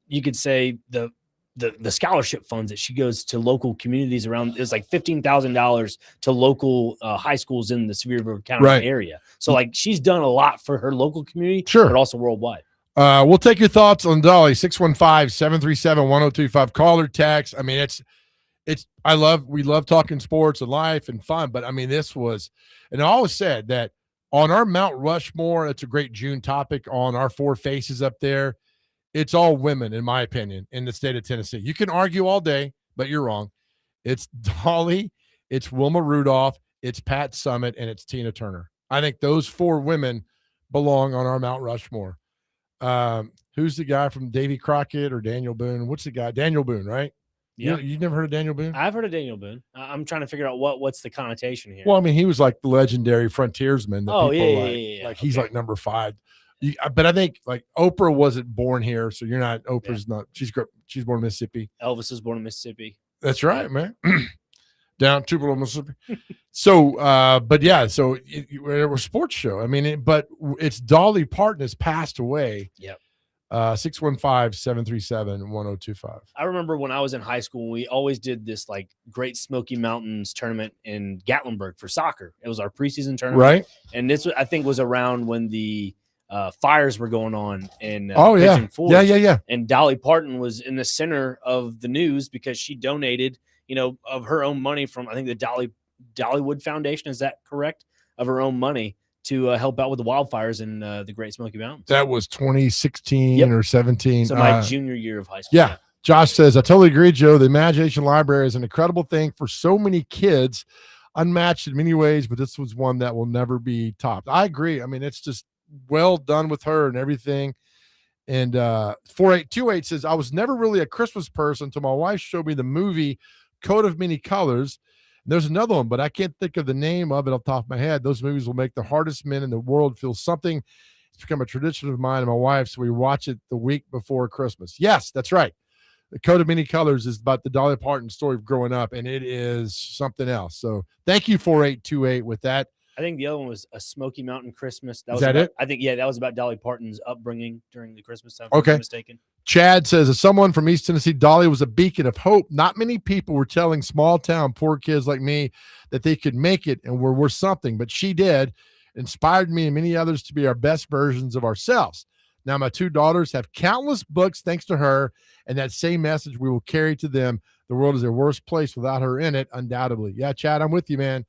you could say the scholarship funds that she goes to local communities around, it's like $15,000 to local high schools in the Sevierville County area. So like, she's done a lot for her local community, but also worldwide. We'll take your thoughts on Dolly. 615-737-1025. Call or text. I mean, we love talking sports and life and fun, but I mean, this was, and I always said that on our Mount Rushmore, it's a great June topic on our four faces up there. It's all women, in my opinion, in the state of Tennessee. You can argue all day, but you're wrong. It's Dolly, it's Wilma Rudolph, it's Pat Summitt, and it's Tina Turner. I think those four women belong on our Mount Rushmore. Who's the guy from Davy Crockett or Daniel Boone? What's the guy? Daniel Boone, right? Yeah. You've never heard of Daniel Boone? I've heard of Daniel Boone. I'm trying to figure out what's the connotation here. Well, I mean, he was like the legendary frontiersman. Yeah. Like he's like number 5. But I think like Oprah wasn't born here, so you're not. Oprah's not. She's born in Mississippi. Elvis was born in Mississippi. That's right, man. Down Tupelo, Mississippi. So, but yeah, so it was a sports show. I mean, but it's Dolly Parton has passed away. Yep. 615-737-1025. I remember when I was in high school, we always did this like Great Smoky Mountains tournament in Gatlinburg for soccer. It was our preseason tournament, right? And this, I think, was around when the fires were going on in Pigeon Forge. Yeah. And Dolly Parton was in the center of the news because she donated, you know, of her own money from, I think, the Dollywood Foundation. Is that correct? Of her own money to help out with the wildfires in the Great Smoky Mountains. That was 2016 or 17. So my junior year of high school. Yeah. Josh says, I totally agree, Joe. The Imagination Library is an incredible thing for so many kids, unmatched in many ways, but this was one that will never be topped. I agree. I mean, it's just well done with her and everything. And 4828 says, I was never really a Christmas person until my wife showed me the movie Coat of Many Colors. There's another one, but I can't think of the name of it off the top of my head. Those movies will make the hardest men in the world feel something. It's become a tradition of mine and my wife, so we watch it the week before Christmas. Yes, that's right. The Coat of Many Colors is about the Dolly Parton story of growing up, and it is something else. So thank you, 4828, with that. I think the other one was A Smoky Mountain Christmas. Is that it? I think, that was about Dolly Parton's upbringing during the Christmas time. Okay. If I'm mistaken. Chad says, as someone from East Tennessee, Dolly was a beacon of hope. Not many people were telling small town poor kids like me that they could make it and were worth something, but she did. Inspired me and many others to be our best versions of ourselves. Now my 2 daughters have countless books thanks to her, and that same message we will carry to them. The world is a worse place without her in it, undoubtedly. Yeah, Chad, I'm with you, man.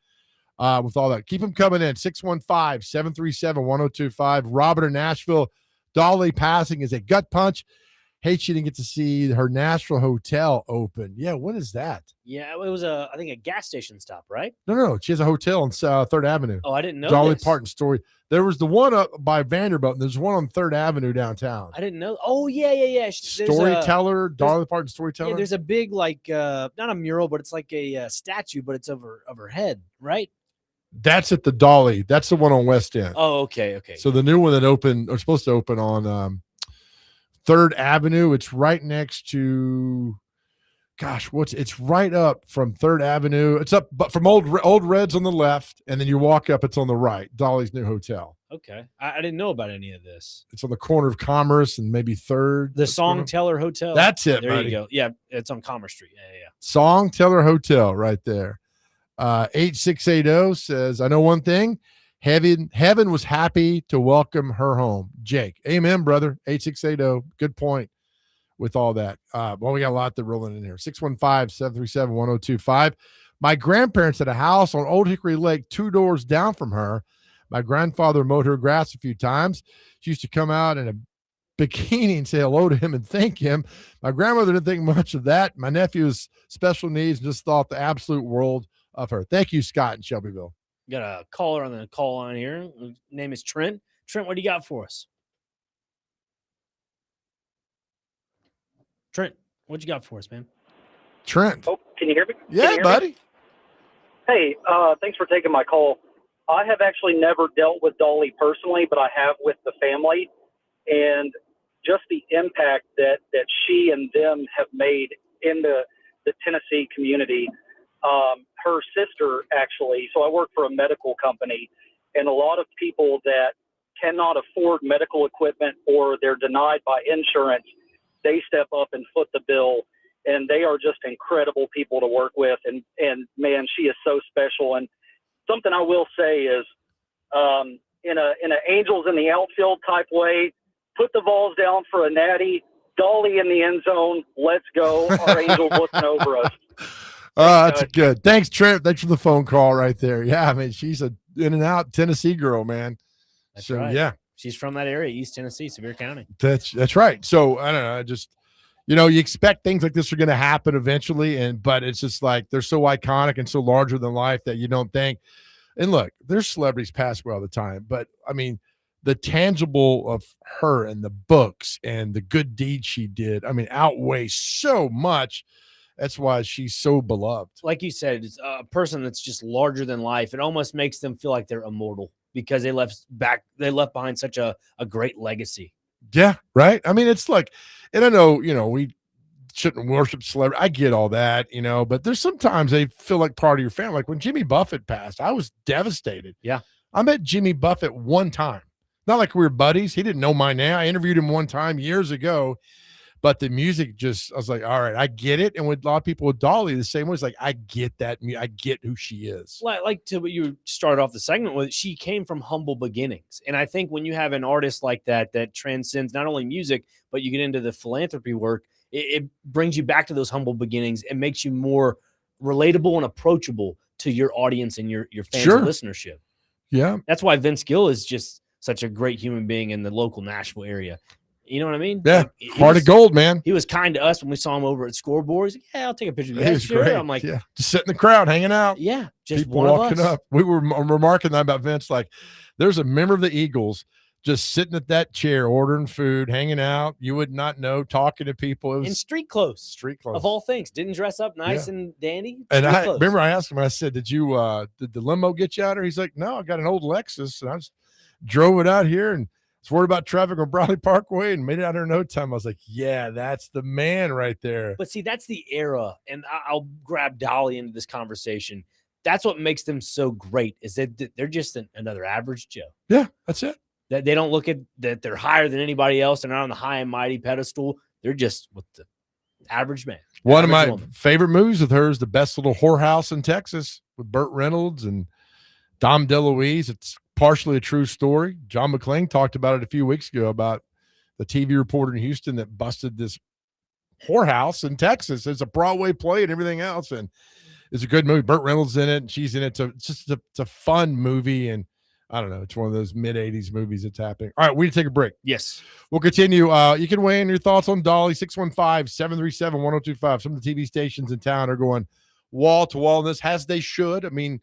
With all that. Keep them coming in. 615-737-1025. Robert in Nashville. Dolly passing is a gut punch. Hate she didn't get to see her Nashville hotel open. Yeah, what is that? Yeah, it was I think a gas station stop, right? No. She has a hotel on 3rd Avenue. Oh, I didn't know Dolly this. Parton story. There was the one up by Vanderbilt, and there's one on 3rd Avenue downtown. I didn't know. Oh, yeah. Storyteller, Dolly Parton storyteller. Yeah, there's a big, like, not a mural, but it's like a statue, but it's of her head, right? That's at the Dolly. That's the one on West End. Oh, okay. So the new one that opened, or supposed to open on 3rd Avenue. It's right next to, it's right up from 3rd Avenue. It's up but from Old Reds on the left, and then you walk up, it's on the right. Dolly's new hotel. Okay. I didn't know about any of this. It's on the corner of Commerce and maybe 3rd. The Song Teller Hotel. That's it, There buddy. you go. Yeah, it's on Commerce Street. Yeah. Song Teller Hotel right there. 8680 says, I know one thing. Heaven was happy to welcome her home. Jake. Amen, brother. 8680. Good point with all that. We got a lot that rolling in here. 615-737-1025. My grandparents had a house on Old Hickory Lake 2 doors down from her. My grandfather mowed her grass a few times. She used to come out in a bikini and say hello to him and thank him. My grandmother didn't think much of that. My nephew's special needs and just thought the absolute world of her. Thank you, Scott in Shelbyville. Got a caller on the call line here. His name is Trent. Trent, what do you got for us? Trent, what you got for us, man? Trent. Oh, can you hear me? Yeah, buddy. Hey, thanks for taking my call. I have actually never dealt with Dolly personally, but I have with the family, and just the impact that she and them have made in the Tennessee community. Her sister, actually, so I work for a medical company, and a lot of people that cannot afford medical equipment or they're denied by insurance, they step up and foot the bill, and they are just incredible people to work with. And man, she is so special. And something I will say is, in a Angels in the outfield type way, put the Vols down for a natty, Dolly in the end zone. Let's go. Our Angels looking over us. That's good. Thanks, Trent. Thanks for the phone call right there. Yeah, I mean, she's a in and out Tennessee girl, man. That's so, right. Yeah. She's from that area, East Tennessee, Sevier County. That's right. So, I don't know. I just, you expect things like this are going to happen eventually, but it's just like they're so iconic and so larger than life that you don't think. And look, there's celebrities pass away all the time, but I mean, the tangible of her and the books and the good deeds she did, I mean, outweighs so much. That's why she's so beloved. Like you said, it's a person that's just larger than life. It almost makes them feel like they're immortal because they left behind such a great legacy. Yeah, right. I mean, it's like, and I know, we shouldn't worship celebrity. I get all that, but there's sometimes they feel like part of your family. Like when Jimmy Buffett passed, I was devastated. Yeah. I met Jimmy Buffett one time. Not like we were buddies. He didn't know my name. I interviewed him one time years ago. But the music I was like, all right, I get it. And with a lot of people with Dolly, the same way, it's like, I get that. I get who she is. Like to what you started off the segment with, she came from humble beginnings. And I think when you have an artist like that transcends not only music, but you get into the philanthropy work, it brings you back to those humble beginnings and makes you more relatable and approachable to your audience and your fans and listenership. Yeah. That's why Vince Gill is just such a great human being in the local Nashville area. You know what I mean? Yeah. Heart of gold, man. He was kind to us when we saw him over at Scoreboard. He's like, yeah, I'll take a picture of you. He Yeah, was sure. great. I'm like, yeah, just sit in the crowd, hanging out. Yeah, just people one walking of us. up. We were remarking that about Vince. Like, there's a member of the Eagles just sitting at that chair, ordering food, hanging out. You would not know, talking to people. It was in street clothes. Street clothes. Of all things. Didn't dress up nice and dandy. And I clothes. remember I asked him, I said, did the limo get you out here? He's like, no, I got an old Lexus. And I just drove it out here and was worried about traffic on Bradley Parkway and made it out here in no time. I was like, yeah, that's the man right there. But see, that's the era. And I'll grab Dolly into this conversation. That's what makes them so great is that they're just another average Joe. Yeah, that's it. That they don't look at that they're higher than anybody else. They're not on the high and mighty pedestal. They're just with the average man. One of my woman. favorite movies with her is The Best Little Whorehouse in Texas with Burt Reynolds and Dom DeLuise. It's partially a true story. John McClane talked about it a few weeks ago about the TV reporter in Houston that busted this whorehouse in Texas. It's a Broadway play and everything else. And it's a good movie. Burt Reynolds in it and she's in it. So it's a fun movie. And I don't know. It's one of those mid-'80s movies that's happening. All right, we need to take a break. Yes. We'll continue. You can weigh in your thoughts on Dolly, 615-737-1025. Some of the TV stations in town are going wall to wall in this, as they should. I mean,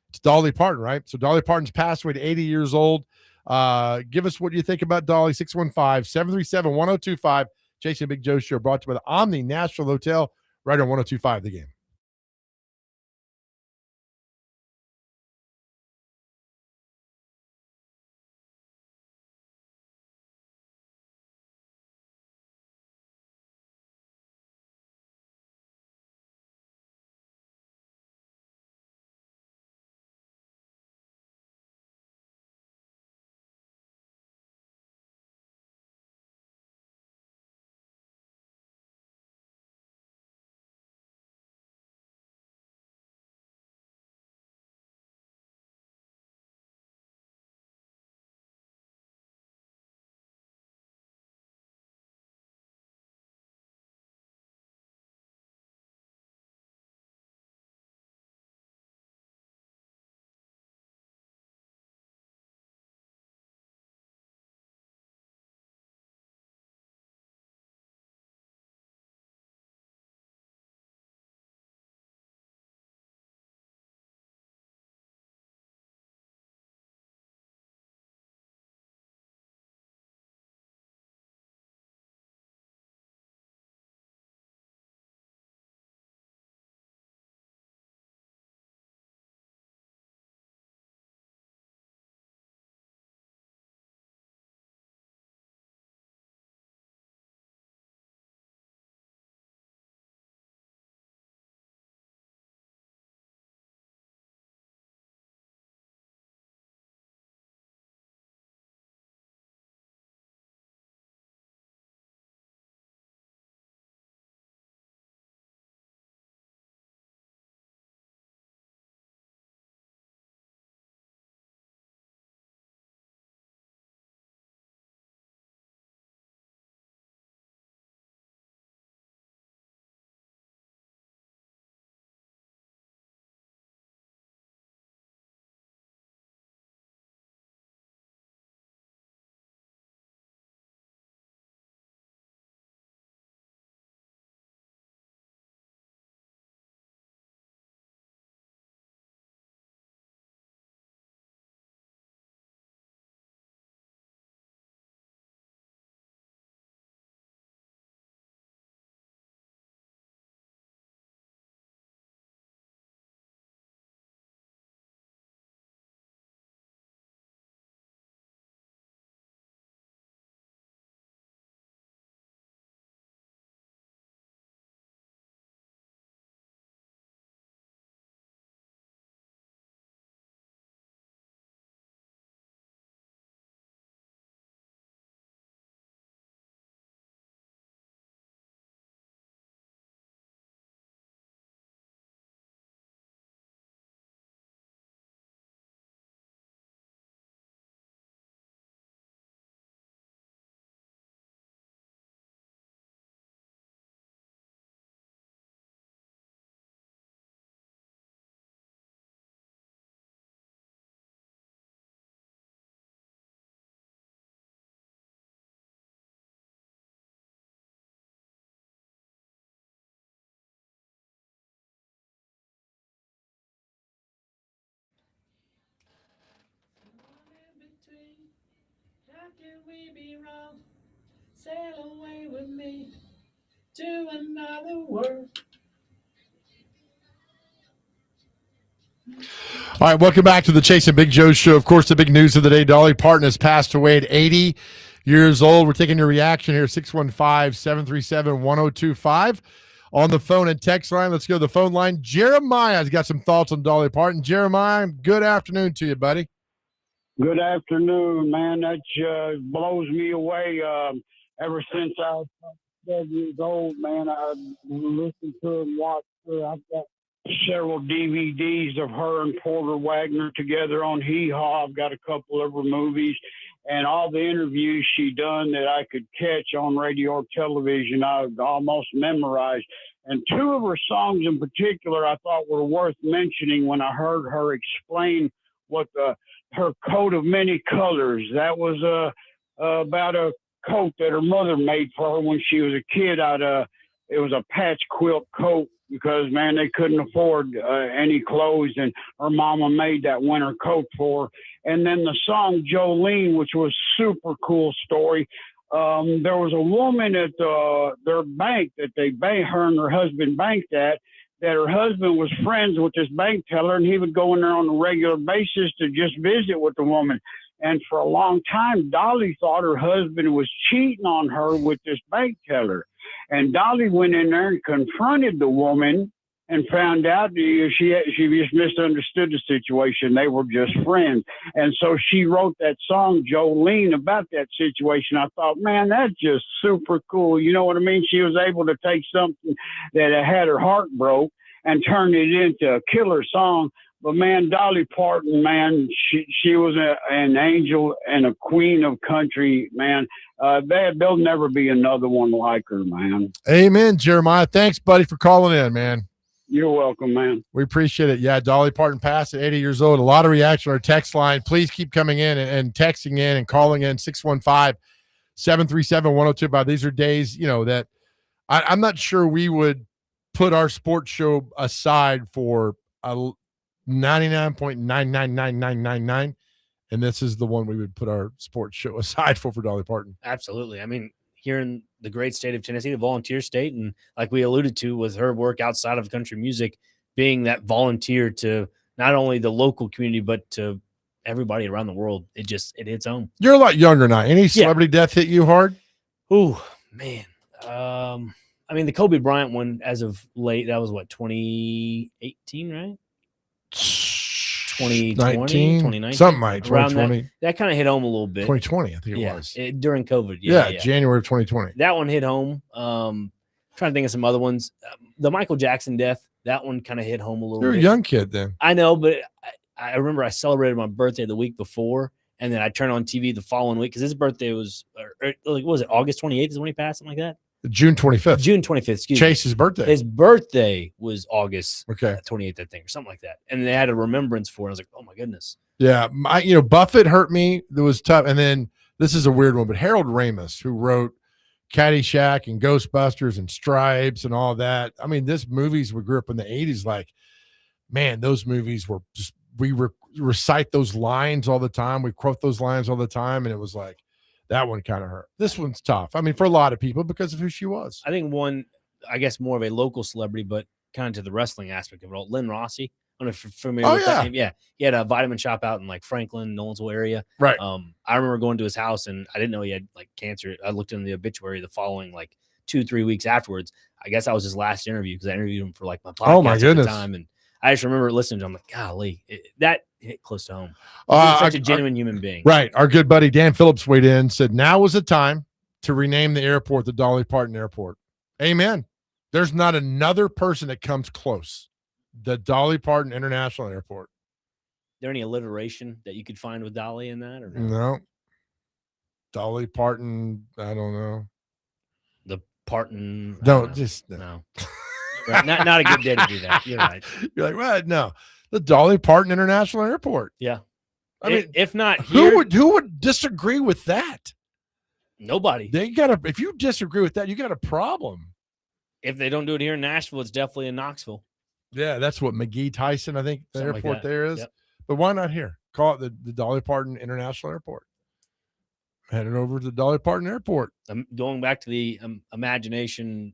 it's Dolly Parton, right? So Dolly Parton's passed away at 80 years old. Give us what you think about Dolly, 615-737-1025. Jason Big Joe Show brought to you by the Omni Nashville Hotel right on 102.5 The Game. How can we be wrong? Sail away with me to another world. All right, welcome back to the Chase and Big Joe show. Of course, the big news of the day, Dolly Parton has passed away at 80 years old. We're taking your reaction here, 615-737-1025 on the phone and text line. Let's go to the phone line. Jeremiah's got some thoughts on Dolly Parton. Jeremiah, good afternoon to you, buddy. Good afternoon, man. That blows me away. Ever since I was 12 years old, man, I listened to and watched her. I've got several DVDs of her and Porter Wagner together on Hee Haw. I've got a couple of her movies and all the interviews she done that I could catch on radio or television. I've almost memorized. And two of her songs in particular I thought were worth mentioning when I heard her explain what her coat of many colors. That was about a coat that her mother made for her when she was a kid. It was a patch quilt coat because, man, they couldn't afford any clothes, and her mama made that winter coat for her. And then the song Jolene, which was super cool story. There was a woman at their bank that her and her husband banked at, that her husband was friends with this bank teller, and he would go in there on a regular basis to just visit with the woman. And for a long time, Dolly thought her husband was cheating on her with this bank teller. And Dolly went in there and confronted the woman and found out she just misunderstood the situation. They were just friends. And so she wrote that song, Jolene, about that situation. I thought, man, that's just super cool. You know what I mean? She was able to take something that had her heart broke and turn it into a killer song. But, man, Dolly Parton, man, she was an angel and a queen of country, man. There'll never be another one like her, man. Amen, Jeremiah. Thanks, buddy, for calling in, man. You're welcome, man. We appreciate it. Yeah, Dolly Parton passed at 80 years old. A lot of reaction on our text line. Please keep coming in and texting in and calling in 615-737-1025. These are days, that I'm not sure we would put our sports show aside for a 99.999999, and this is the one we would put our sports show aside for Dolly Parton. Absolutely. I mean, here in the great state of Tennessee, the volunteer state, and like we alluded to with her work outside of country music, being that volunteer to not only the local community but to everybody around the world, it hits home. You're a lot younger now. Any celebrity death hit you hard? Oh man. I mean, the Kobe Bryant one, as of late, that was what, 2018, right? 2019, something like 2020. That kind of hit home a little bit. 2020, I think it was. During COVID. Yeah, January of 2020. That one hit home. Trying to think of some other ones. The Michael Jackson death, that one kind of hit home a little bit. You're a young kid then. I know, but I remember I celebrated my birthday the week before, and then I turned on TV the following week because his birthday was, what was it, August 28th is when he passed, something like that? June 25th. June 25th, excuse me. Chase's birthday. His birthday was August 28th, I think, or something like that. And they had a remembrance for it. I was like, oh, my goodness. Yeah. Buffett hurt me. It was tough. And then this is a weird one, but Harold Ramis, who wrote Caddyshack and Ghostbusters and Stripes and all that. I mean, this movies we grew up in the 80s, like, man, those movies were just, we recite those lines all the time. We quote those lines all the time. And it was like, that one kind of hurt. This one's tough. I mean, for a lot of people because of who she was. I think one, I guess more of a local celebrity, but kind of to the wrestling aspect of it all. Lynn Rossi. I don't know if you're familiar with that name. Yeah. He had a vitamin shop out in like Franklin, Nolensville area. Right. I remember going to his house and I didn't know he had like cancer. I looked in the obituary the following like 2-3 weeks afterwards. I guess that was his last interview because I interviewed him for like my podcast at the time. And I just remember listening to him like, golly, that hit close to home. Such a genuine human being. Right. Our good buddy Dan Phillips weighed in, said now was the time to rename the airport the Dolly Parton Airport. Amen. There's not another person that comes close. The Dolly Parton International Airport. Is there any alliteration that you could find with Dolly in that? Or no? Dolly Parton, I don't know. The Parton. No. Right. Not a good day to do that. You're right. You're like, well, no. The Dolly Parton International Airport. Yeah. I mean, if not here, who would disagree with that? Nobody. If you disagree with that, you got a problem. If they don't do it here in Nashville, it's definitely in Knoxville. Yeah, that's what McGee Tyson, I think the airport there is. Yep. But why not here? Call it the Dolly Parton International Airport. headed over to Dolly Parton Airport. Going back to the imagination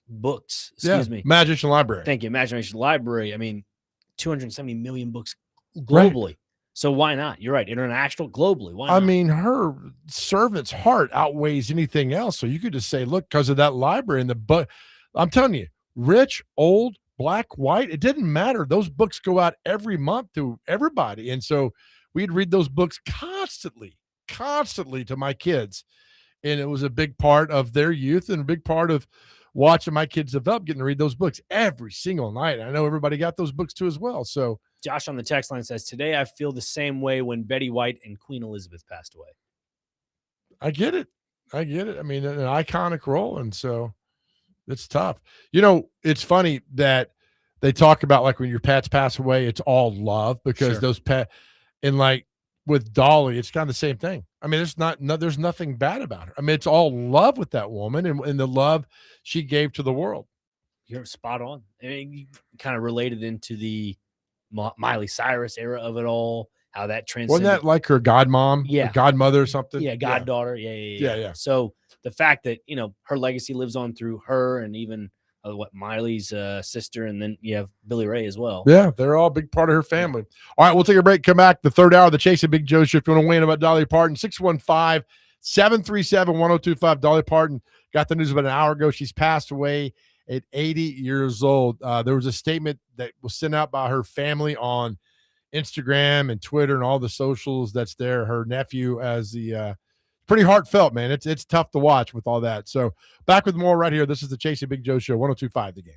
books, excuse me. Imagination Library. Thank you. Imagination Library. I mean, 270 million books globally. Right. So why not? You're right. International, globally. Why not? I mean, her servant's heart outweighs anything else. So you could just say, look, because of that library and the book. I'm telling you, rich, old, black, white, it didn't matter. Those books go out every month to everybody. And so we'd read those books constantly to my kids. And it was a big part of their youth and a big part of watching my kids develop, getting to read those books every single night. I know everybody got those books too as well. So Josh on the text line says, today I feel the same way when Betty White and Queen Elizabeth passed away. I get it. I mean, an iconic role. And so it's tough. You know, it's funny that they talk about like when your pets pass away, it's all love because those pet and like with Dolly, it's kind of the same thing. I mean, there's nothing bad about her. I mean, it's all love with that woman and the love she gave to the world. You're spot on. I mean, you kind of related into the Miley Cyrus era of it all, how that transcended. Wasn't that like her godmom? Yeah. Or godmother or something? Yeah, goddaughter. Yeah. So the fact that, you know, her legacy lives on through her and even Miley's sister, and then you have Billy Ray as well. Yeah, they're all a big part of her family. All right, we'll take a break, come back. The third hour of the Chase and Big Joe Show. If you want to weigh in about Dolly Parton, 615-737-1025. Dolly Parton got the news about an hour ago. She's passed away at 80 years old. There was a statement that was sent out by her family on Instagram and Twitter and all the socials that's there. Her nephew as the pretty heartfelt, man. It's tough to watch with all that. So back with more right here. This is the Chase and Big Joe Show, 102.5 The Game.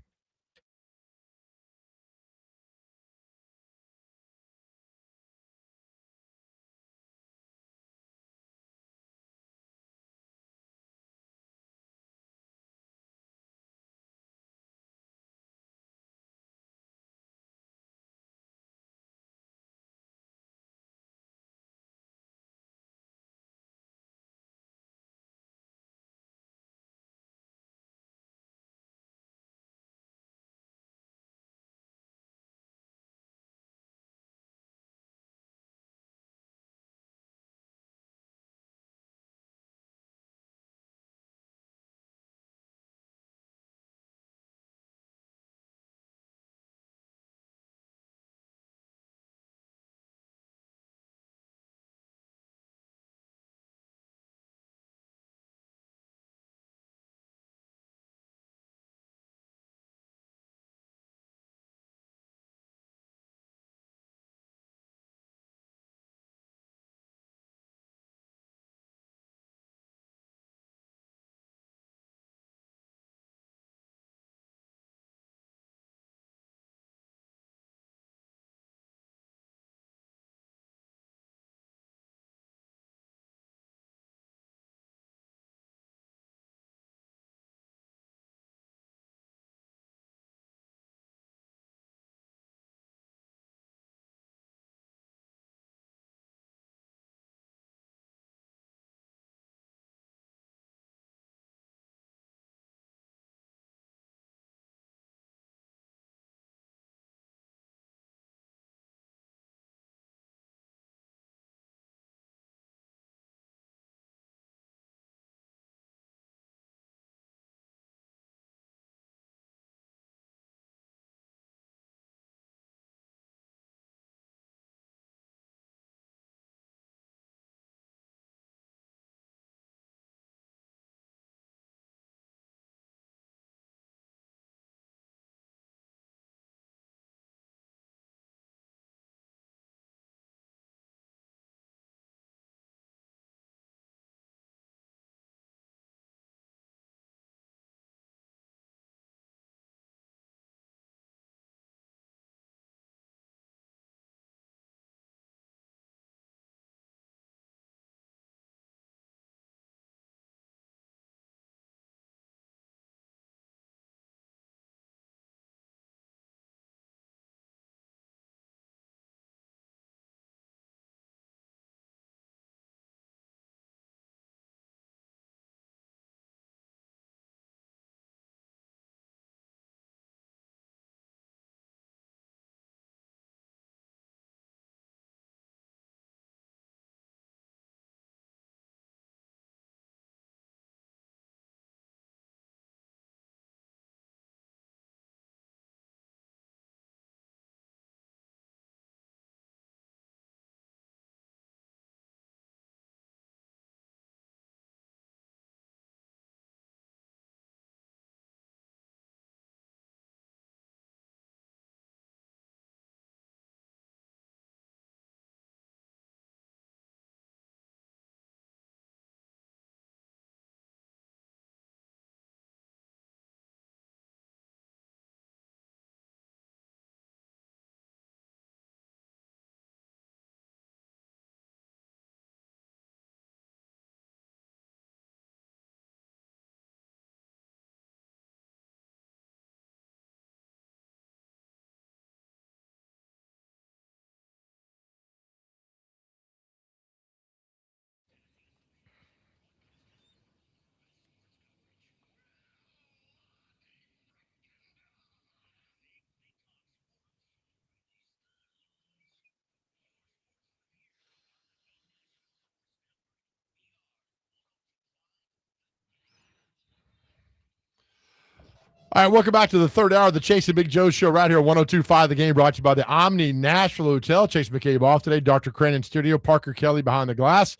All right, welcome back to the third hour of the Chase and Big Joe show right here on 102.5 The Game, brought to you by the Omni Nashville Hotel. Chase McCabe off today, Dr. Crane in studio, Parker Kelly behind the glass.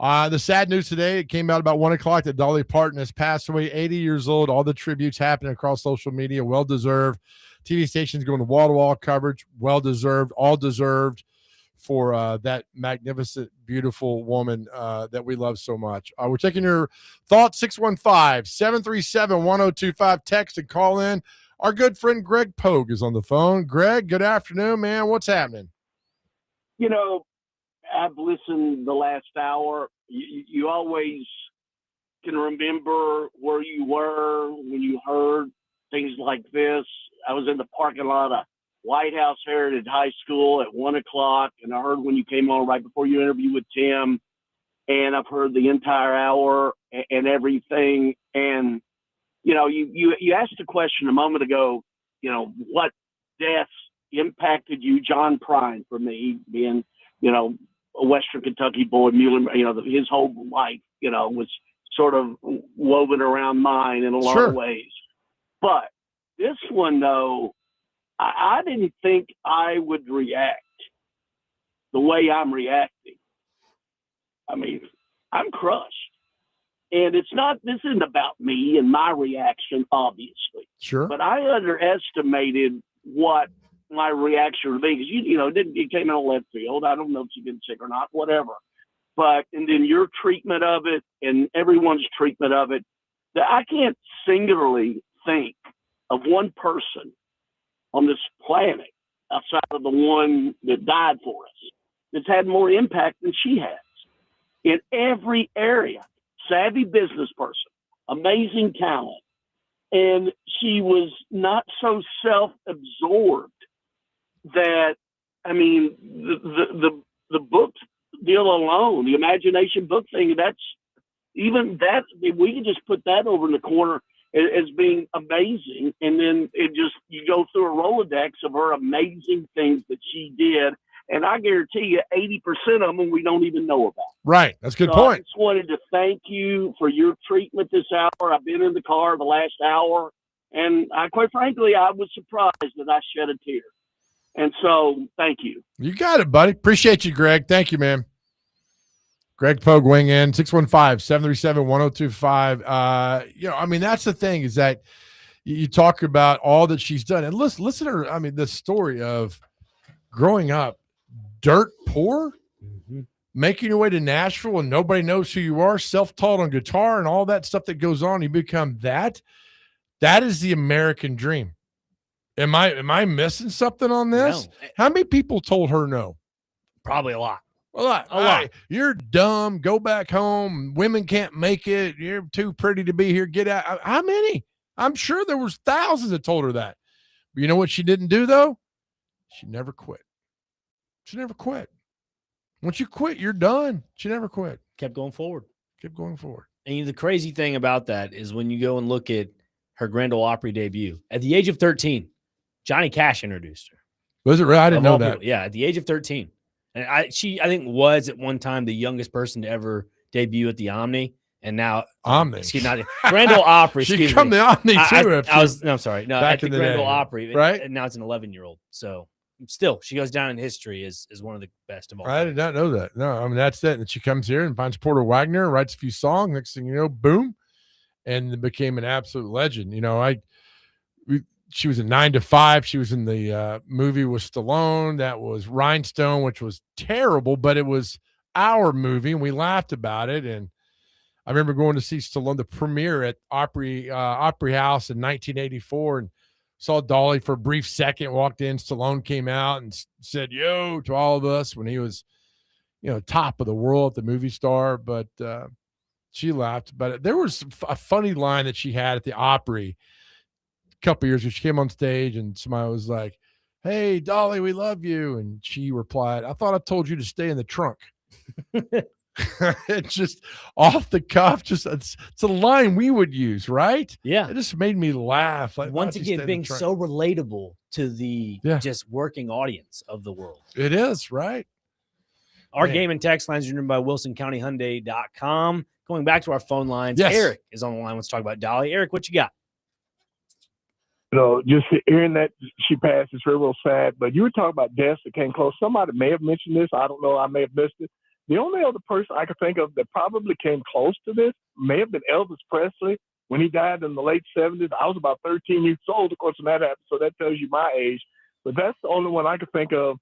The sad news today, it came out about 1 o'clock that Dolly Parton has passed away, 80 years old. All the tributes happening across social media, well-deserved. TV stations going to wall-to-wall coverage, well-deserved, all-deserved for that magnificent, beautiful woman that we love so much. We're taking your thoughts, 615-737-1025. Text and call in. Our good friend Greg Pogue is on the phone. Greg, good afternoon, man. What's happening? You know, I've listened the last hour. You always can remember where you were when you heard things like this. I was in the parking lot of White House Heritage High School at 1 o'clock, and I heard when you came on right before your interview with Tim, and I've heard the entire hour and everything. And, you know, you asked a question a moment ago, you know, what deaths impacted you? John Prine, for me, being, you know, a Western Kentucky boy, Mueller, you know, his whole life, you know, was sort of woven around mine in a lot of ways. But this one, though, I didn't think I would react the way I'm reacting. I mean, I'm crushed. And this isn't about me and my reaction, obviously. Sure. But I underestimated what my reaction would be. Because, you know, it came in left field. I don't know if you've been sick or not, whatever. But, and then your treatment of it and everyone's treatment of it, that I can't singularly think of one person on this planet outside of the one that died for us that's had more impact than she has in every area. Savvy business person, amazing talent. And she was not so self-absorbed that, I mean, the book deal alone, the imagination book thing, that's even that, we can just put that over in the corner as being amazing. And then you go through a Rolodex of her amazing things that she did. And I guarantee you 80% of them we don't even know about. Right. That's a good So point. I just wanted to thank you for your treatment this hour. I've been in the car the last hour, and quite frankly, I was surprised that I shed a tear. And so thank you. You got it, buddy. Appreciate you, Greg. Thank you, man. Greg Pogue weighing in, 615-737-1025. You know, I mean, that's the thing is that you talk about all that she's done. And listen to her, I mean, the story of growing up dirt poor, making your way to Nashville and nobody knows who you are, self-taught on guitar and all that stuff that goes on. You become that. That is the American dream. Am I missing something on this? No. How many people told her no? Probably a lot. A lot. Hey, you're dumb. Go back home. Women can't make it. You're too pretty to be here. Get out. How many? I'm sure there was thousands that told her that. But you know what she didn't do, though? She never quit. She never quit. Once you quit, you're done. She never quit. Kept going forward. Kept going forward. And the crazy thing about that is when you go and look at her Grand Ole Opry debut, at the age of 13, Johnny Cash introduced her. Was it really? I didn't know that. People. Yeah, at the age of 13. And she, I think, was at one time the youngest person to ever debut at the Omni. And now, Omni. Excuse me, Grand Ole Opry. She come the Omni, too. I'm sorry. No, back at the in the Grand day, Ole Opry. right? And now it's an 11-year-old. So still, she goes down in history as one of the best of all time. I did not know that. No, I mean, that's it. And she comes here and finds Porter Wagner, writes a few songs. Next thing you know, boom, and became an absolute legend. You know, she was in 9 to 5. She was in the movie with Stallone. That was Rhinestone, which was terrible, but it was our movie, and we laughed about it. And I remember going to see Stallone, the premiere at Opry House in 1984, and saw Dolly for a brief second, walked in. Stallone came out and said, yo, to all of us when he was, you know, top of the world at the movie star. But she laughed. But there was a funny line that she had at the Opry couple years ago. She came on stage and somebody was like, hey, Dolly, we love you. And she replied, I thought I told you to stay in the trunk. It's just off the cuff. Just it's a line we would use, right? Yeah. It just made me laugh. Like, once again, being so relatable to the just working audience of the world. It is, right? Our game and text lines are driven by WilsonCountyHyundai.com. Going back to our phone lines, Eric is on the line. Let's talk about Dolly. Eric, what you got? just hearing that she passed is real sad. But you were talking about deaths that came close. Somebody may have mentioned this. I don't know. I may have missed it. The only other person I could think of that probably came close to this may have been Elvis Presley when he died in the late 70s. I was about 13 years old, of course, when that happened, so that tells you my age. But that's the only one I could think of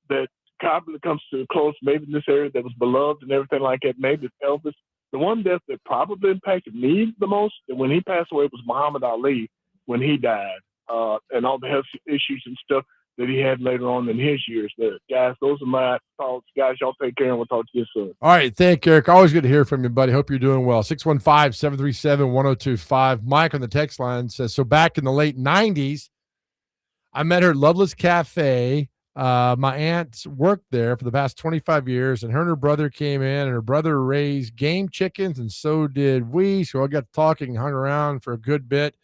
that probably comes to close, maybe in this area that was beloved and everything like that. Maybe it's Elvis. The one death that probably impacted me the most, and when he passed away, was Muhammad Ali when he died, and all the health issues and stuff that he had later on in his years. But guys, those are my thoughts. Guys, y'all take care, and we'll talk to you soon. All right. Thank you, Eric. Always good to hear from you, buddy. Hope you're doing well. 615-737-1025. Mike on the text line says, so back in the late 90s, I met her at Loveless Cafe. My aunt's worked there for the past 25 years, and her and her brother came in, and her brother raised game chickens, and so did we. So I got talking and hung around for a good bit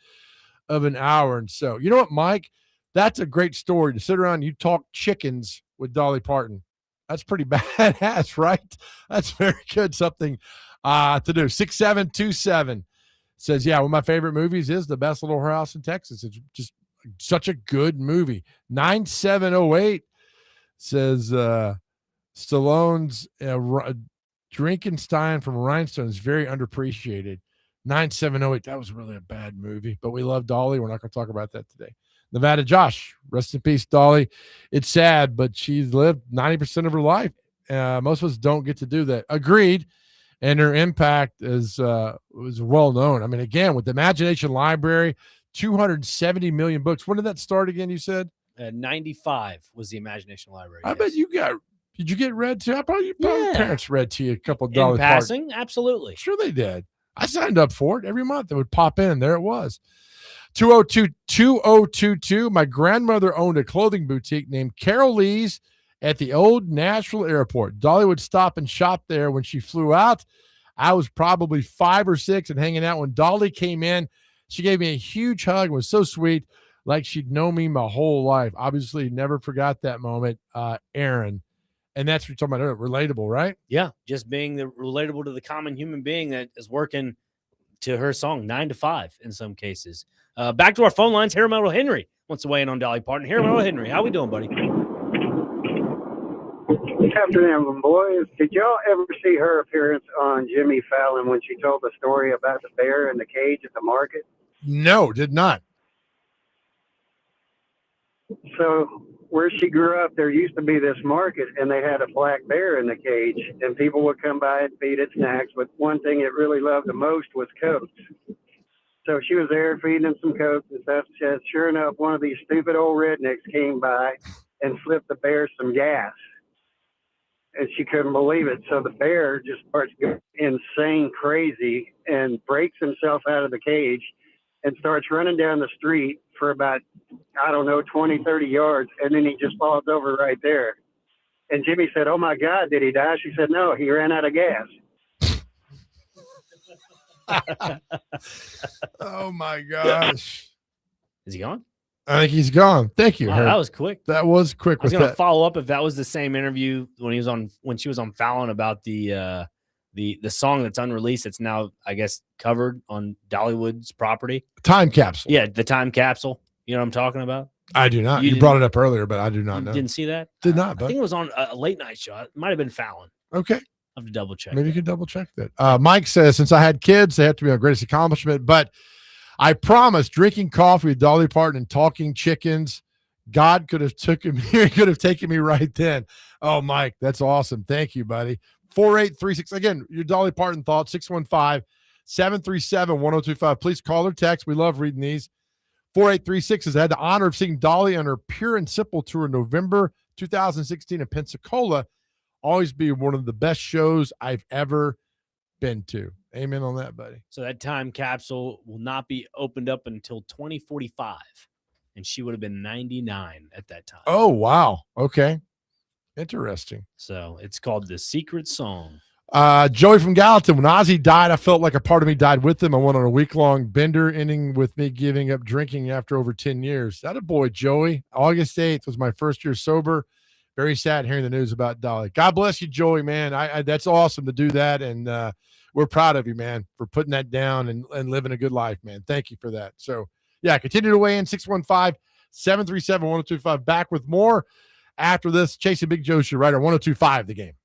of an hour. And so, you know what, Mike? That's a great story to sit around and you talk chickens with Dolly Parton. That's pretty badass, right? That's very good. Something to do. 6727 says, yeah, one of my favorite movies is The Best Little Whorehouse in Texas. It's just such a good movie. 9708 says Stallone's Drinkenstein from Rhinestone is very underappreciated. 9708, that was really a bad movie, but we love Dolly. We're not going to talk about that today. Nevada Josh, rest in peace, Dolly. It's sad, but she's lived 90% of her life. Most of us don't get to do that. Agreed. And her impact was well known. I mean, again, with the Imagination Library, 270 million books. When did that start again, you said? 95 was the Imagination Library. I bet you did you get read to? Your parents read to you a couple of in Dolly passing? Parton. Absolutely. Sure they did. I signed up for it every month. It would pop in. There it was. 2022. My grandmother owned a clothing boutique named Carol Lee's at the old Nashville airport. Dolly would stop and shop there when she flew out. I was probably 5 or 6 and hanging out. When Dolly came in, she gave me a huge hug and was so sweet, like she'd known me my whole life. Obviously, never forgot that moment. Aaron. And that's what you're talking about, relatable, right? Yeah, just being relatable to the common human being that is working to her song 9 to 5 in some cases. Back to our phone lines. Harold Henry wants to weigh in on Dolly Parton. Harold Henry, how we doing, buddy? Afternoon, boys. Did y'all ever see her appearance on Jimmy Fallon when she told the story about the bear in the cage at the market? No, did not. So where she grew up, there used to be this market, and they had a black bear in the cage, and people would come by and feed it snacks. But one thing it really loved the most was Cokes. So she was there feeding him some Cokes and stuff. She said, sure enough, one of these stupid old rednecks came by and slipped the bear some gas. And she couldn't believe it. So the bear just starts going insane crazy and breaks himself out of the cage and starts running down the street for about, 20, 30 yards. And then he just falls over right there. And Jimmy said, oh, my God, did he die? She said, no, he ran out of gas. Oh, my gosh. Is he gone? I think he's gone. Thank you. Wow, that was quick. That was quick. I was going to follow up if that was the same interview when she was on Fallon about the song that's unreleased. It's now, I guess, covered on Dollywood's property. Time capsule. Yeah, the time capsule. You know what I'm talking about? I do not. You brought it up earlier, but I do not know. Didn't see that? Did not. I think it was on a late night show. It might have been Fallon. Okay. I have to double check. Maybe you can double check that. Mike says, since I had kids, they have to be my greatest accomplishment. But I promise, drinking coffee with Dolly Parton and talking chickens, God could have taken me right then. Oh, Mike, that's awesome. Thank you, buddy. 4836. Again, your Dolly Parton thoughts, 615-737-1025. Please call or text. We love reading these. 4836 says, I had the honor of seeing Dolly on her Pure and Simple tour in November 2016 in Pensacola. Always be one of the best shows I've ever been to. Amen on that, buddy. So that time capsule will not be opened up until 2045, and she would have been 99 at that time. Oh, wow. Okay. Interesting. So it's called The Secret Song. Joey from Gallatin, when Ozzy died, I felt like a part of me died with him. I went on a week-long bender, ending with me giving up drinking after over 10 years. That a boy, Joey. August 8th was my first year sober. Very sad hearing the news about Dolly. God bless you, Joey, man. I that's awesome to do that, and we're proud of you, man, for putting that down and living a good life, man. Thank you for that. So Yeah, continue to weigh in 615-737-1025. Back with more after this. Chase and Big Joe show right on 1025 The Game.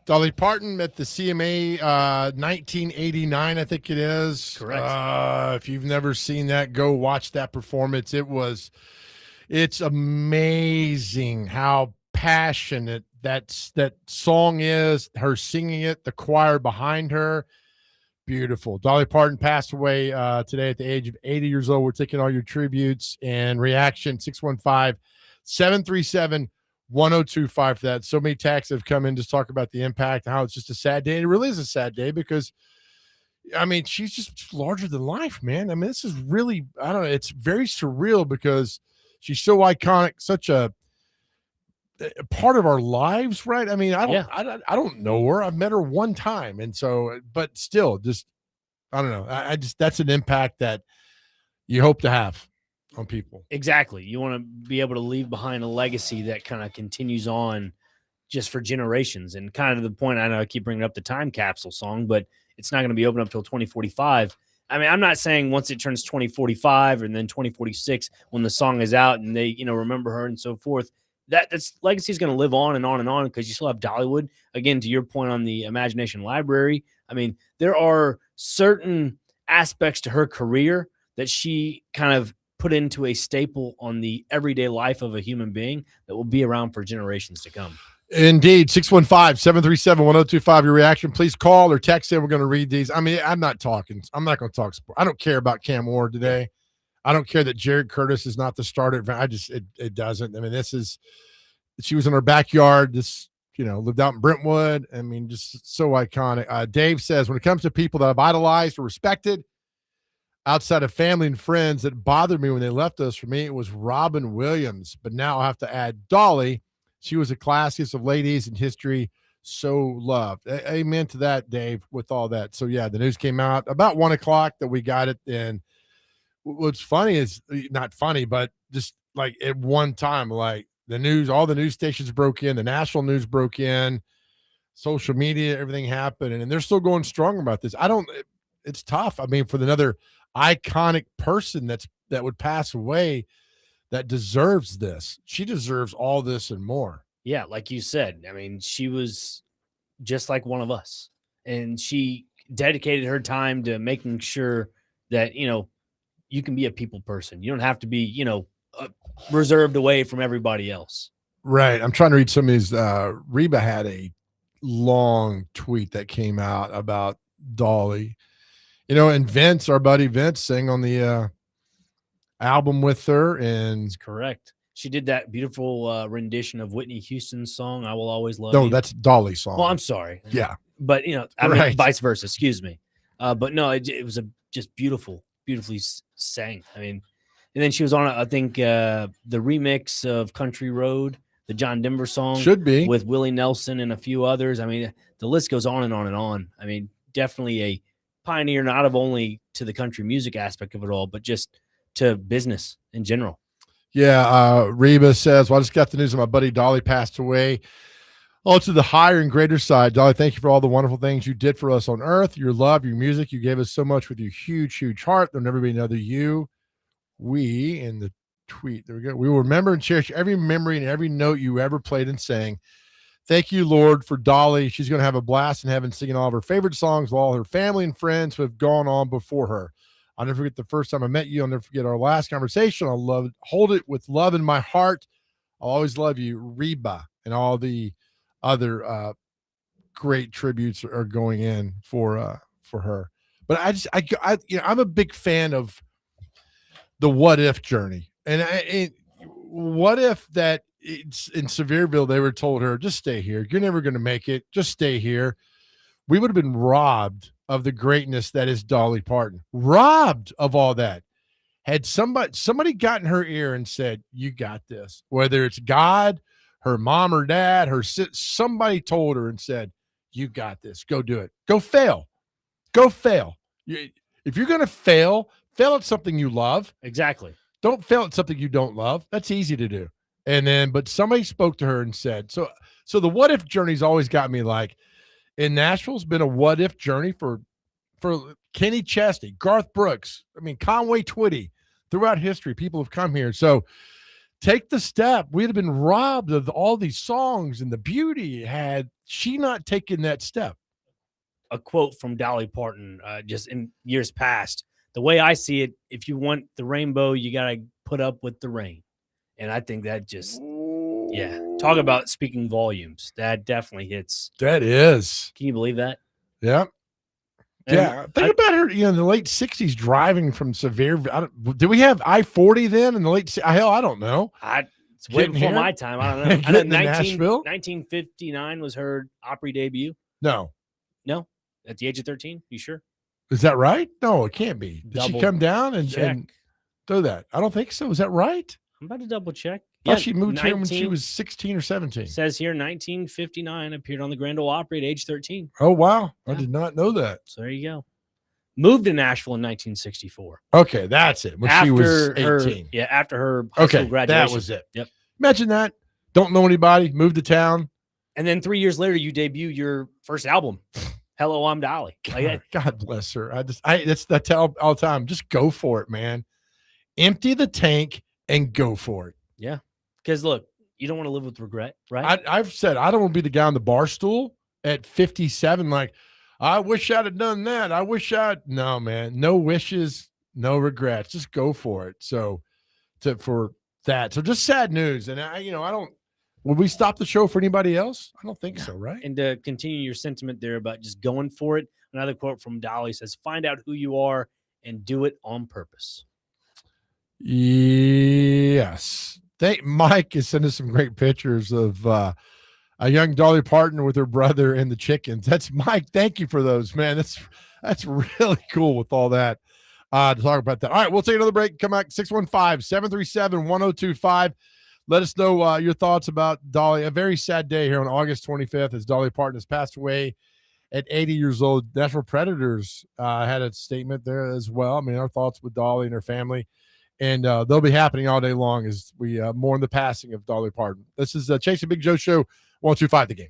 Dolly Parton at the CMA 1989, I think it is. Correct. If you've never seen that, go watch that performance. It's amazing how passionate that song is. Her singing it, the choir behind her. Beautiful. Dolly Parton passed away today at the age of 80 years old. We're taking all your tributes and reaction. 615-737-1025 for that. So many texts have come in to talk about the impact and how it's just a sad day. And it really is a sad day because I mean, she's just larger than life, man. I mean, this is really, I don't know, it's very surreal because she's so iconic, such a part of our lives, right? I mean, I don't know her. I've met her one time. And so, but still, just, I don't know. I just, that's an impact that you hope to have on people. Exactly. You want to be able to leave behind a legacy that kind of continues on just for generations. And kind of the point, I know I keep bringing up the time capsule song, but it's not going to be open up till 2045. I mean, I'm not saying once it turns 2045 and then 2046 when the song is out and they, you know, remember her and so forth, that's legacy is going to live on and on and on because you still have Dollywood. Again, to your point on the Imagination Library, I mean, there are certain aspects to her career that she kind of put into a staple on the everyday life of a human being that will be around for generations to come. Indeed. 615-737-1025. Your reaction. Please call or text in. We're going to read these. I mean, I'm not going to talk sport. I don't care about Cam Ward today. I don't care that Jared Curtis is not the starter. It doesn't. I mean, she was in her backyard. This, you know, lived out in Brentwood. I mean, just so iconic. Dave says, when it comes to people that I've idolized or respected outside of family and friends that bothered me when they left us, for me, it was Robin Williams. But now I have to add Dolly. She was the classiest of ladies in history, so loved. Amen to that, Dave, with all that. So, yeah, the news came out about 1 o'clock that we got it. And what's funny is not funny, but just like at one time, like the news, all the news stations broke in, the national news broke in, social media, everything happened. And they're still going strong about this. It's tough. I mean, for another iconic person that would pass away, that deserves this. She deserves all this and more. Yeah, like you said, I mean, she was just like one of us. And she dedicated her time to making sure that, you know, you can be a people person. You don't have to be, you know, reserved away from everybody else. Right. I'm trying to read some of these. Reba had a long tweet that came out about Dolly. You know, and Vince, our buddy Vince, sang on the album with her, and that's correct. She did that beautiful rendition of Whitney Houston's song "I Will Always Love You." No, that's Dolly's song. Well, I'm sorry. Yeah, but you know, I mean, vice versa. Excuse me. But no, it was just beautifully sang. I mean, and then she was on, I think, the remix of "Country Road," the John Denver song, should be with Willie Nelson and a few others. I mean, the list goes on and on and on. I mean, definitely a pioneer, not only to the country music aspect of it all, but just to business in general. Yeah. Reba says, well, I just got the news that my buddy Dolly passed away. Oh, to the higher and greater side. Dolly, thank you for all the wonderful things you did for us on earth. Your love, your music. You gave us so much with your huge, huge heart. There'll never be another you. We, in the tweet, there we go. We will remember and cherish every memory and every note you ever played and sang. Thank you, Lord, for Dolly. She's going to have a blast in heaven singing all of her favorite songs with all her family and friends who have gone on before her. I'll never forget the first time I met you. I'll never forget our last conversation. I'll hold it with love in my heart. I'll always love you, Reba, and all the other great tributes are going in for her. But I'm a big fan of the what if journey. And what if that it's in Sevierville, they were told her, just stay here. You're never going to make it. Just stay here. We would have been robbed of the greatness that is Dolly Parton. Robbed of all that. Had somebody got in her ear and said, you got this. Whether it's God, her mom or dad, somebody told her and said, you got this. Go do it. Go fail. Go fail. If you're going to fail at something you love. Exactly. Don't fail at something you don't love. That's easy to do. And then, but somebody spoke to her and said, so the what if journey's always got me like, in Nashville's been a what if journey for Kenny Chesney, Garth Brooks. I mean, Conway Twitty. Throughout history, people have come here. So take the step. We'd have been robbed of all these songs and the beauty had she not taken that step. A quote from Dolly Parton, just in years past. The way I see it, if you want the rainbow, you got to put up with the rain. And I think that just, talk about speaking volumes. That definitely hits. That is. Can you believe that? Yeah. Yeah. Think about her, in the late 60s driving from Sevierville. Did we have I-40 then in the late? Hell, I don't know. It's way before my time. I don't know. I know Nashville? 1959 was her Opry debut. No. No? At the age of 13? You sure? Is that right? No, it can't be. Did she Double come down and check. do that? I don't think so. Is that right? I'm about to double check. I thought she moved here when she was 16 or 17. Says here 1959, appeared on the Grand Ole Opry at age 13. Oh, wow. I Yeah. did not know that. So there you go. Moved to Nashville in 1964. Okay, that's it. When she was 18. After her high school graduation. That was it. Yep. Imagine that. Don't know anybody, moved to town. And then 3 years later, you debut your first album, Hello, I'm Dolly. God bless her. I tell all the time, just go for it, man. Empty the tank and go for it. Yeah. Because look, you don't want to live with regret, right? I've said I don't want to be the guy on the bar stool at 57. Like, I wish I'd have done that. No, man. No wishes, no regrets. Just go for it. So for that. So just sad news. And I don't. Would we stop the show for anybody else? I don't think so, right? And to continue your sentiment there about just going for it, another quote from Dolly says, "Find out who you are and do it on purpose." Yes. Mike is sending some great pictures of a young Dolly Parton with her brother and the chickens. That's Mike. Thank you for those, man. That's really cool with all that to talk about that. All right, we'll take another break. Come back 615-737-1025. Let us know your thoughts about Dolly. A very sad day here on August 25th as Dolly Parton has passed away at 80 years old. National Predators had a statement there as well. I mean, our thoughts with Dolly and her family. And they'll be happening all day long as we mourn the passing of Dolly Parton. This is Chase and Big Joe Show, 125 The Game.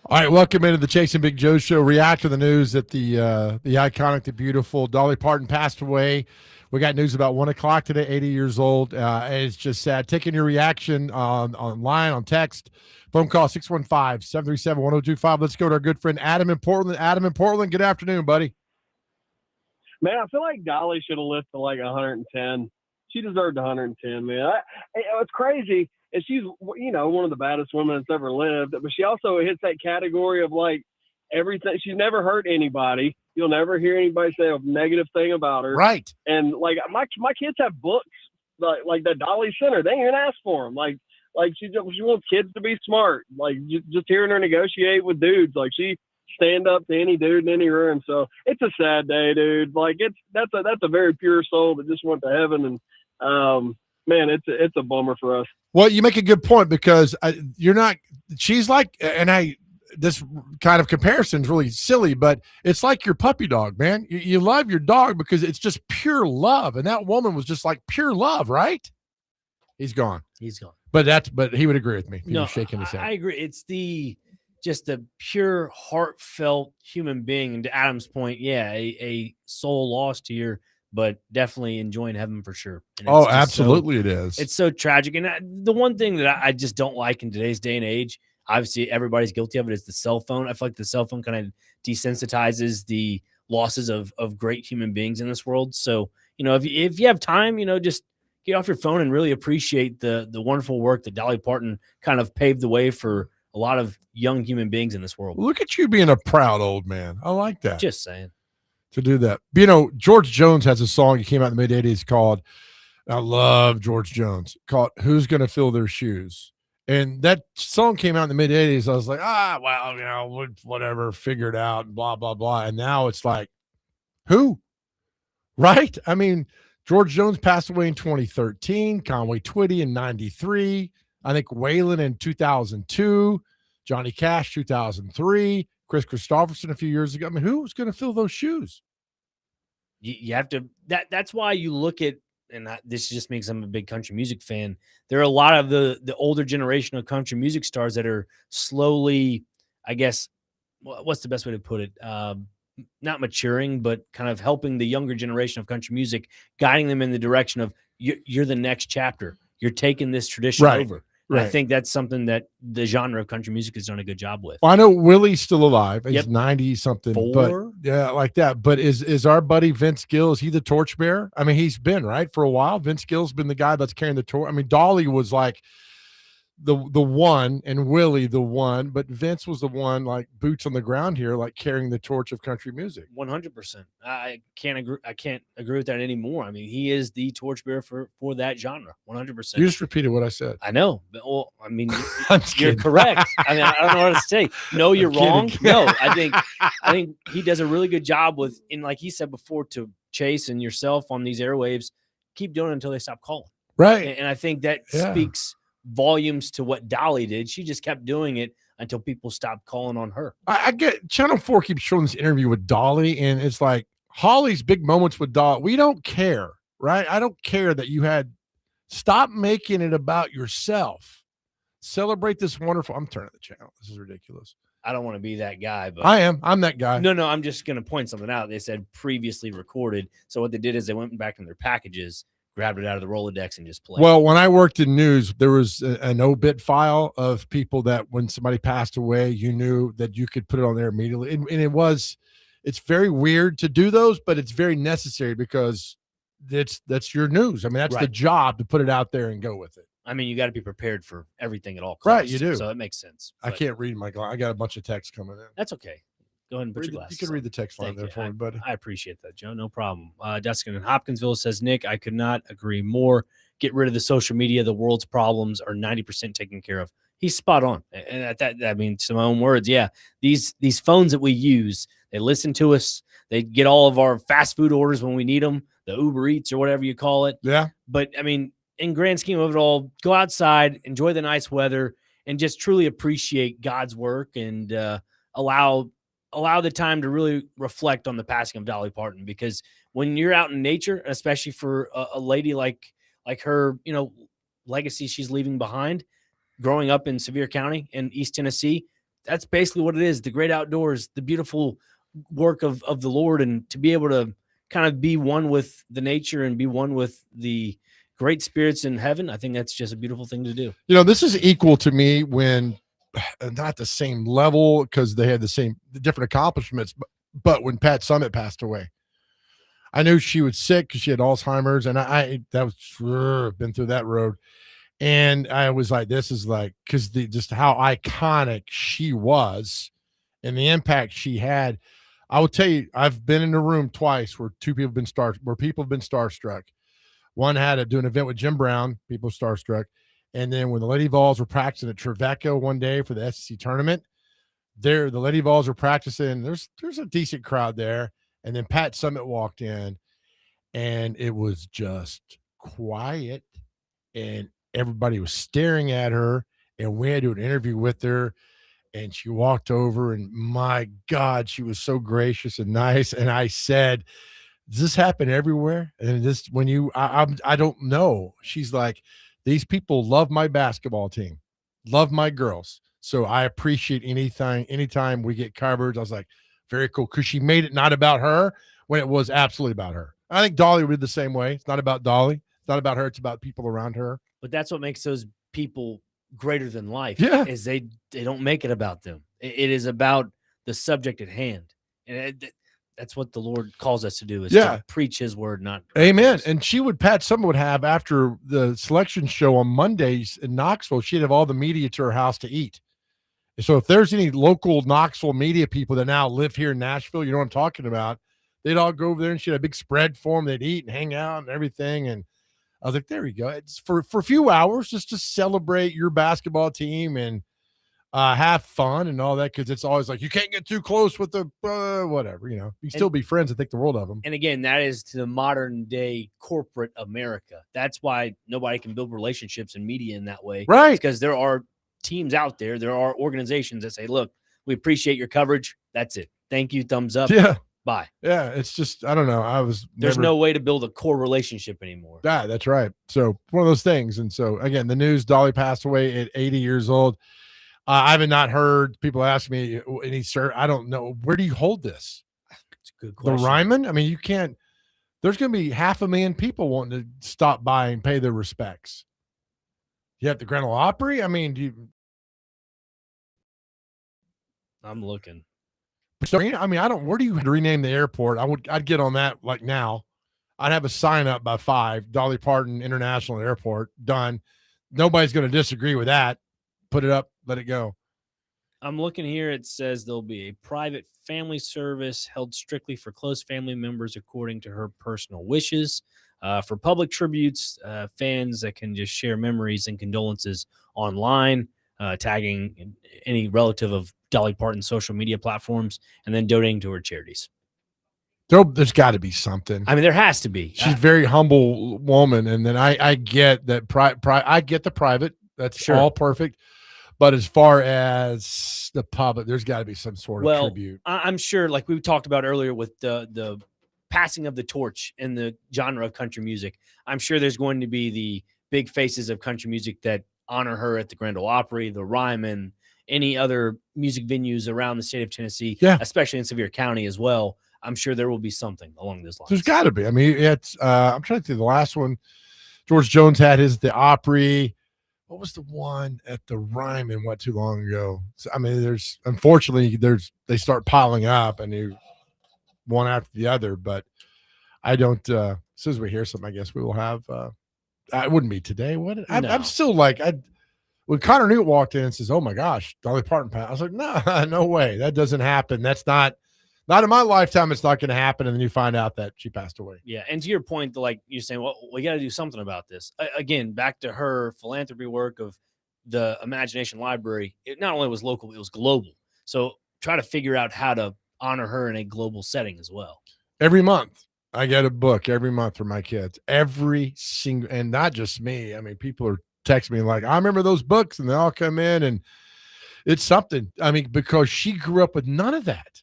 All right, welcome into the Chase and Big Joe show. React to the news that the iconic, the beautiful Dolly Parton passed away. We got news about 1 o'clock today, 80 years old. It's just sad. Taking your reaction online, on text, phone call 615-737-1025. Let's go to our good friend Adam in Portland. Adam in Portland, good afternoon, buddy. Man, I feel like Dolly should have lived to like 110. She deserved 110, man. It's crazy. And she's, one of the baddest women that's ever lived. But she also hits that category of like everything. She's never hurt anybody. You'll never hear anybody say a negative thing about her. Right. And like my kids have books like the Dolly Center. They ain't even ask for them. Like she wants kids to be smart. Like just hearing her negotiate with dudes. Like she stand up to any dude in any room. So it's a sad day, dude. Like that's a very pure soul that just went to heaven. And man, it's a bummer for us. Well, you make a good point because she's like, this kind of comparison is really silly, but it's like your puppy dog, man. You love your dog because it's just pure love. And that woman was just like pure love, right? He's gone. But he would agree with me. He was shaking his head. I agree. It's just the pure heartfelt human being. And to Adam's point, yeah, a soul lost here, but definitely enjoying heaven for sure. Oh, absolutely it is. It's so tragic. And the one thing that I just don't like in today's day and age, obviously everybody's guilty of it, is the cell phone. I feel like the cell phone kind of desensitizes the losses of great human beings in this world. So, if you have time, just get off your phone and really appreciate the wonderful work that Dolly Parton kind of paved the way for a lot of young human beings in this world. Look at you being a proud old man. I like that. Just saying. To do that. George Jones has a song that came out in the mid-'80s called, I love George Jones, called Who's Gonna Fill Their Shoes? And that song came out in the mid-'80s. I was like, whatever, figure it out, blah, blah, blah. And now it's like, who? Right? I mean, George Jones passed away in 2013, Conway Twitty in 93, I think Waylon in 2002, Johnny Cash 2003, Chris Christopherson a few years ago. I mean, who's going to fill those shoes? You have to. That's why you look at, and this just makes I'm a big country music fan. There are a lot of the older generation of country music stars that are slowly, I guess, what's the best way to put it? Not maturing, but kind of helping the younger generation of country music, guiding them in the direction of you're the next chapter. You're taking this tradition over. And I think that's something that the genre of country music has done a good job with. Well, I know Willie's still alive. He's 90-something. But yeah, like that. But is our buddy Vince Gill, is he the torchbearer? I mean, he's been, right, for a while. Vince Gill's been the guy that's carrying the torch. I mean, Dolly was like the one and Willie the one, but Vince was the one, like boots on the ground here, like carrying the torch of country music. 100%. I can't agree with that anymore. I mean, he is the torchbearer for that genre. 100%. You just repeated what I said. I know. Well, I mean, you're correct. I mean, I don't know what to say. No, you're wrong. No, I think he does a really good job with, and like he said before to Chase and yourself on these airwaves, keep doing it until they stop calling. Right. And I think that speaks volumes to what Dolly did. She just kept doing it until people stopped calling on her. I get Channel 4 keeps showing this interview with Dolly, and it's like Holly's big moments with Dolly. We don't care, right? I don't care that you had. Stop making it about yourself. Celebrate this wonderful. I'm turning the channel. This is ridiculous. I don't want to be that guy, but I am. I'm that guy. No, I'm just going to point something out. They said previously recorded. So what they did is they went back in their packages, grabbed it out of the Rolodex, and just played. Well, when I worked in news, there was an obit file of people that when somebody passed away, you knew that you could put it on there immediately. And it's very weird to do those, but it's very necessary because that's your news. I mean, that's the job, to put it out there and go with it. I mean, you got to be prepared for everything at all costs. Right, you do. So it makes sense. I can't read my glass. I got a bunch of text coming in. That's okay. Go ahead and put your glasses You can read the text line there for me, buddy. I appreciate that, Joe. No problem. Dustin in Hopkinsville says, Nick, I could not agree more. Get rid of the social media. The world's problems are 90% taken care of. He's spot on. And I mean, to my own words, yeah. These phones that we use, they listen to us. They get all of our fast food orders when we need them, the Uber Eats or whatever you call it. Yeah. But, I mean, in grand scheme of it all, go outside, enjoy the nice weather, and just truly appreciate God's work and allow the time to really reflect on the passing of Dolly Parton. Because when you're out in nature, especially for a lady like her, legacy she's leaving behind, growing up in Sevier County in East Tennessee, that's basically what it is. The great outdoors, the beautiful work of the Lord, and to be able to kind of be one with the nature and be one with the great spirits in heaven. I think that's just a beautiful thing to do. You know, this is equal to me when not the same level because they had the different accomplishments, but when Pat Summitt passed away, I knew she was sick because she had Alzheimer's, and been through that road. And I was like, this is like, because just how iconic she was and the impact she had. I will tell you, I've been in a room twice where people have been starstruck. One had to do an event with Jim Brown, people starstruck. And then when the Lady Vols were practicing at Trevecca one day for the SEC tournament, the Lady Vols were practicing. There's a decent crowd there. And then Pat Summitt walked in, and it was just quiet, and everybody was staring at her, and we had to do an interview with her, and she walked over, and my God, she was so gracious and nice. And I said, does this happen everywhere? And this, I don't know. She's like, these people love my basketball team, love my girls. So I appreciate anytime we get coverage. I was like, very cool. Cause she made it not about her when it was absolutely about her. I think Dolly would be the same way. It's not about Dolly. It's not about her. It's about people around her. But that's what makes those people greater than life. Yeah. Is they don't make it about them. It is about the subject at hand. And that's what the Lord calls us to do, is to preach his word, not amen. And Pat Summitt would have, after the selection show on Mondays in Knoxville, she'd have all the media to her house to eat. So if there's any local Knoxville media people that now live here in Nashville, you know what I'm talking about, they'd all go over there, and she had a big spread for them. They'd eat and hang out and everything. And I was like, there we go. It's for a few hours just to celebrate your basketball team and have fun and all that, because it's always like, you can't get too close with the whatever, you know. You still be friends and think the world of them. And again, that is to the modern day corporate America. That's why nobody can build relationships in media in that way. Right. Because there are teams out there, there are organizations that say, look, we appreciate your coverage. That's it. Thank you. Thumbs up. Yeah. Bye. Yeah. It's just, I don't know. There's no way to build a core relationship anymore. Yeah, that's right. So one of those things. And so again, the news, Dolly passed away at 80 years old. I have not heard people ask me, I don't know. Where do you hold this? It's a good question. The Ryman? I mean, you can't, there's going to be 500,000 people wanting to stop by and pay their respects. You have the Grand Ole Opry? I mean, I'm looking. I mean, where do you rename the airport? I'd get on that like now. I'd have a sign up by 5, Dolly Parton International Airport, done. Nobody's going to disagree with that. Put it up, let it go. I'm looking here. It says there'll be a private family service held strictly for close family members according to her personal wishes. For public tributes, fans that can just share memories and condolences online, tagging any relative of Dolly Parton's social media platforms, and then donating to her charities. There's got to be something. I mean, there has to be. She's a very humble woman, and then I get that. I get the private. That's all perfect. But as far as the public, there's got to be some sort of tribute. I'm sure, like we talked about earlier with the passing of the torch in the genre of country music, I'm sure there's going to be the big faces of country music that honor her at the Grand Ole Opry, the Ryman, any other music venues around the state of Tennessee, especially in Sevier County as well. I'm sure there will be something along those lines. There's got to be. I mean, it's I'm trying to think. The last one, George Jones had his at the Opry. What was the one at the Ryman too long ago? So, I mean, they start piling up, and you one after the other. But I don't. As soon as we hear something, I guess we will have. It wouldn't be today, would it? I'm still like, when Connor Newt walked in and says, "Oh my gosh, Dolly Parton," I was like, "No, no way, that doesn't happen. That's not in my lifetime. It's not going to happen." And then you find out that she passed away. Yeah, and to your point, like you're saying, well, we got to do something about this. Again, back to her philanthropy work of the Imagination Library. It not only was local, it was global. So try to figure out how to honor her in a global setting as well. Every month, I get a book every month for my kids. Every single, and not just me. I mean, people are texting me like, "I remember those books," and they all come in, and it's something. I mean, because she grew up with none of that.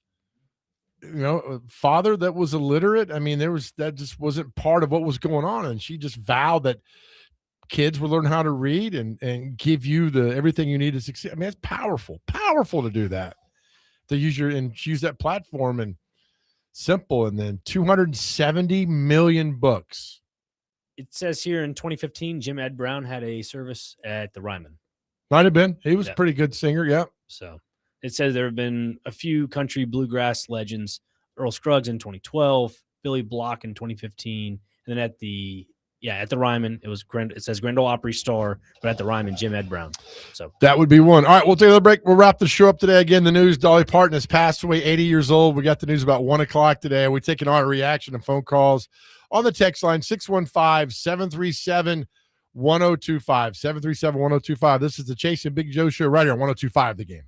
You know, a father that was illiterate. I mean, that just wasn't part of what was going on. And she just vowed that kids will learn how to read and give you everything you need to succeed. I mean, it's powerful to do that, to use that platform, and simple. And then 270 million books. It says here in 2015, Jim Ed Brown had a service at the Ryman. Might have been. He was a pretty good singer. Yep. So it says there have been a few country bluegrass legends: Earl Scruggs in 2012, Billy Block in 2015, and then at the Ryman, it says Grand Ole Opry star, but at the Ryman, Jim Ed Brown. So that would be one. All right, we'll take a break. We'll wrap the show up today. Again, the news: Dolly Parton has passed away, 80 years old. We got the news about 1:00 today. We're taking our reaction and phone calls on the text line 615-737-1025. 737-1025. This is the Chase and Big Joe show right here on 102.5 The Game.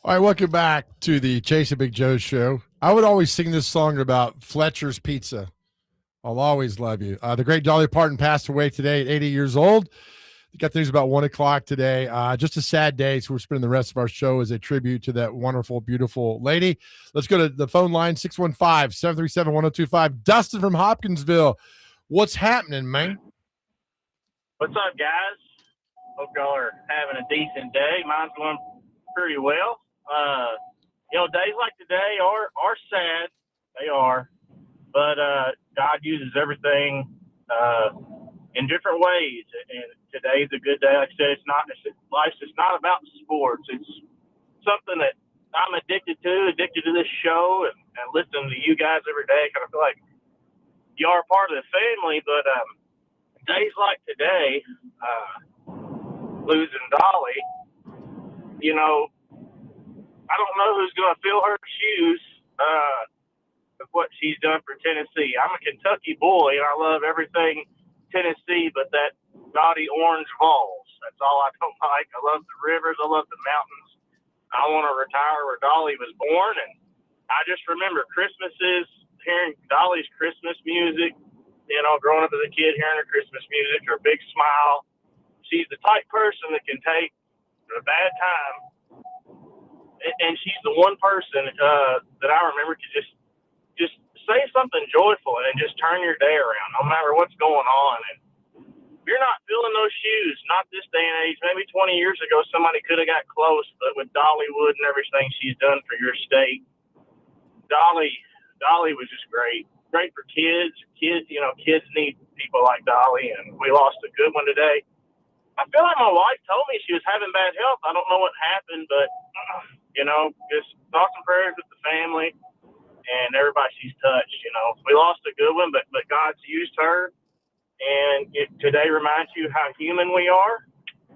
All right, welcome back to the Chase and Big Joe show. I would always sing this song about Fletcher's Pizza. I'll always love you. The great Dolly Parton passed away today at 80 years old. We got the news about 1 o'clock today. Just a sad day, so we're spending the rest of our show as a tribute to that wonderful, beautiful lady. Let's go to the phone line, 615-737-1025. Dustin from Hopkinsville. What's happening, man? What's up, guys? Hope y'all are having a decent day. Mine's going pretty well. Days like today are sad. They are. But God uses everything in different ways. And today's a good day. Like I said, life's just not about sports. It's something that I'm addicted to this show and listening to you guys every day. Kind of feel like you are part of the family. But days like today, losing Dolly, I don't know who's going to fill her shoes of what she's done for Tennessee. I'm a Kentucky boy, and I love everything Tennessee, but that gaudy orange balls. That's all I don't like. I love the rivers. I love the mountains. I want to retire where Dolly was born, and I just remember Christmases, hearing Dolly's Christmas music, growing up as a kid, hearing her Christmas music, her big smile. She's the type person that can take a bad time, and she's the one person that I remember could just say something joyful and just turn your day around, no matter what's going on. And you're not filling those shoes, not this day and age. Maybe 20 years ago, somebody could have got close, but with Dolly Wood and everything she's done for your state, Dolly was just great. Great for kids. Kids need people like Dolly, and we lost a good one today. I feel like my wife told me she was having bad health. I don't know what happened, but, just thoughts and prayers with the family and everybody she's touched. We lost a good one, but God's used her. And today reminds you how human we are.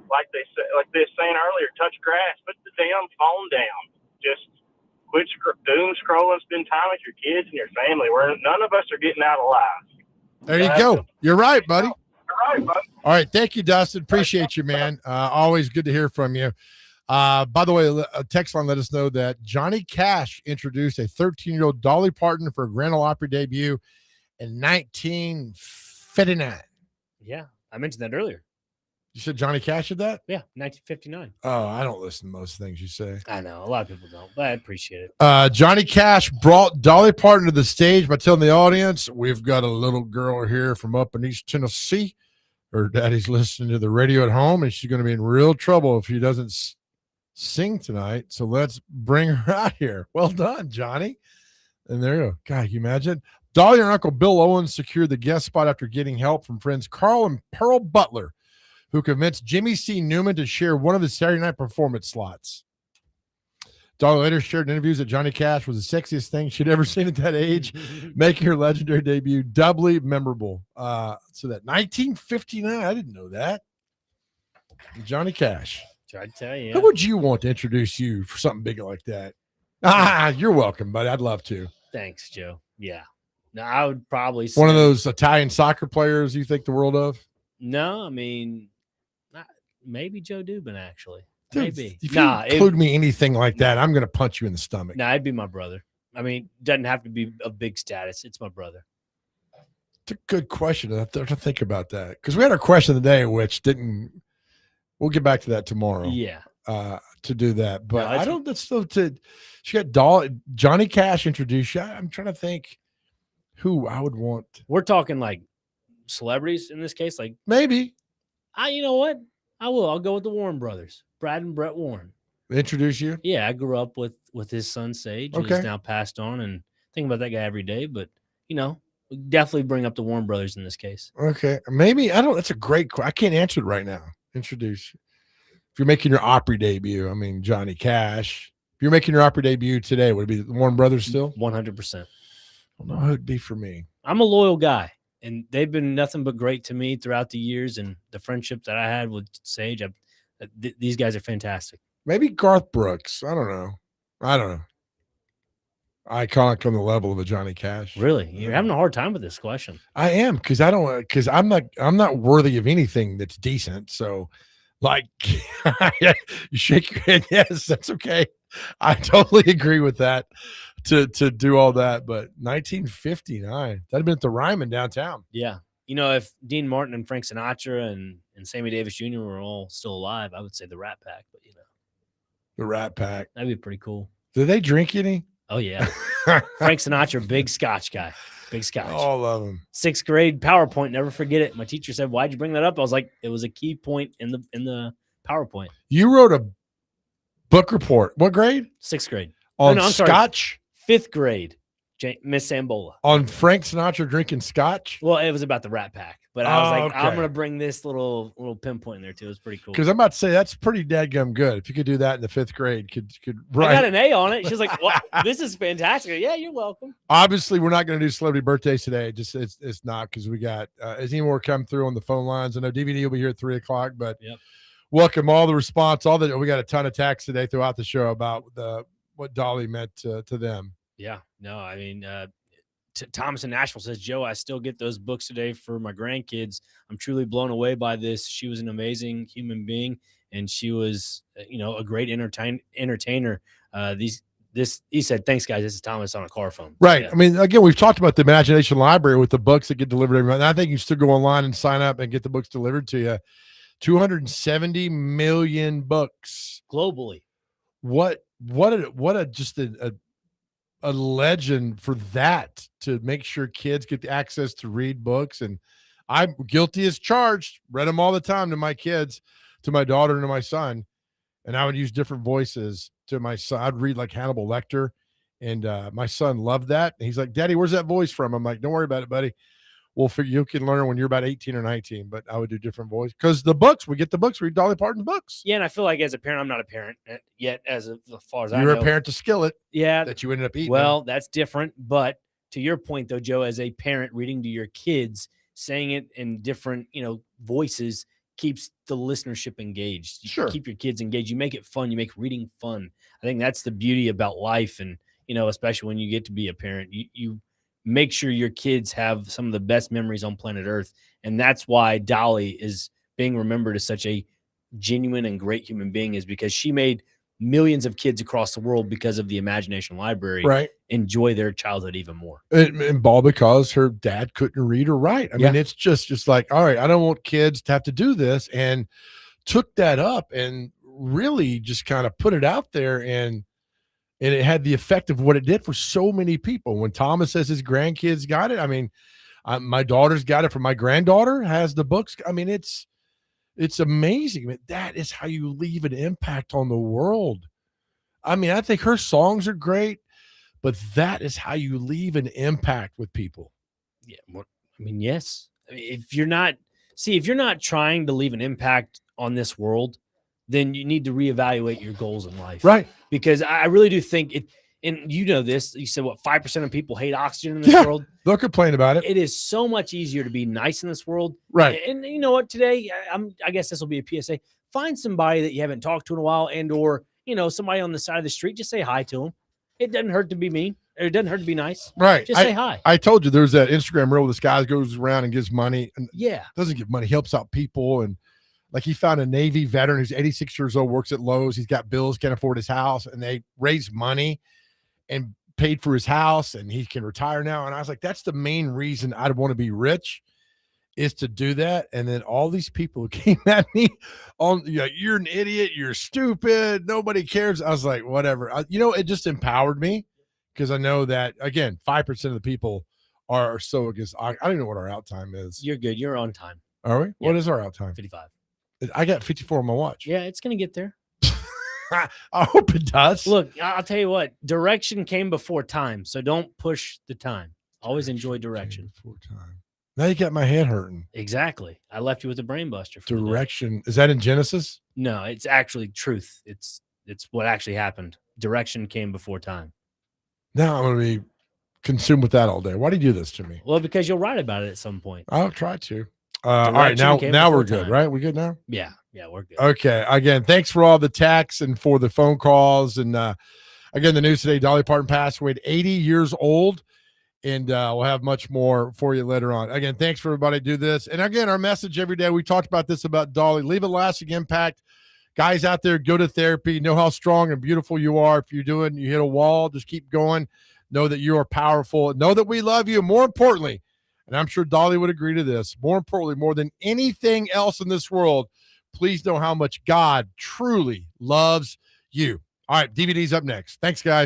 Like they saying earlier, touch grass, put the damn phone down. Just quit doom scrolling, spend time with your kids and your family. None of us are getting out alive. There you go. You're right, buddy. All right. Thank you, Dustin. Appreciate you, man. Always good to hear from you. By the way, a text line let us know that Johnny Cash introduced a 13-year-old Dolly Parton for a Grand Ole Opry debut in 1959. Yeah, I mentioned that earlier. You said Johnny Cash did that? Yeah, 1959. Oh, I don't listen to most things you say. I know. A lot of people don't, but I appreciate it. Johnny Cash brought Dolly Parton to the stage by telling the audience, we've got a little girl here from up in East Tennessee. Her daddy's listening to the radio at home, and she's going to be in real trouble if she doesn't sing tonight. So let's bring her out here. Well done, Johnny. And there you go. God, can you imagine? Dolly and her Uncle Bill Owens secured the guest spot after getting help from friends Carl and Pearl Butler, who convinced Jimmy C. Newman to share one of the Saturday night performance slots. Dolly later shared in interviews that Johnny Cash was the sexiest thing she'd ever seen at that age, making her legendary debut doubly memorable. So that 1959, I didn't know that. Johnny Cash. Tried to tell you. Who would you want to introduce you for something big like that? You're welcome, buddy. I'd love to. Thanks, Joe. Yeah. No, I would probably say one of those Italian soccer players you think the world of? No, I mean, maybe Joe Dubin, actually. Dude, maybe. If you include me anything like that, I'm going to punch you in the stomach. No, it'd be my brother. I mean, doesn't have to be of big status. It's my brother. It's a good question. I have to think about that because we had our question of the day, which didn't. We'll get back to that tomorrow. Yeah. To do that, but No, I don't. That's still to. She got Johnny Cash introduced you. I'm trying to think who I would want. We're talking like celebrities in this case. Like maybe. You know what? I will. I'll go with the Warren brothers, Brad and Brett Warren. Introduce you? Yeah, I grew up with his son Sage. Okay. He's now passed on, and think about that guy every day. But definitely bring up the Warren brothers in this case. Okay, maybe I don't. That's a great question. I can't answer it right now. Introduce. If you're making your Opry debut, I mean Johnny Cash. If you're making your Opry debut today, would it be the Warren brothers still? 100%. I don't know who it'd be for me. I'm a loyal guy, and they've been nothing but great to me throughout the years, and the friendship that I had with Sage. These guys are fantastic. Maybe Garth Brooks. I don't know. Iconic on the level of a Johnny Cash. Really? You're having a hard time with this question. I am because I'm not worthy of anything that's decent. So like you shake your head. Yes, that's okay. I totally agree with that. To do all that, but 1959, that'd have been at the Ryman downtown. Yeah. If Dean Martin and Frank Sinatra and Sammy Davis Jr. were all still alive, I would say the Rat Pack, but The Rat Pack. that'd be pretty cool. Do they drink any? Oh yeah. Frank Sinatra, big Scotch guy. Big Scotch. All of them. 6th grade PowerPoint, never forget it. My teacher said, "Why'd you bring that up?" I was like, it was a key point in the PowerPoint. You wrote a book report. What grade? 6th grade. On I'm sorry. Scotch? 5th grade. Miss Sambola. On Frank Sinatra drinking Scotch? Well, it was about the Rat Pack, but I was like, okay. I'm gonna bring this little pinpoint in there too. It was pretty cool. Because I'm about to say that's pretty dadgum good. If you could do that in the 5th grade, could I got an A on it. She's like, "What? This is fantastic." Yeah, you're welcome. Obviously, we're not going to do celebrity birthdays today. Just it's not because we got as any more come through on the phone lines. I know DVD will be here at 3:00, but welcome all the response. We got a ton of texts today throughout the show about what Dolly meant to them. Yeah, no, I mean, Thomas in Nashville says, "Joe, I still get those books today for my grandkids. I'm truly blown away by this. She was an amazing human being, and she was, a great entertainer." He said, "Thanks, guys. This is Thomas on a car phone." Right. Yeah. I mean, again, we've talked about the Imagination Library with the books that get delivered every month. I think you still go online and sign up and get the books delivered to you. 270 million books globally. What a legend for that, to make sure kids get the access to read books. And I'm guilty as charged. Read them all the time to my kids, to my daughter and to my son. And I would use different voices to my son. I'd read like Hannibal Lecter, and my son loved that. And he's like, "Daddy, where's that voice from?" I'm like, "Don't worry about it, buddy. We'll figure. You can learn when you're about 18 or 19." But I would do different voice because we get the books, read Dolly Parton's books. Yeah, and I feel like as a parent, I'm not a parent yet, as far as I know. You're a parent to Skillet. Yeah, that you ended up eating. Well, that's different. But to your point, though, Joe, as a parent reading to your kids, saying it in different, voices keeps the listenership engaged. You keep your kids engaged. You make it fun. You make reading fun. I think that's the beauty about life, and especially when you get to be a parent, you make sure your kids have some of the best memories on planet Earth. And that's why Dolly is being remembered as such a genuine and great human being, is because she made millions of kids across the world, because of the Imagination Library, enjoy their childhood even more. And all because her dad couldn't read or write. I mean, it's just like, all right, I don't want kids to have to do this, and took that up and really just kind of put it out there, and it had the effect of what it did for so many people. When Thomas says his grandkids got it, I mean, my daughter's got it. For my granddaughter has the books. I mean, it's amazing. I mean, that is how you leave an impact on the world. I mean, I think her songs are great, but that is how you leave an impact with people. Yeah. I mean, yes. I mean, if you're not trying to leave an impact on this world, then you need to reevaluate your goals in life. Right. Because I really do think it, and this, you said, 5% of people hate oxygen in this world? They'll complain about it. It is so much easier to be nice in this world. Right. And you know what, today, I guess this will be a PSA. Find somebody that you haven't talked to in a while, or somebody on the side of the street, just say hi to them. It doesn't hurt to be mean. Or it doesn't hurt to be nice. Right. Just say hi. I told you there's that Instagram reel where this guy goes around and gives money. And yeah. Doesn't give money, helps out people. And like, he found a Navy veteran who's 86 years old, works at Lowe's. He's got bills, can't afford his house. And they raised money and paid for his house, and he can retire now. And I was like, that's the main reason I'd want to be rich, is to do that. And then all these people came at me on, you're an idiot, you're stupid, nobody cares. I was like, whatever. It just empowered me, because I know that, again, 5% of the people are so against. I don't even know what our out time is. You're good. You're on time. Are we? Yeah. What is our out time? 55. I got 54 on my watch. Yeah, it's going to get there. I hope it does. Look, I'll tell you what, direction came before time, so don't push the time. Always enjoy direction. Before time. Now you got my head hurting. Exactly. I left you with a brain buster. Direction. Is that in Genesis? No, it's actually truth. It's what actually happened. Direction came before time. Now I'm going to be consumed with that all day. Why do you do this to me? Well, because you'll write about it at some point. I'll try to. All right, now we're good, right? We good now? Yeah, we're good. Okay. Again, thanks for all the texts and for the phone calls. And again, the news today, Dolly Parton passed away at 80 years old. And we'll have much more for you later on. Again, thanks for everybody do this. And again, our message every day, we talked about this about Dolly. Leave a lasting impact. Guys out there, go to therapy. Know how strong and beautiful you are. If you hit a wall, just keep going. Know that you are powerful. Know that we love you. More importantly, and I'm sure Dolly would agree to this, more importantly, more than anything else in this world, please know how much God truly loves you. All right, DVD's up next. Thanks, guys.